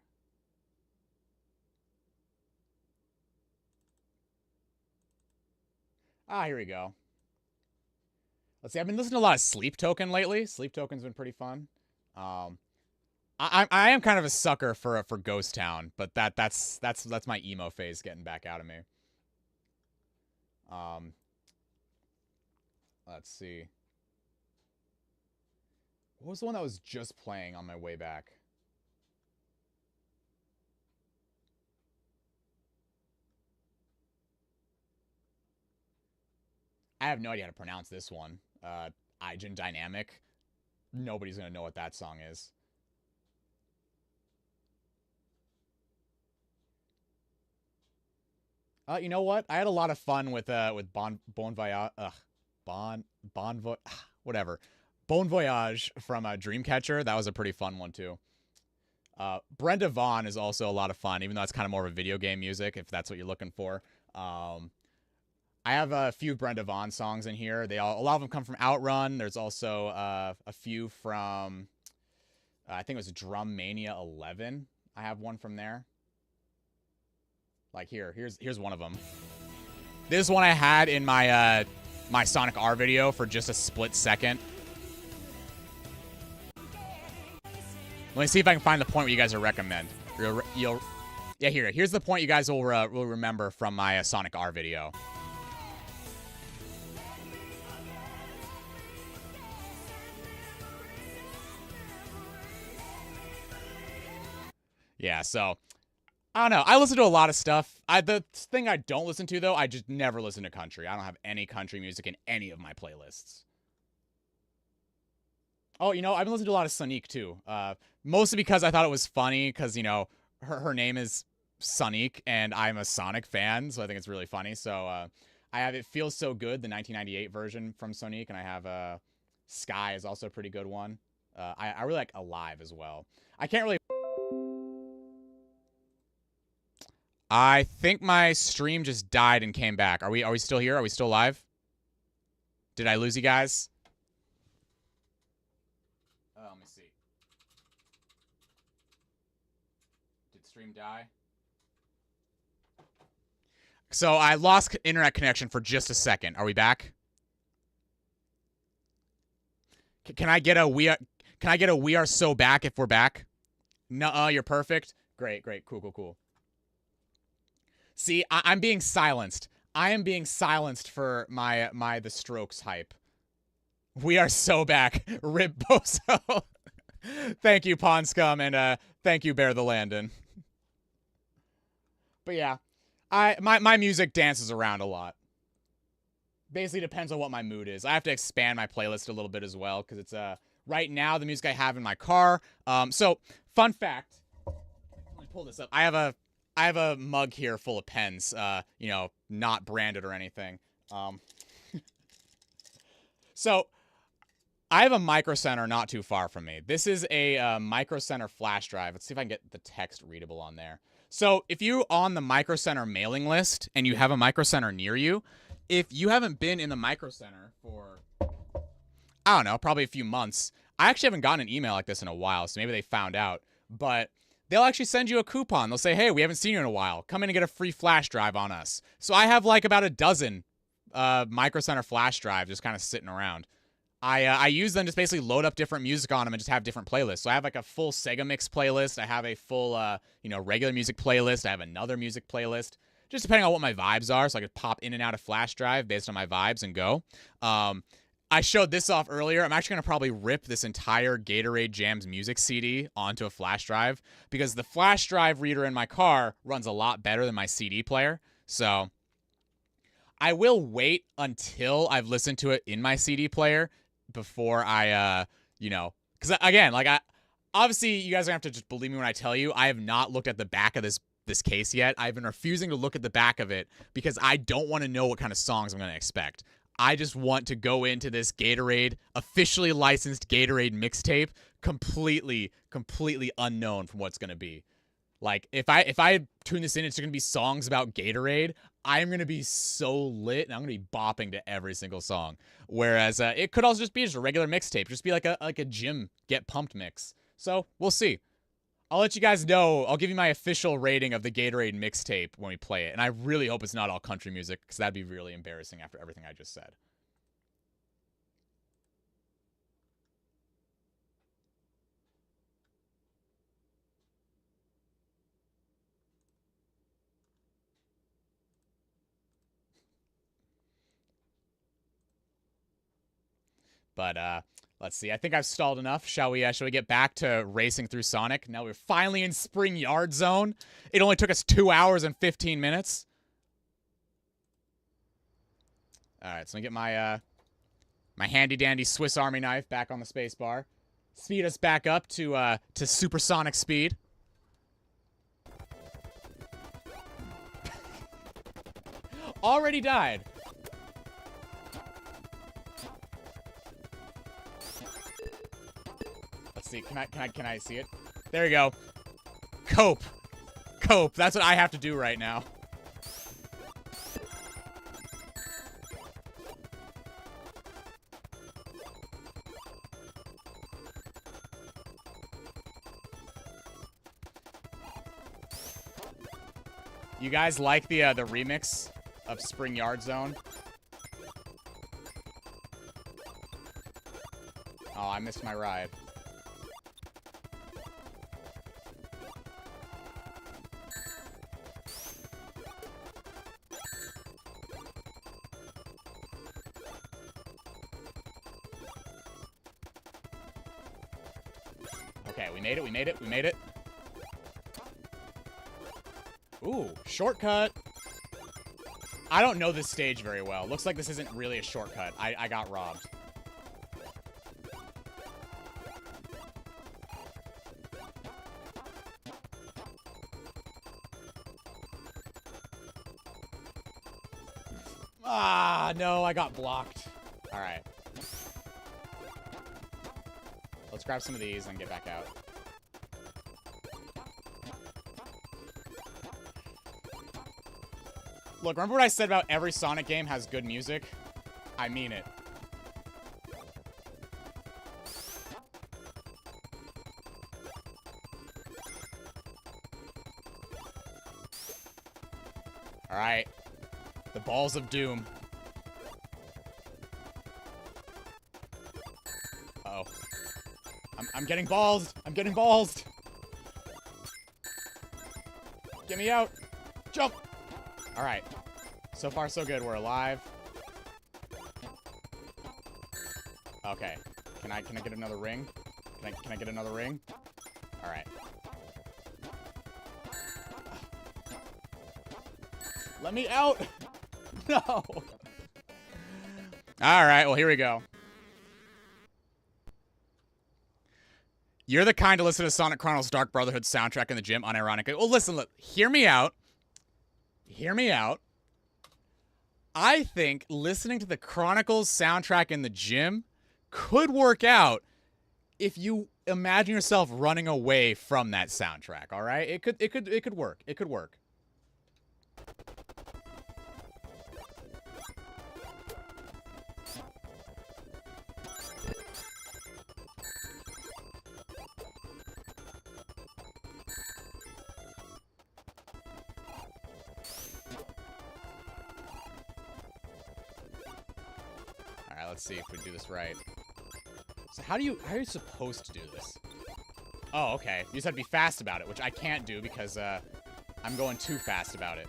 Here we go. Let's see. I've been listening to a lot of Sleep Token lately. Sleep Token's been pretty fun. I am kind of a sucker for Ghost Town, but that's my emo phase getting back out of me. Let's see. What was the one that was just playing on my way back? I have no idea how to pronounce this one. Eigen Dynamic. Nobody's gonna know what that song is. You know what? I had a lot of fun with Bon Voyage. Whatever. Bon Voyage from Dreamcatcher. That was a pretty fun one too. Brenda Vaughn is also a lot of fun, even though it's kind of more of a video game music, if that's what you're looking for. I have a few Brenda Vaughn songs in here. A lot of them come from Outrun. There's also a few from, I think it was Drum Mania 11. I have one from there. Like here's one of them. This is one I had in my my Sonic R video for just a split second. Let me see if I can find the point where you guys will recommend. Yeah, here's the point you guys will remember from my Sonic R video. Yeah, so I don't know. I listen to a lot of stuff. The thing I don't listen to, though, I just never listen to country. I don't have any country music in any of my playlists. Oh, you know, I've been listening to a lot of Sonique, too. Mostly because I thought it was funny, because, you know, her name is Sonique, and I'm a Sonic fan, so I think it's really funny. So I have It Feels So Good, the 1998 version from Sonique, and I have Sky is also a pretty good one. I really like Alive as well. I can't really... I think my stream just died and came back. Are we still here? Are we still live? Did I lose you guys? Let me see. Did stream die? So I lost internet connection for just a second. Are we back? Can I get a we are so back if we're back? Nuh-uh, you're perfect. Great, cool. See, I'm being silenced. I am being silenced for my The Strokes hype. We are so back. Rip Bozo. Thank you, Pawn Scum, and thank you, Bear the Landon. But yeah, my music dances around a lot. Basically depends on what my mood is. I have to expand my playlist a little bit as well, because it's right now the music I have in my car. So fun fact. Let me pull this up. I have a mug here full of pens, you know, not branded or anything. So I have a Micro Center not too far from me. This is a Micro Center flash drive. Let's see if I can get the text readable on there. So if you're on the Micro Center mailing list and you have a Micro Center near you, if you haven't been in the Micro Center for, I don't know, probably a few months, I actually haven't gotten an email like this in a while, so maybe they found out, but they'll actually send you a coupon. They'll say, hey, we haven't seen you in a while. Come in and get a free flash drive on us. So I have like about a dozen Micro Center flash drives just kind of sitting around. I use them to basically load up different music on them and just have different playlists. So I have like a full Sega Mix playlist. I have a full regular music playlist. I have another music playlist, just depending on what my vibes are. So I could pop in and out of flash drive based on my vibes and go. I showed this off earlier. I'm actually going to probably rip this entire Gatorade Jams music CD onto a flash drive because the flash drive reader in my car runs a lot better than my CD player. So I will wait until I've listened to it in my CD player before I, because again, obviously you guys are going to have to just believe me when I tell you, I have not looked at the back of this case yet. I've been refusing to look at the back of it because I don't want to know what kind of songs I'm going to expect. I just want to go into this Gatorade, officially licensed Gatorade mixtape, completely unknown from what's going to be. Like, if I tune this in, it's going to be songs about Gatorade. I'm going to be so lit, and I'm going to be bopping to every single song. Whereas it could also just be just a regular mixtape, just be like a gym get pumped mix. So we'll see. I'll let you guys know. I'll give you my official rating of the Gatorade mixtape when we play it. And I really hope it's not all country music, because that'd be really embarrassing after everything I just said. But let's see. I think I've stalled enough. Shall we get back to racing through Sonic? Now we're finally in Spring Yard Zone. It only took us 2 hours and 15 minutes. All right, so let me get my my handy dandy Swiss Army knife back on the space bar. Speed us back up to supersonic speed. Already died. Let's see. Can I see it? There you go. Cope. That's what I have to do right now. You guys like the remix of Spring Yard Zone? Oh, I missed my ride. Okay, we made it. Ooh, shortcut. I don't know this stage very well. Looks like this isn't really a shortcut. I got robbed. Ah, no, I got blocked. All right. Let's grab some of these and get back out. Look, remember what I said about every Sonic game has good music? I mean it. Alright. The balls of doom. Uh-oh. I'm getting ballsed! I'm getting ballsed! Get me out! Jump! Alright. So far, so good. We're alive. Okay. Can I get another ring? Can I get another ring? Alright. Let me out! No! Alright, well, here we go. You're the kind to listen to Sonic Chronicles Dark Brotherhood soundtrack in the gym, unironically. Well, listen, look. Hear me out. Hear me out. I think listening to the Chronicles soundtrack in the gym could work out if you imagine yourself running away from that soundtrack, all right? It could work. It could work. Let's see if we do this right. So how are you supposed to do this? Oh, okay. You just have to be fast about it, which I can't do because I'm going too fast about it.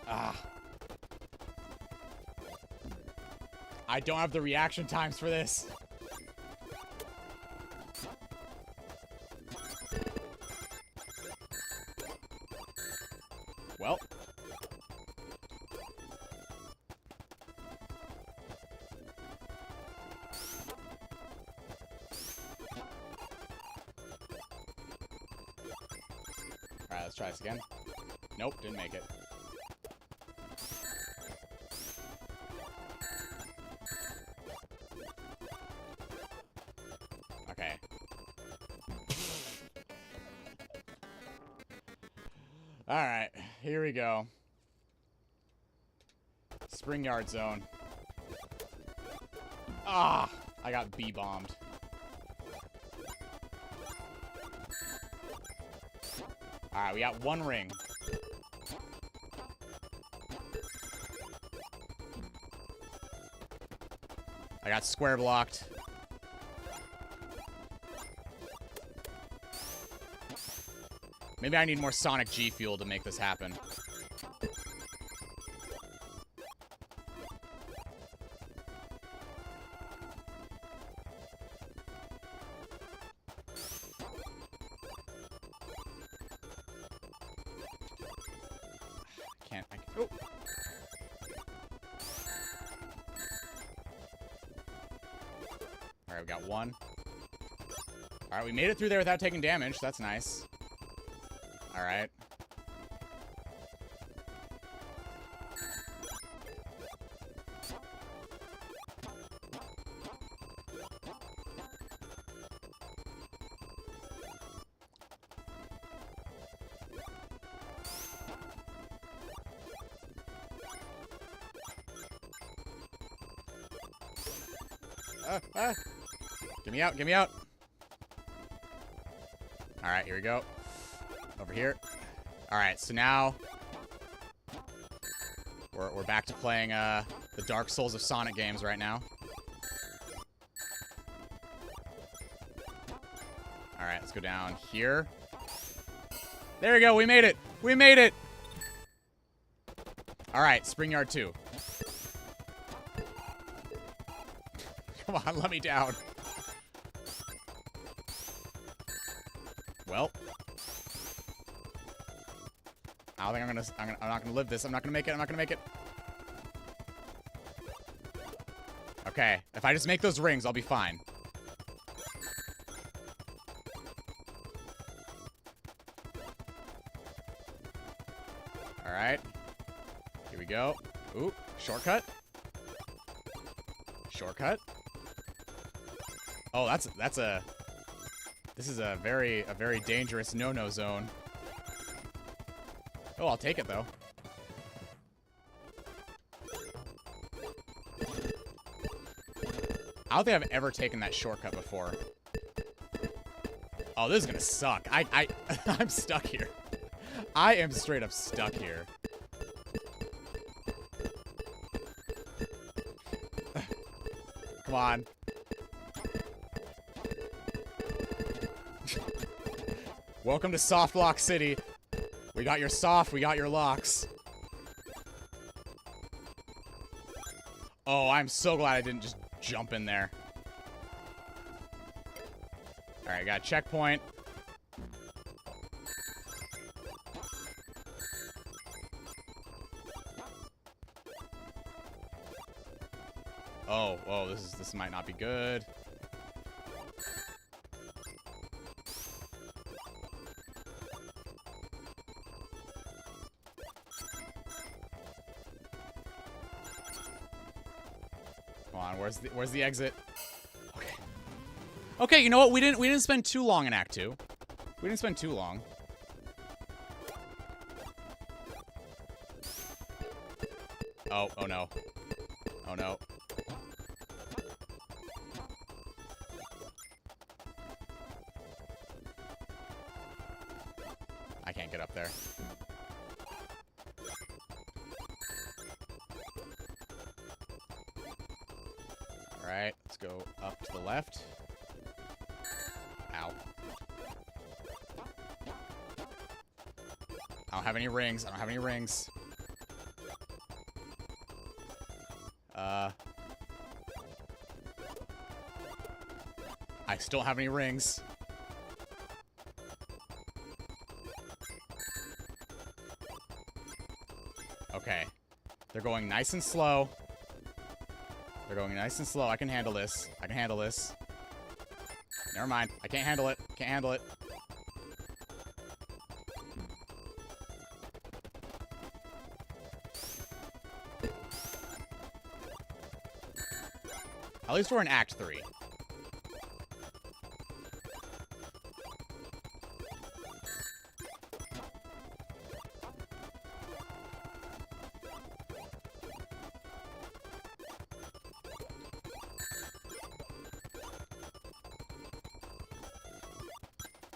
Ah. I don't have the reaction times for this. Well. Alright, let's try this again. Nope, didn't make it. Okay. Alright, here we go. Spring Yard Zone. Ah! I got B-bombed. Alright, we got one ring. I got square blocked. Maybe I need more Sonic G Fuel to make this happen. Oh. Alright, we got one. Alright, we made it through there without taking damage. That's nice. Alright. Get me out, get me out. Alright, here we go. Over here. Alright, so now we're back to playing the Dark Souls of Sonic games right now. Alright, let's go down here. There we go, we made it! We made it! Alright, Spring Yard 2. Come on, let me down. Well. I don't think I'm not gonna live this. I'm not gonna make it. I'm not gonna make it. Okay. If I just make those rings, I'll be fine. Alright. Here we go. Ooh, shortcut. Shortcut. Oh, this is a very dangerous no-no zone. Oh, I'll take it though. I don't think I've ever taken that shortcut before. Oh, this is gonna suck. I'm stuck here. I am straight up stuck here. Come on. Welcome to Soft Lock City. We got your soft, we got your locks. Oh, I'm so glad I didn't just jump in there. Alright, got a checkpoint. Oh, this might not be good. Come on, where's the exit? Okay. Okay, you know what? We didn't spend too long in Act 2. We didn't spend too long. Oh no. Oh no. can't get up there. Alright, let's go up to the left. Ow. I don't have any rings. I don't have any rings. I still don't have any rings. Okay. They're going nice and slow. They're going nice and slow. I can handle this. I can handle this. Never mind. I can't handle it. Can't handle it. At least we're in Act 3.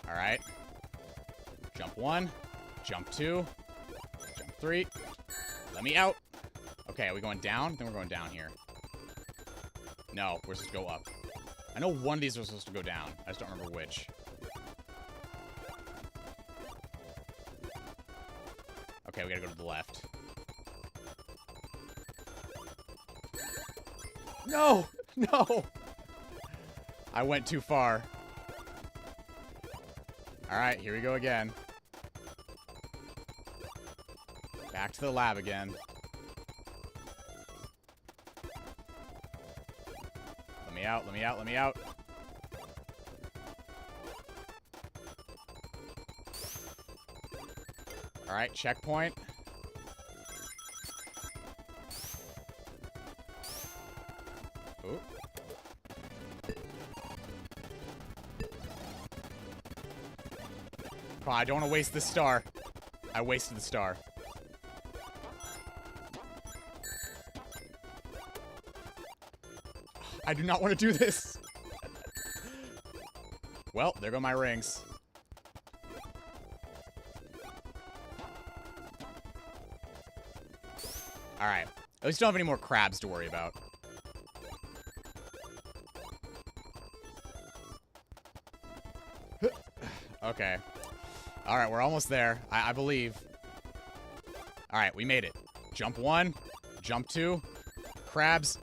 Alright. Jump 1. Jump 2. Jump 3. Let me out. Okay, are we going down? Then we're going down here. No, we're supposed to go up. I know one of these was supposed to go down. I just don't remember which. Okay, we gotta go to the left. No! No! I went too far. Alright, here we go again. Back to the lab again. Let me out, let me out, let me out. Alright, checkpoint. Ooh. Oh, I don't want to waste this star. I wasted the star. I do not want to do this. Well, there go my rings. Alright. At least don't have any more crabs to worry about. Okay. Alright, we're almost there. I believe. Alright, we made it. Jump 1. Jump 2. Crabs.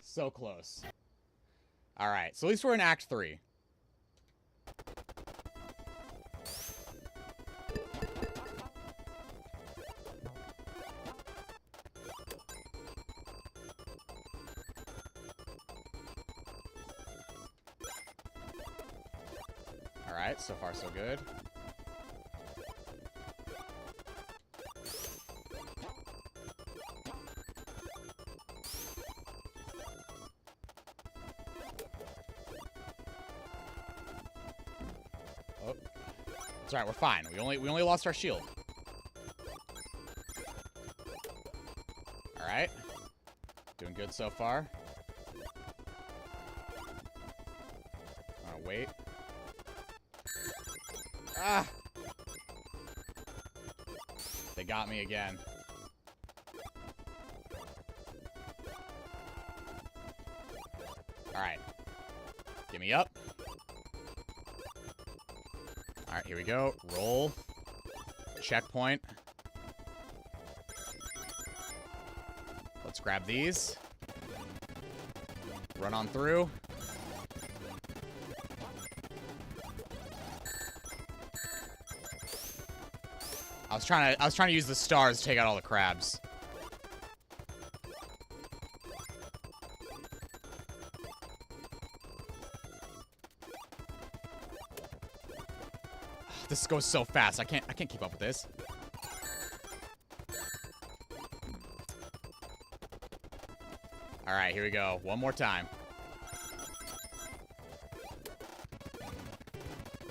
So close. Alright, so at least we're in Act 3. Alright, so far so good. Oh. It's alright, we're fine. We only lost our shield. Alright. Doing good so far. I'm gonna wait. Ah! They got me again. Alright. Get me up. Alright, here we go. Roll. Checkpoint. Let's grab these. Run on through. I was trying to use the stars to take out all the crabs. This goes so fast. I can't keep up with this. All right, here we go. One more time.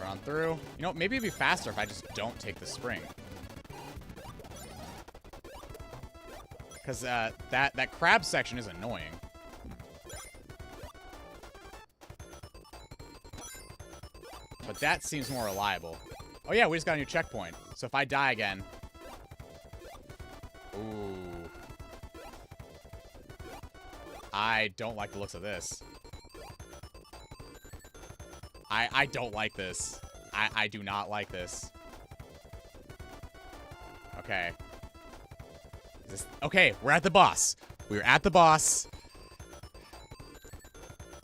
Run through. You know, maybe it'd be faster if I just don't take the spring. Because that crab section is annoying. But that seems more reliable. Oh yeah, we just got a new checkpoint. So if I die again... Ooh. I don't like the looks of this. I don't like this. I do not like this. Okay. Okay, we're at the boss. We're at the boss.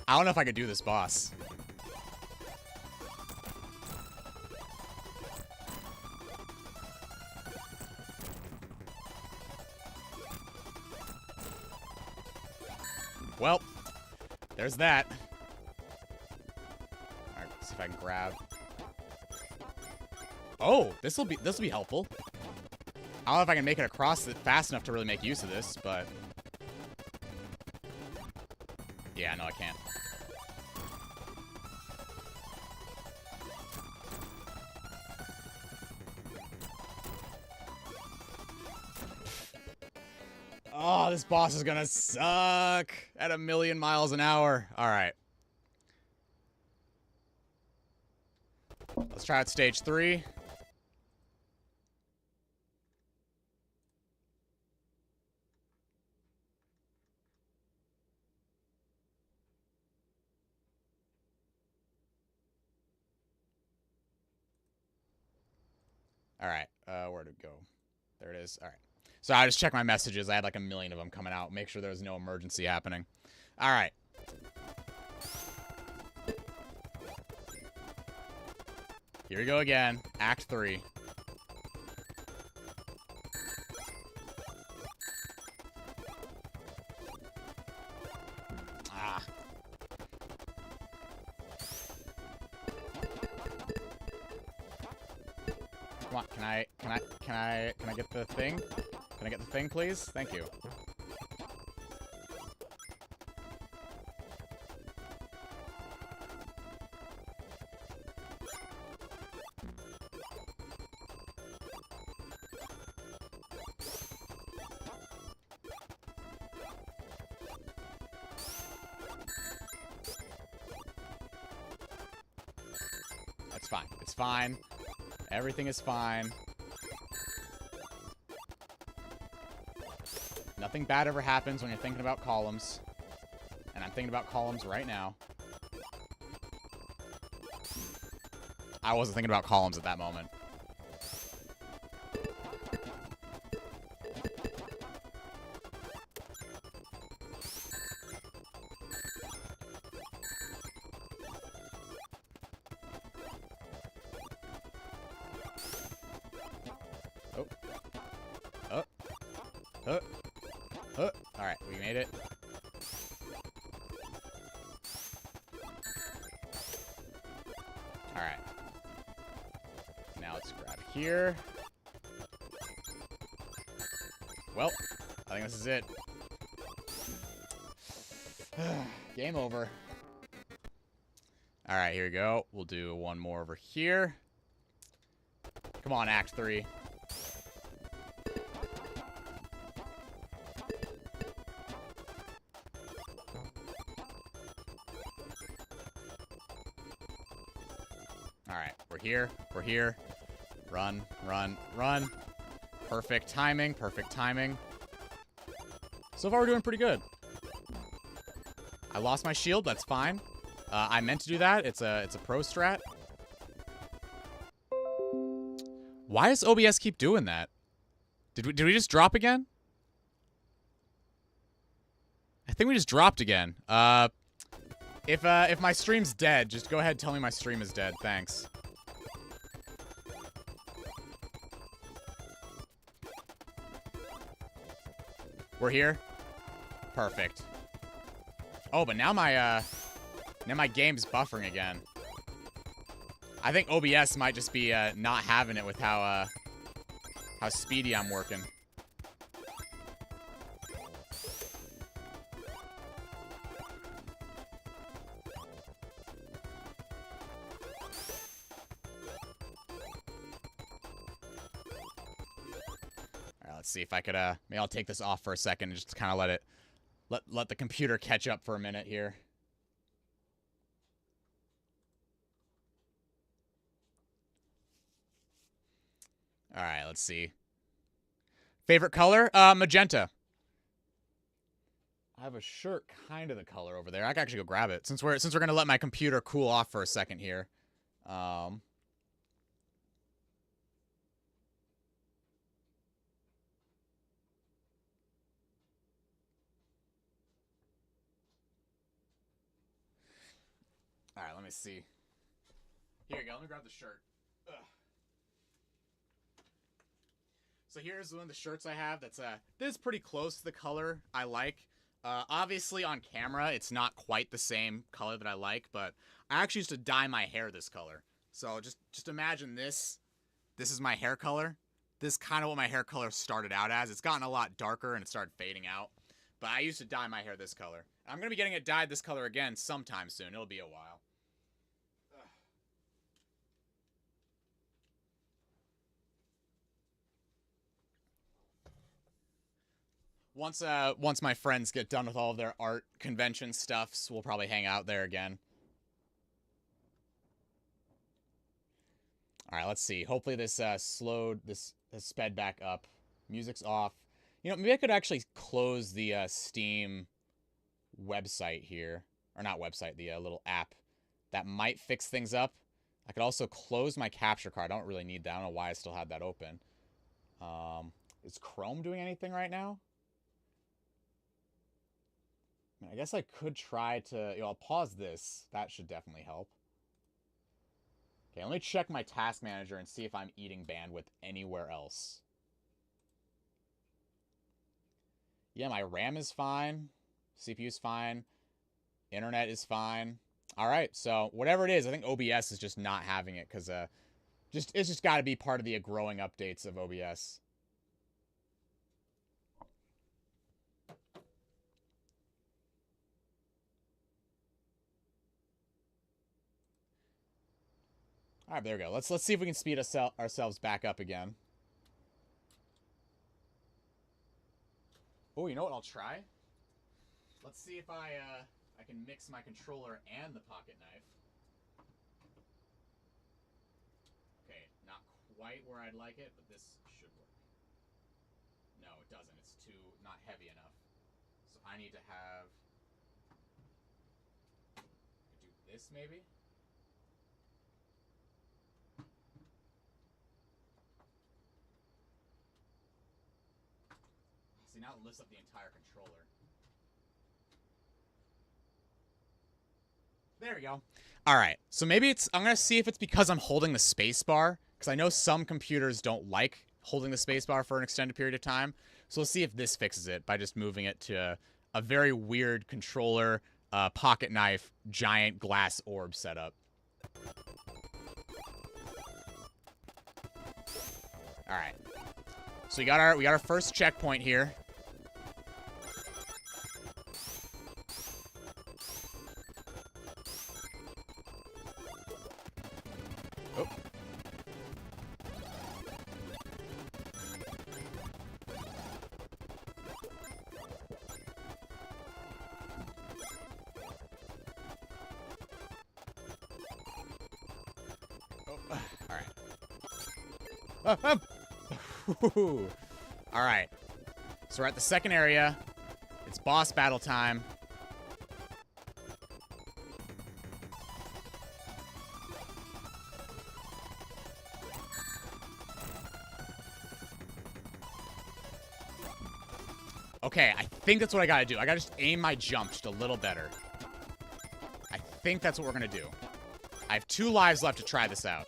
I don't know if I could do this boss. Well, there's that. Alright, let's see if I can grab. Oh, this'll be helpful. I don't know if I can make it across it fast enough to really make use of this, but... Yeah, no, I can't. Oh, this boss is gonna suck at 1,000,000 miles an hour. Alright. Let's try out stage 3. Alright, where'd it go? There it is. Alright. So I just checked my messages. I had like 1,000,000 of them coming out. Make sure there's no emergency happening. Alright. Here we go again. Act 3. Ah. Come on, can I get the thing? Can I get the thing, please? Thank you. That's fine. It's fine. Everything is fine. Nothing bad ever happens when you're thinking about columns. And I'm thinking about columns right now. I wasn't thinking about columns at that moment. Alright, we made it. Alright. Now let's grab here. Well, I think this is it. Game over. Alright, here we go. We'll do one more over here. Come on, Act 3. Alright, we're here. We're here. Run, run, run. Perfect timing, perfect timing. So far, we're doing pretty good. I lost my shield, that's fine. I meant to do that. It's a pro strat. Why does OBS keep doing that? Did we just drop again? I think we just dropped again. If my stream's dead, just go ahead and tell me my stream is dead. Thanks. We're here? Perfect. Oh, but now my game's buffering again. I think OBS might just be not having it with how speedy I'm working. Let's see if I could, maybe I'll take this off for a second and just kind of let the computer catch up for a minute here. All right, let's see. Favorite color? Magenta. I have a shirt kind of the color over there. I can actually go grab it since we're gonna let my computer cool off for a second here. All right, let me see. Here you go. Let me grab the shirt. Ugh. So here's one of the shirts I have. This is pretty close to the color I like. Obviously on camera, it's not quite the same color that I like, but I actually used to dye my hair this color. So just imagine this. This is my hair color. This is kind of what my hair color started out as. It's gotten a lot darker and it started fading out. But I used to dye my hair this color. I'm going to be getting it dyed this color again sometime soon. It'll be a while. Once my friends get done with all of their art convention stuffs, we'll probably hang out there again. All right, let's see. Hopefully this this has sped back up. Music's off. You know, maybe I could actually close the Steam website here. Or not website, the little app. That might fix things up. I could also close my capture card. I don't really need that. I don't know why I still had that open. Is Chrome doing anything right now? I guess I could try to... I'll pause this. That should definitely help. Okay, let me check my task manager and see if I'm eating bandwidth anywhere else. Yeah, my RAM is fine. CPU's fine. Internet is fine. All right, so whatever it is, I think OBS is just not having it because it's just got to be part of the growing updates of OBS. All right, there we go. Let's see if we can speed ourselves back up again. Oh, you know what? I'll try. Let's see if I can mix my controller and the pocket knife. Okay, not quite where I'd like it, but this should work. No, it doesn't. It's not heavy enough. So I need to have... do this maybe? See, now it lifts up the entire controller. There we go. All right, so maybe I'm going to see if it's because I'm holding the space bar, because I know some computers don't like holding the space bar for an extended period of time. So let's see if this fixes it by just moving it to a very weird controller, pocket knife, giant glass orb setup. All right. So we got our first checkpoint here. Oh. All right. All right. So we're at the second area. It's boss battle time. Okay, I think that's what I gotta do. I gotta just aim my jump just a little better. I think that's what we're gonna do. I have 2 lives left to try this out.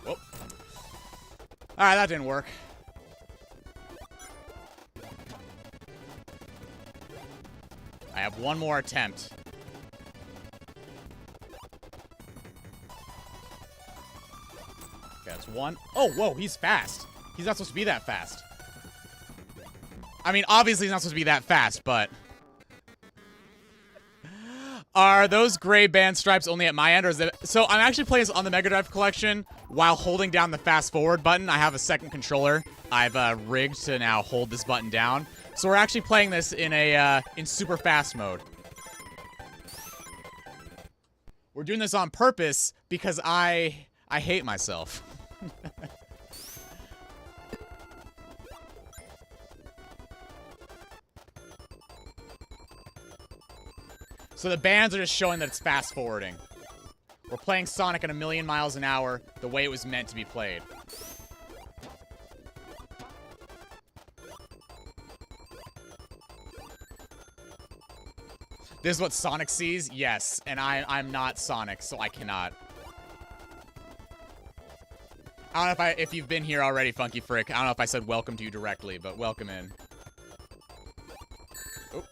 Whoop. Alright, that didn't work. I have 1 more attempt. That's 1. Oh, whoa, he's fast. He's not supposed to be that fast. I mean, obviously he's not supposed to be that fast, but... Are those gray band stripes only at my end, or is it... So, I'm actually playing this on the Mega Drive Collection while holding down the fast forward button. I have a second controller I've rigged to now hold this button down. So we're actually playing this in super fast mode. We're doing this on purpose because I hate myself. So the bands are just showing that it's fast forwarding. We're playing Sonic at 1,000,000 miles an hour, the way it was meant to be played. This is what Sonic sees? Yes, and I'm not Sonic, so I cannot. I don't know if you've been here already, Funky Frick. I don't know if I said welcome to you directly, but welcome in. Oh.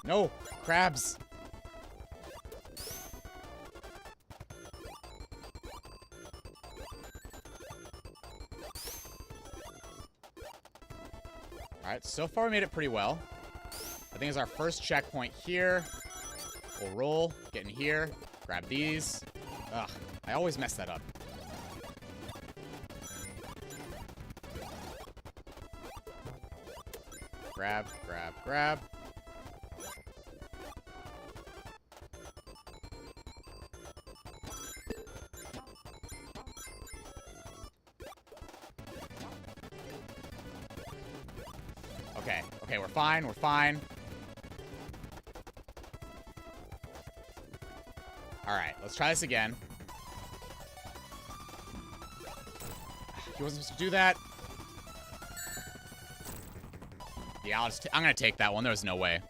No, crabs. Alright, so far we made it pretty well. I think it's our first checkpoint here. We'll roll, get in here, grab these. Ugh, I always mess that up. Grab, grab, grab. Okay, okay, we're fine, we're fine. Alright, let's try this again. He wasn't supposed to do that. Yeah, I'm gonna take that one. There was no way.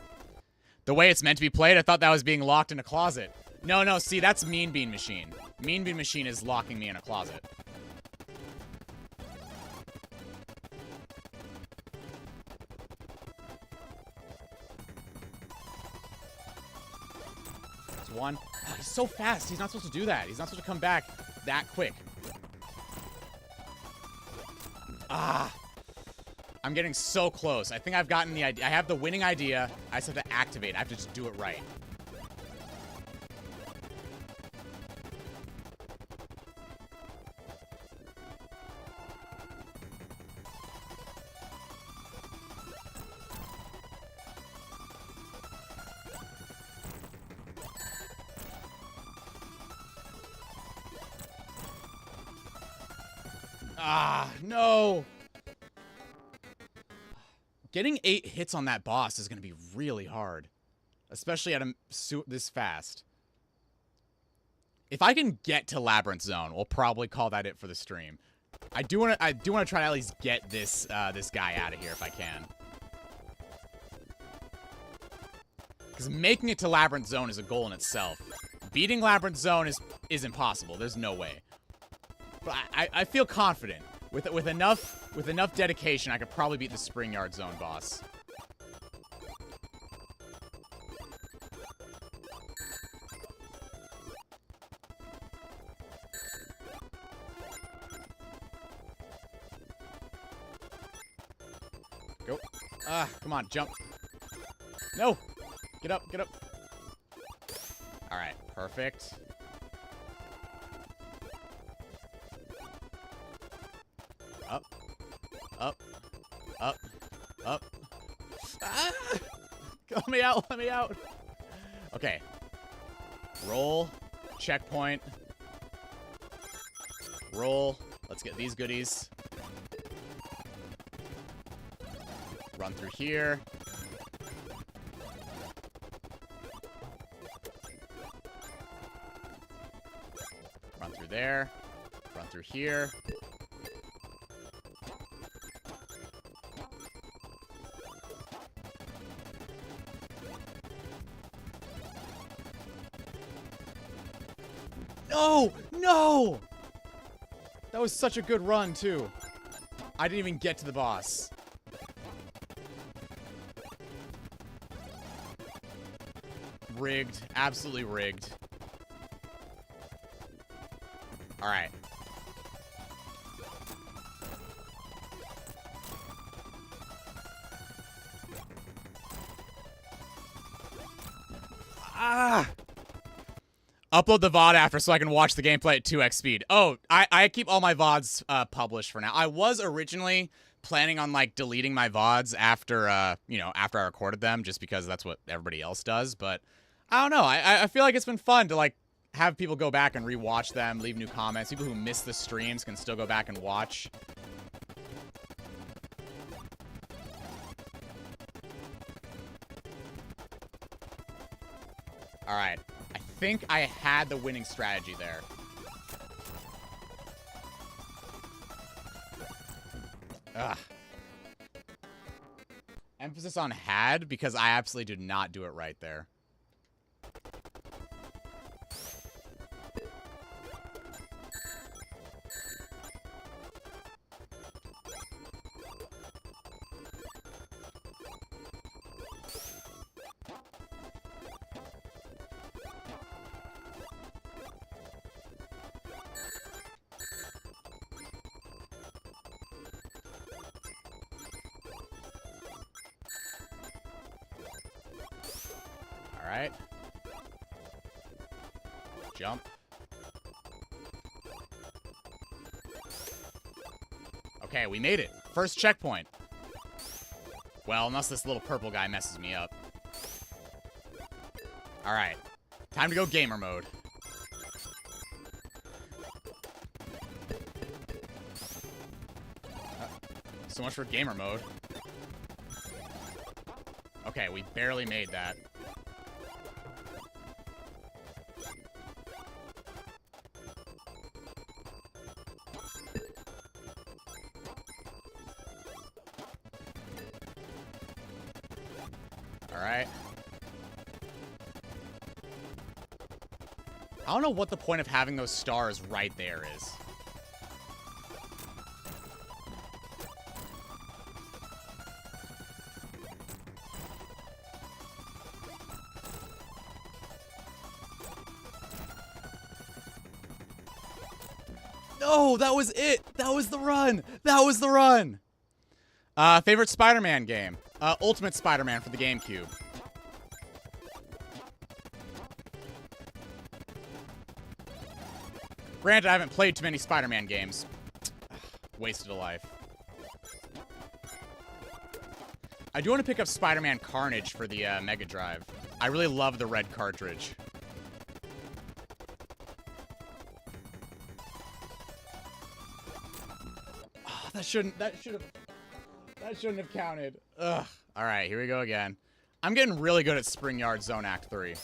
The way it's meant to be played, I thought that was being locked in a closet. No, no, see, that's Mean Bean Machine. Mean Bean Machine is locking me in a closet. There's one. Oh, he's so fast. He's not supposed to do that. He's not supposed to come back that quick. Ah. I'm getting so close. I think I've gotten the idea. I have the winning idea. I just have to activate. I have to just do it right. Ah, no. Getting 8 hits on that boss is going to be really hard. Especially at this fast. If I can get to Labyrinth Zone, we'll probably call that it for the stream. I do want to try to at least get this this guy out of here if I can. Because making it to Labyrinth Zone is a goal in itself. Beating Labyrinth Zone is impossible. There's no way. But I feel confident. With enough dedication, I could probably beat the Spring Yard Zone boss. Go. Ah, come on, jump. No! Get up, get up. Alright, perfect. Up. Up. Up. Up. Ah! Let me out, let me out. Okay. Roll. Checkpoint. Roll. Let's get these goodies. Run through here. Run through there. Run through here. No! No! That was such a good run, too. I didn't even get to the boss. Rigged. Absolutely rigged. Alright. Ah! Upload the VOD after so I can watch the gameplay at 2x speed. Oh, I keep all my VODs published for now. I was originally planning on, like, deleting my VODs after, you know, after I recorded them, just because that's what everybody else does, but I don't know. I feel like it's been fun to like have people go back and rewatch them, leave new comments. People who miss the streams can still go back and watch. All right. I think I had the winning strategy there. Ugh. Emphasis on had because I absolutely did not do it right there. Alright. Jump. Okay, we made it. First checkpoint. Well, unless this little purple guy messes me up. Alright. Time to go gamer mode. So much for gamer mode. Okay, we barely made that. Alright. I don't know what the point of having those stars right there is. No, that was it. That was the run. That was the run. Favorite Spider-Man game? Ultimate Spider-Man for the GameCube. Granted, I haven't played too many Spider-Man games. Wasted a life. I do want to pick up Spider-Man Carnage for the Mega Drive. I really love the red cartridge. Oh, that shouldn't have counted. Ugh. All right, here we go again. I'm getting really good at Spring Yard Zone Act 3.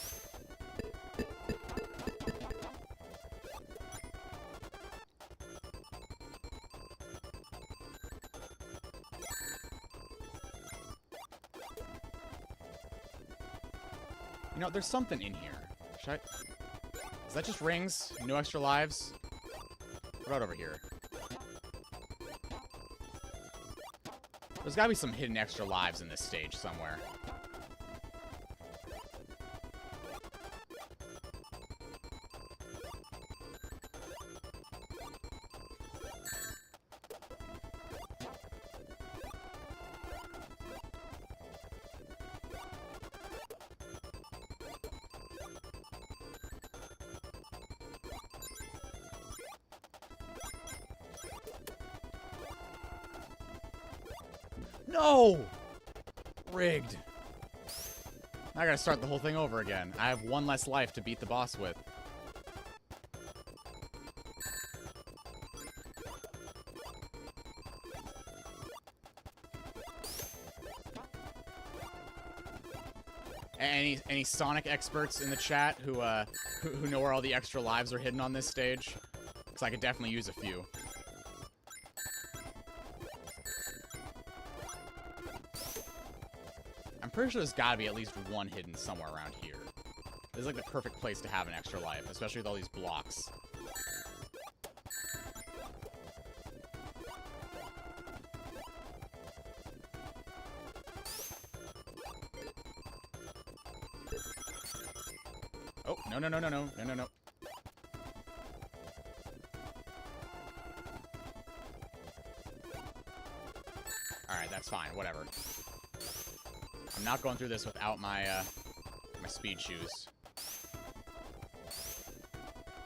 You know, there's something in here. Should I... Is that just rings? No extra lives? What about over here? There's gotta be some hidden extra lives in this stage somewhere. No! Rigged. I gotta start the whole thing over again. I have one less life to beat the boss with. Any Sonic experts in the chat who know where all the extra lives are hidden on this stage? Because I could definitely use a few. I'm pretty sure there's gotta be at least one hidden somewhere around here. This is like the perfect place to have an extra life, especially with all these blocks. Oh, no. Alright, that's fine, whatever. I'm not going through this without my, my speed shoes.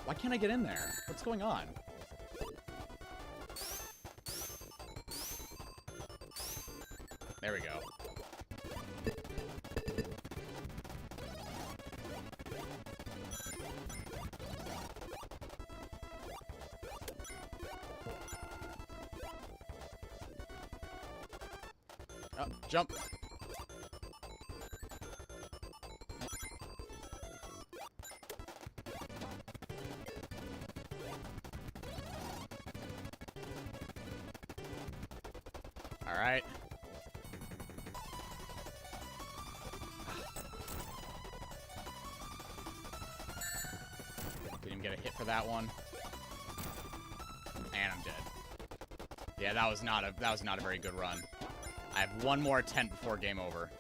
Why can't I get in there? What's going on? There we go. Jump. All right. Didn't even get a hit for that one. And I'm dead. Yeah, that was not a very good run. I have one more attempt before game over.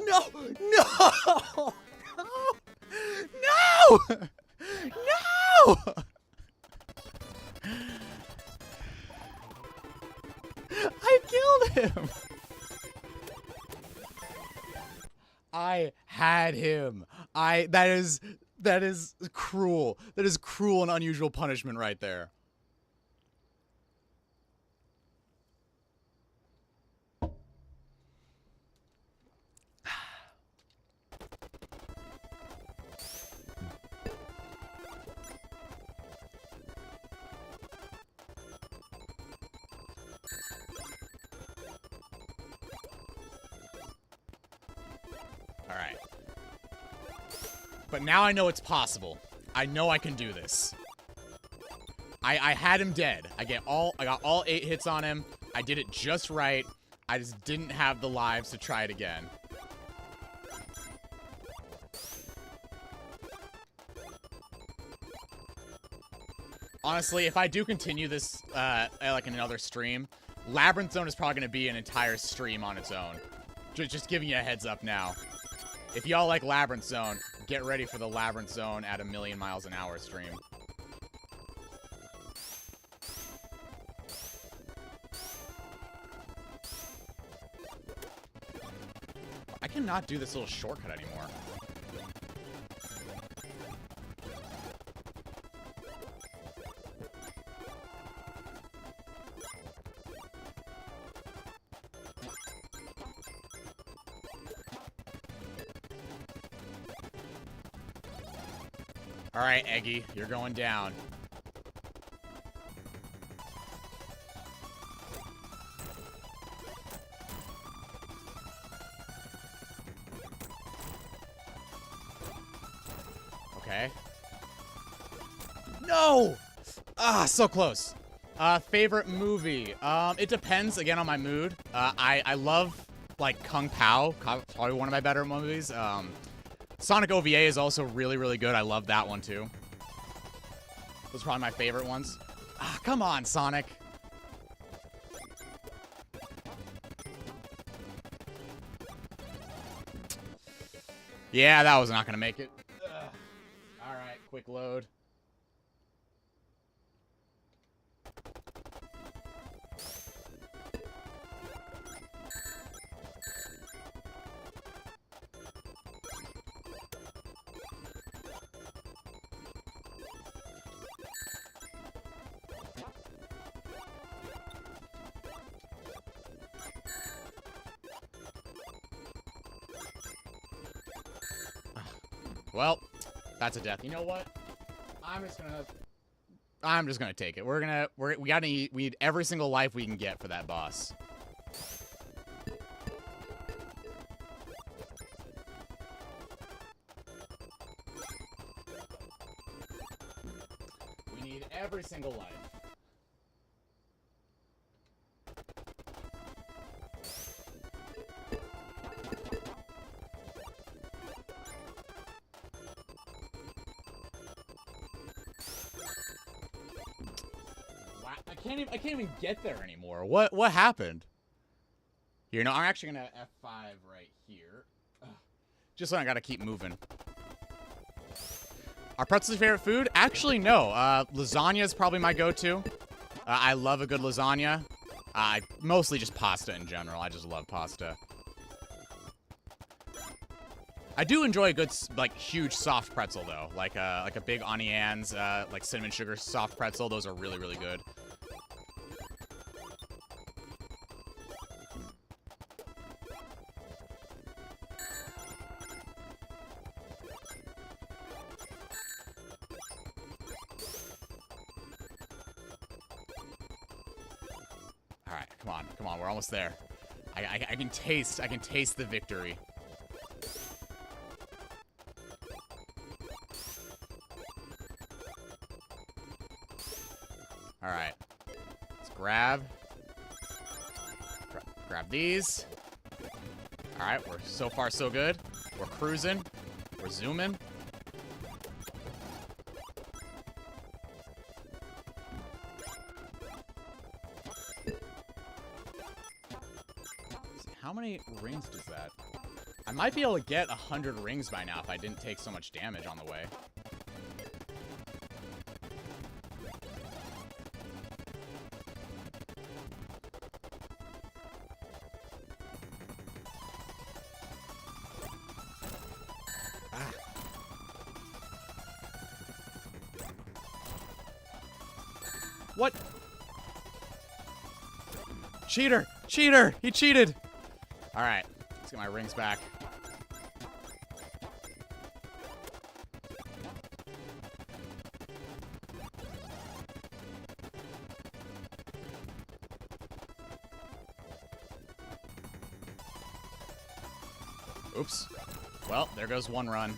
No! No! No! No! I killed him! I had him. That is cruel. That is cruel and unusual punishment right there. Alright. But now I know it's possible. I know I can do this. I had him dead. I got all 8 hits on him. I did it just right. I just didn't have the lives to try it again. Honestly, if I do continue this like in another stream, Labyrinth Zone is probably going to be an entire stream on its own. Just giving you a heads up now. If y'all like Labyrinth Zone, get ready for the Labyrinth Zone at 1,000,000 miles an hour stream. I cannot do this little shortcut anymore. All right, Eggy, you're going down. Okay. No! Ah, so close. Favorite movie? It depends, again, on my mood. I love, like, Kung Pao. Probably one of my better movies. Sonic OVA is also really, really good. I love that one, too. Those are probably my favorite ones. Ah, come on, Sonic. Yeah, that was not going to make it. All right, quick load. Well, that's a death. You know what? I'm just gonna take it. We need every single life we can get for that boss. We need every single life. I can't even get there anymore. What happened? Here, no, I'm actually gonna F5 right here. Ugh. Just so I gotta keep moving. Are pretzels your favorite food? Actually, no. Lasagna is probably my go-to. I love a good lasagna. Mostly just pasta in general. I just love pasta. I do enjoy a good, like, huge soft pretzel, though. Like a big Auntie Anne's, like, cinnamon sugar soft pretzel. Those are really, really good. All right, come on, we're almost there. I can taste the victory. All right, let's grab these. All right, we're so far so good. We're cruising. We're zooming. How many rings does that? I might be able to get 100 rings by now if I didn't take so much damage on the way. Ah. What? Cheater! Cheater! He cheated! Alright, let's get my rings back. Oops. Well, there goes one run.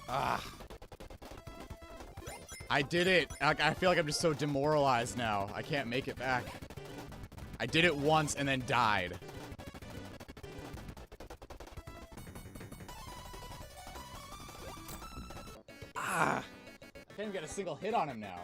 Ah. I did it. I feel like I'm just so demoralized now. I can't make it back. I did it once and then died. Ah! I can't even get a single hit on him now.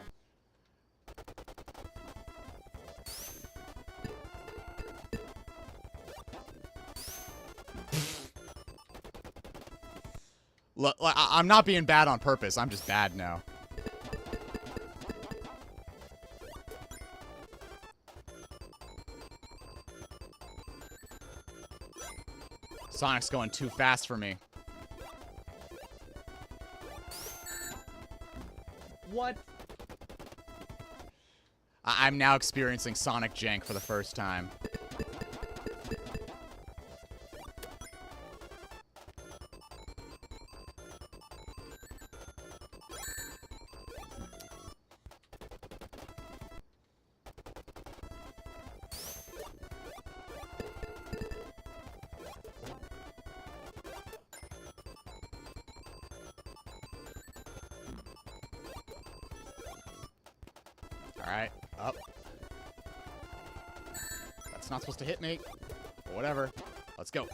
Look, I'm not being bad on purpose. I'm just bad now. Sonic's going too fast for me. What? I'm now experiencing Sonic jank for the first time. Alright, up. That's not supposed to hit me. But whatever. Let's go.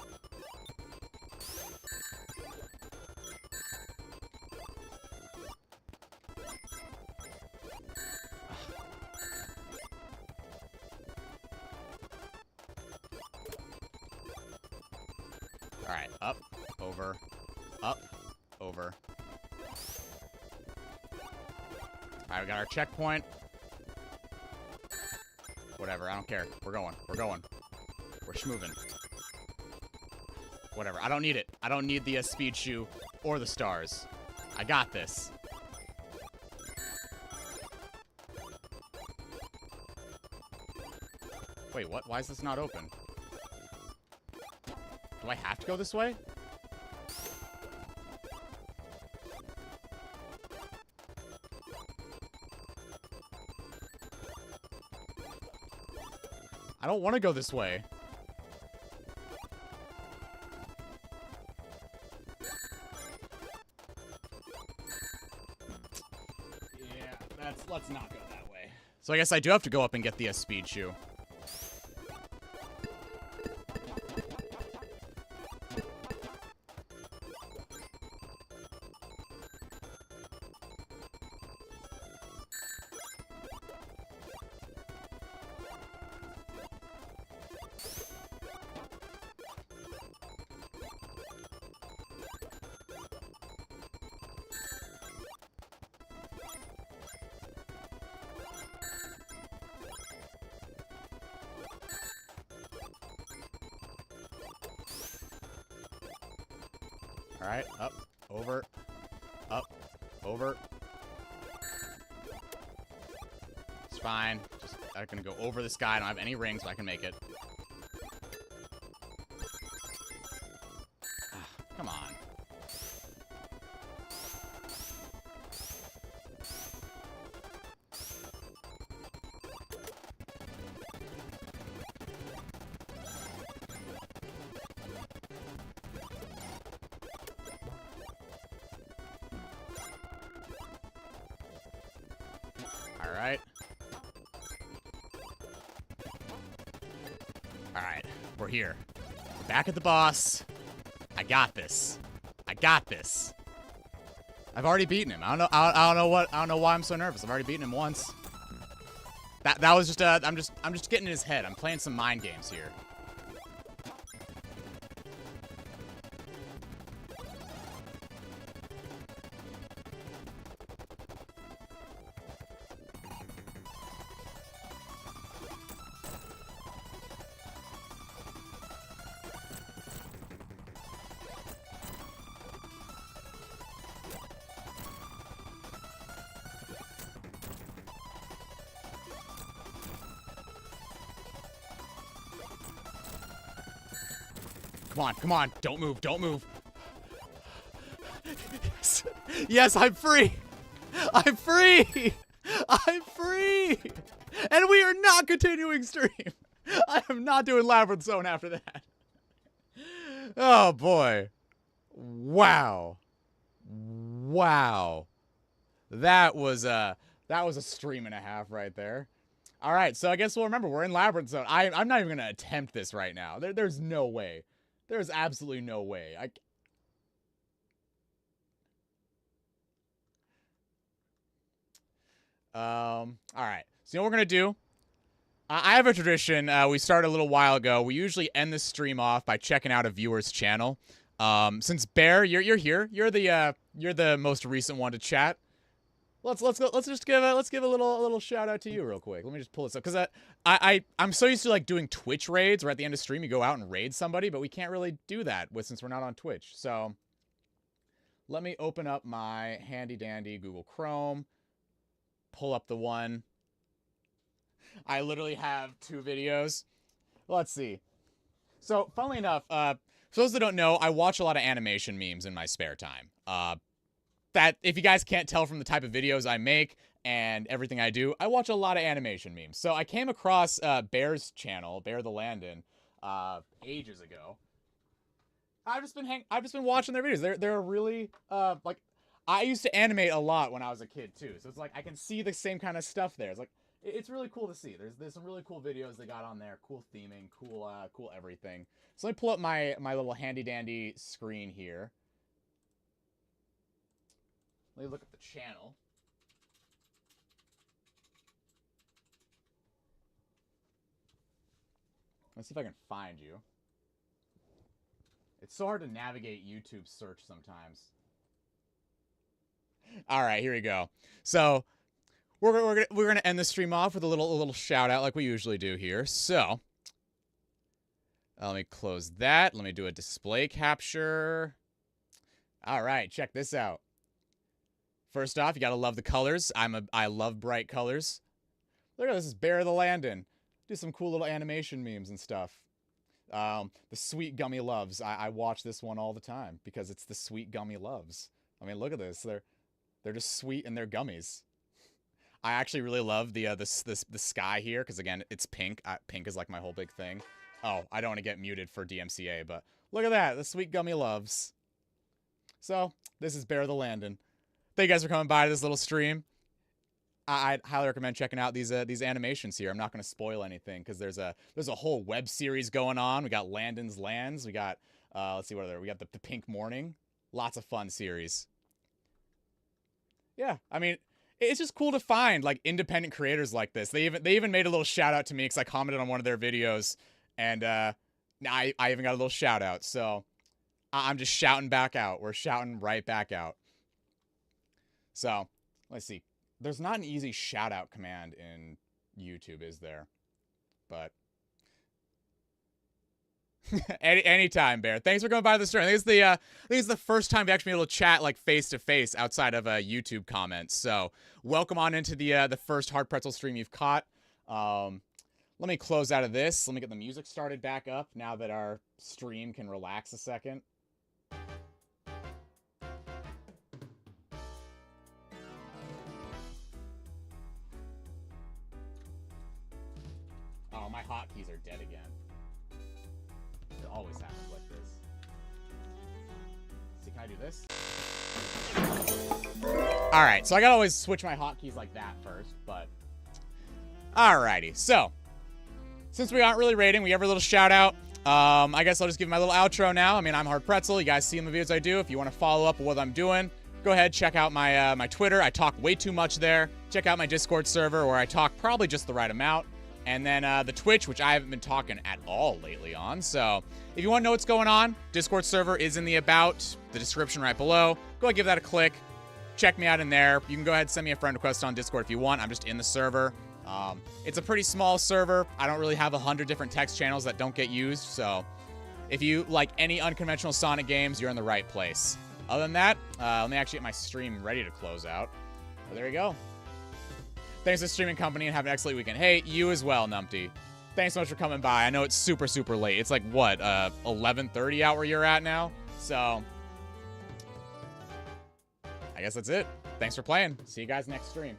Alright, up, over, up, over. Alright, we got our checkpoint. Whatever, I don't care. We're going. We're going. We're schmoving. Whatever, I don't need it. I don't need the speed shoe or the stars. I got this. Wait, what? Why is this not open? Do I have to go this way? I don't want to go this way. Yeah, let's not go that way. So I guess I do have to go up and get the speed shoe. All right, up, over, up, over. It's fine. Just I'm gonna go over this guy. I don't have any rings, but I can make it. Come on. Alright. Alright, we're here. We're back at the boss. I got this. I got this. I've already beaten him. I don't know why I'm so nervous. I've already beaten him once. That was just I'm just getting in his head. I'm playing some mind games here. Come on, come on. Don't move, don't move. Yes, yes, I'm free. I'm free. I'm free. And we are not continuing stream. I am not doing Labyrinth Zone after that. Oh, boy. Wow. Wow. That was a stream and a half right there. All right, so I guess we'll remember we're in Labyrinth Zone. I'm not even going to attempt this right now. There's no way. There's absolutely no way. All right. So you know what we're gonna do? I have a tradition we started a little while ago. We usually end the stream off by checking out a viewer's channel. Since Bear, you're here. You're the most recent one to chat. Let's give a little shout out to you real quick. Let me just pull this up because I'm so used to like doing Twitch raids where at the end of stream you go out and raid somebody, but we can't really do that since we're not on Twitch. So let me open up my handy dandy Google Chrome, pull up the one. I literally have 2 videos. Let's see. So funnily enough, for those that don't know, I watch a lot of animation memes in my spare time. That if you guys can't tell from the type of videos I make and everything I do, I watch a lot of animation memes. So I came across Bear's channel, Bear the Landon, ages ago. I've just been watching their videos. They're really like I used to animate a lot when I was a kid too. So it's like I can see the same kind of stuff there. It's like it's really cool to see. There's some really cool videos they got on there, cool theming, cool everything. So let me pull up my little handy dandy screen here. Let me look at the channel. Let's see if I can find you. It's so hard to navigate YouTube search sometimes. All right, here we go. So we're gonna end the stream off with a little shout out like we usually do here. So let me close that. Let me do a display capture. All right, check this out. First off, you gotta love the colors. I love bright colors. Look at this. This is Bear the Landon. Do some cool little animation memes and stuff. The Sweet Gummy Loves. I watch this one all the time because it's the Sweet Gummy Loves. I mean, look at this. They're just sweet and they're gummies. I actually really love the sky here because again, it's pink. Pink is like my whole big thing. Oh, I don't want to get muted for DMCA, but look at that. The Sweet Gummy Loves. So this is Bear the Landon. Thank you guys for coming by to this little stream. I'd highly recommend checking out these animations here. I'm not going to spoil anything because there's a whole web series going on. We got Landon's Lands. We got let's see what other. We got the Pink Morning. Lots of fun series. Yeah, I mean, it's just cool to find like independent creators like this. They even made a little shout out to me because I commented on one of their videos, and I even got a little shout out. So I'm just shouting back out. We're shouting right back out. So, let's see. There's not an easy shout-out command in YouTube, is there? But Anytime, Bear. Thanks for coming by the stream. I think it's the first time to actually be able to chat like face to face outside of YouTube comments. So welcome on into the first Hard Pretzel stream you've caught. Let me close out of this. Let me get the music started back up now that our stream can relax a second. Oh, my hotkeys are dead again. It always happens like this. See, can I do this? Alright, so I gotta always switch my hotkeys like that first, but... Alrighty, so... Since we aren't really rating, we have a little shout out. I guess I'll just give my little outro now. I mean, I'm Hard Pretzel. You guys see in the videos I do. If you want to follow up with what I'm doing, go ahead, check out my my Twitter. I talk way too much there. Check out my Discord server where I talk probably just the right amount. And then the Twitch, which I haven't been talking at all lately on. So if you want to know what's going on, Discord server is in the description right below. Go ahead, give that a click. Check me out in there. You can go ahead and send me a friend request on Discord if you want. I'm just in the server. It's a pretty small server. I don't really have 100 different text channels that don't get used. So if you like any unconventional Sonic games, you're in the right place. Other than that, let me actually get my stream ready to close out. But there you go. Thanks to the streaming company and have an excellent weekend. Hey, you as well, Numpty. Thanks so much for coming by. I know it's super, super late. It's like, what, 11:30 out where you're at now? So, I guess that's it. Thanks for playing. See you guys next stream.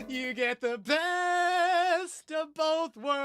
You get the best of both worlds.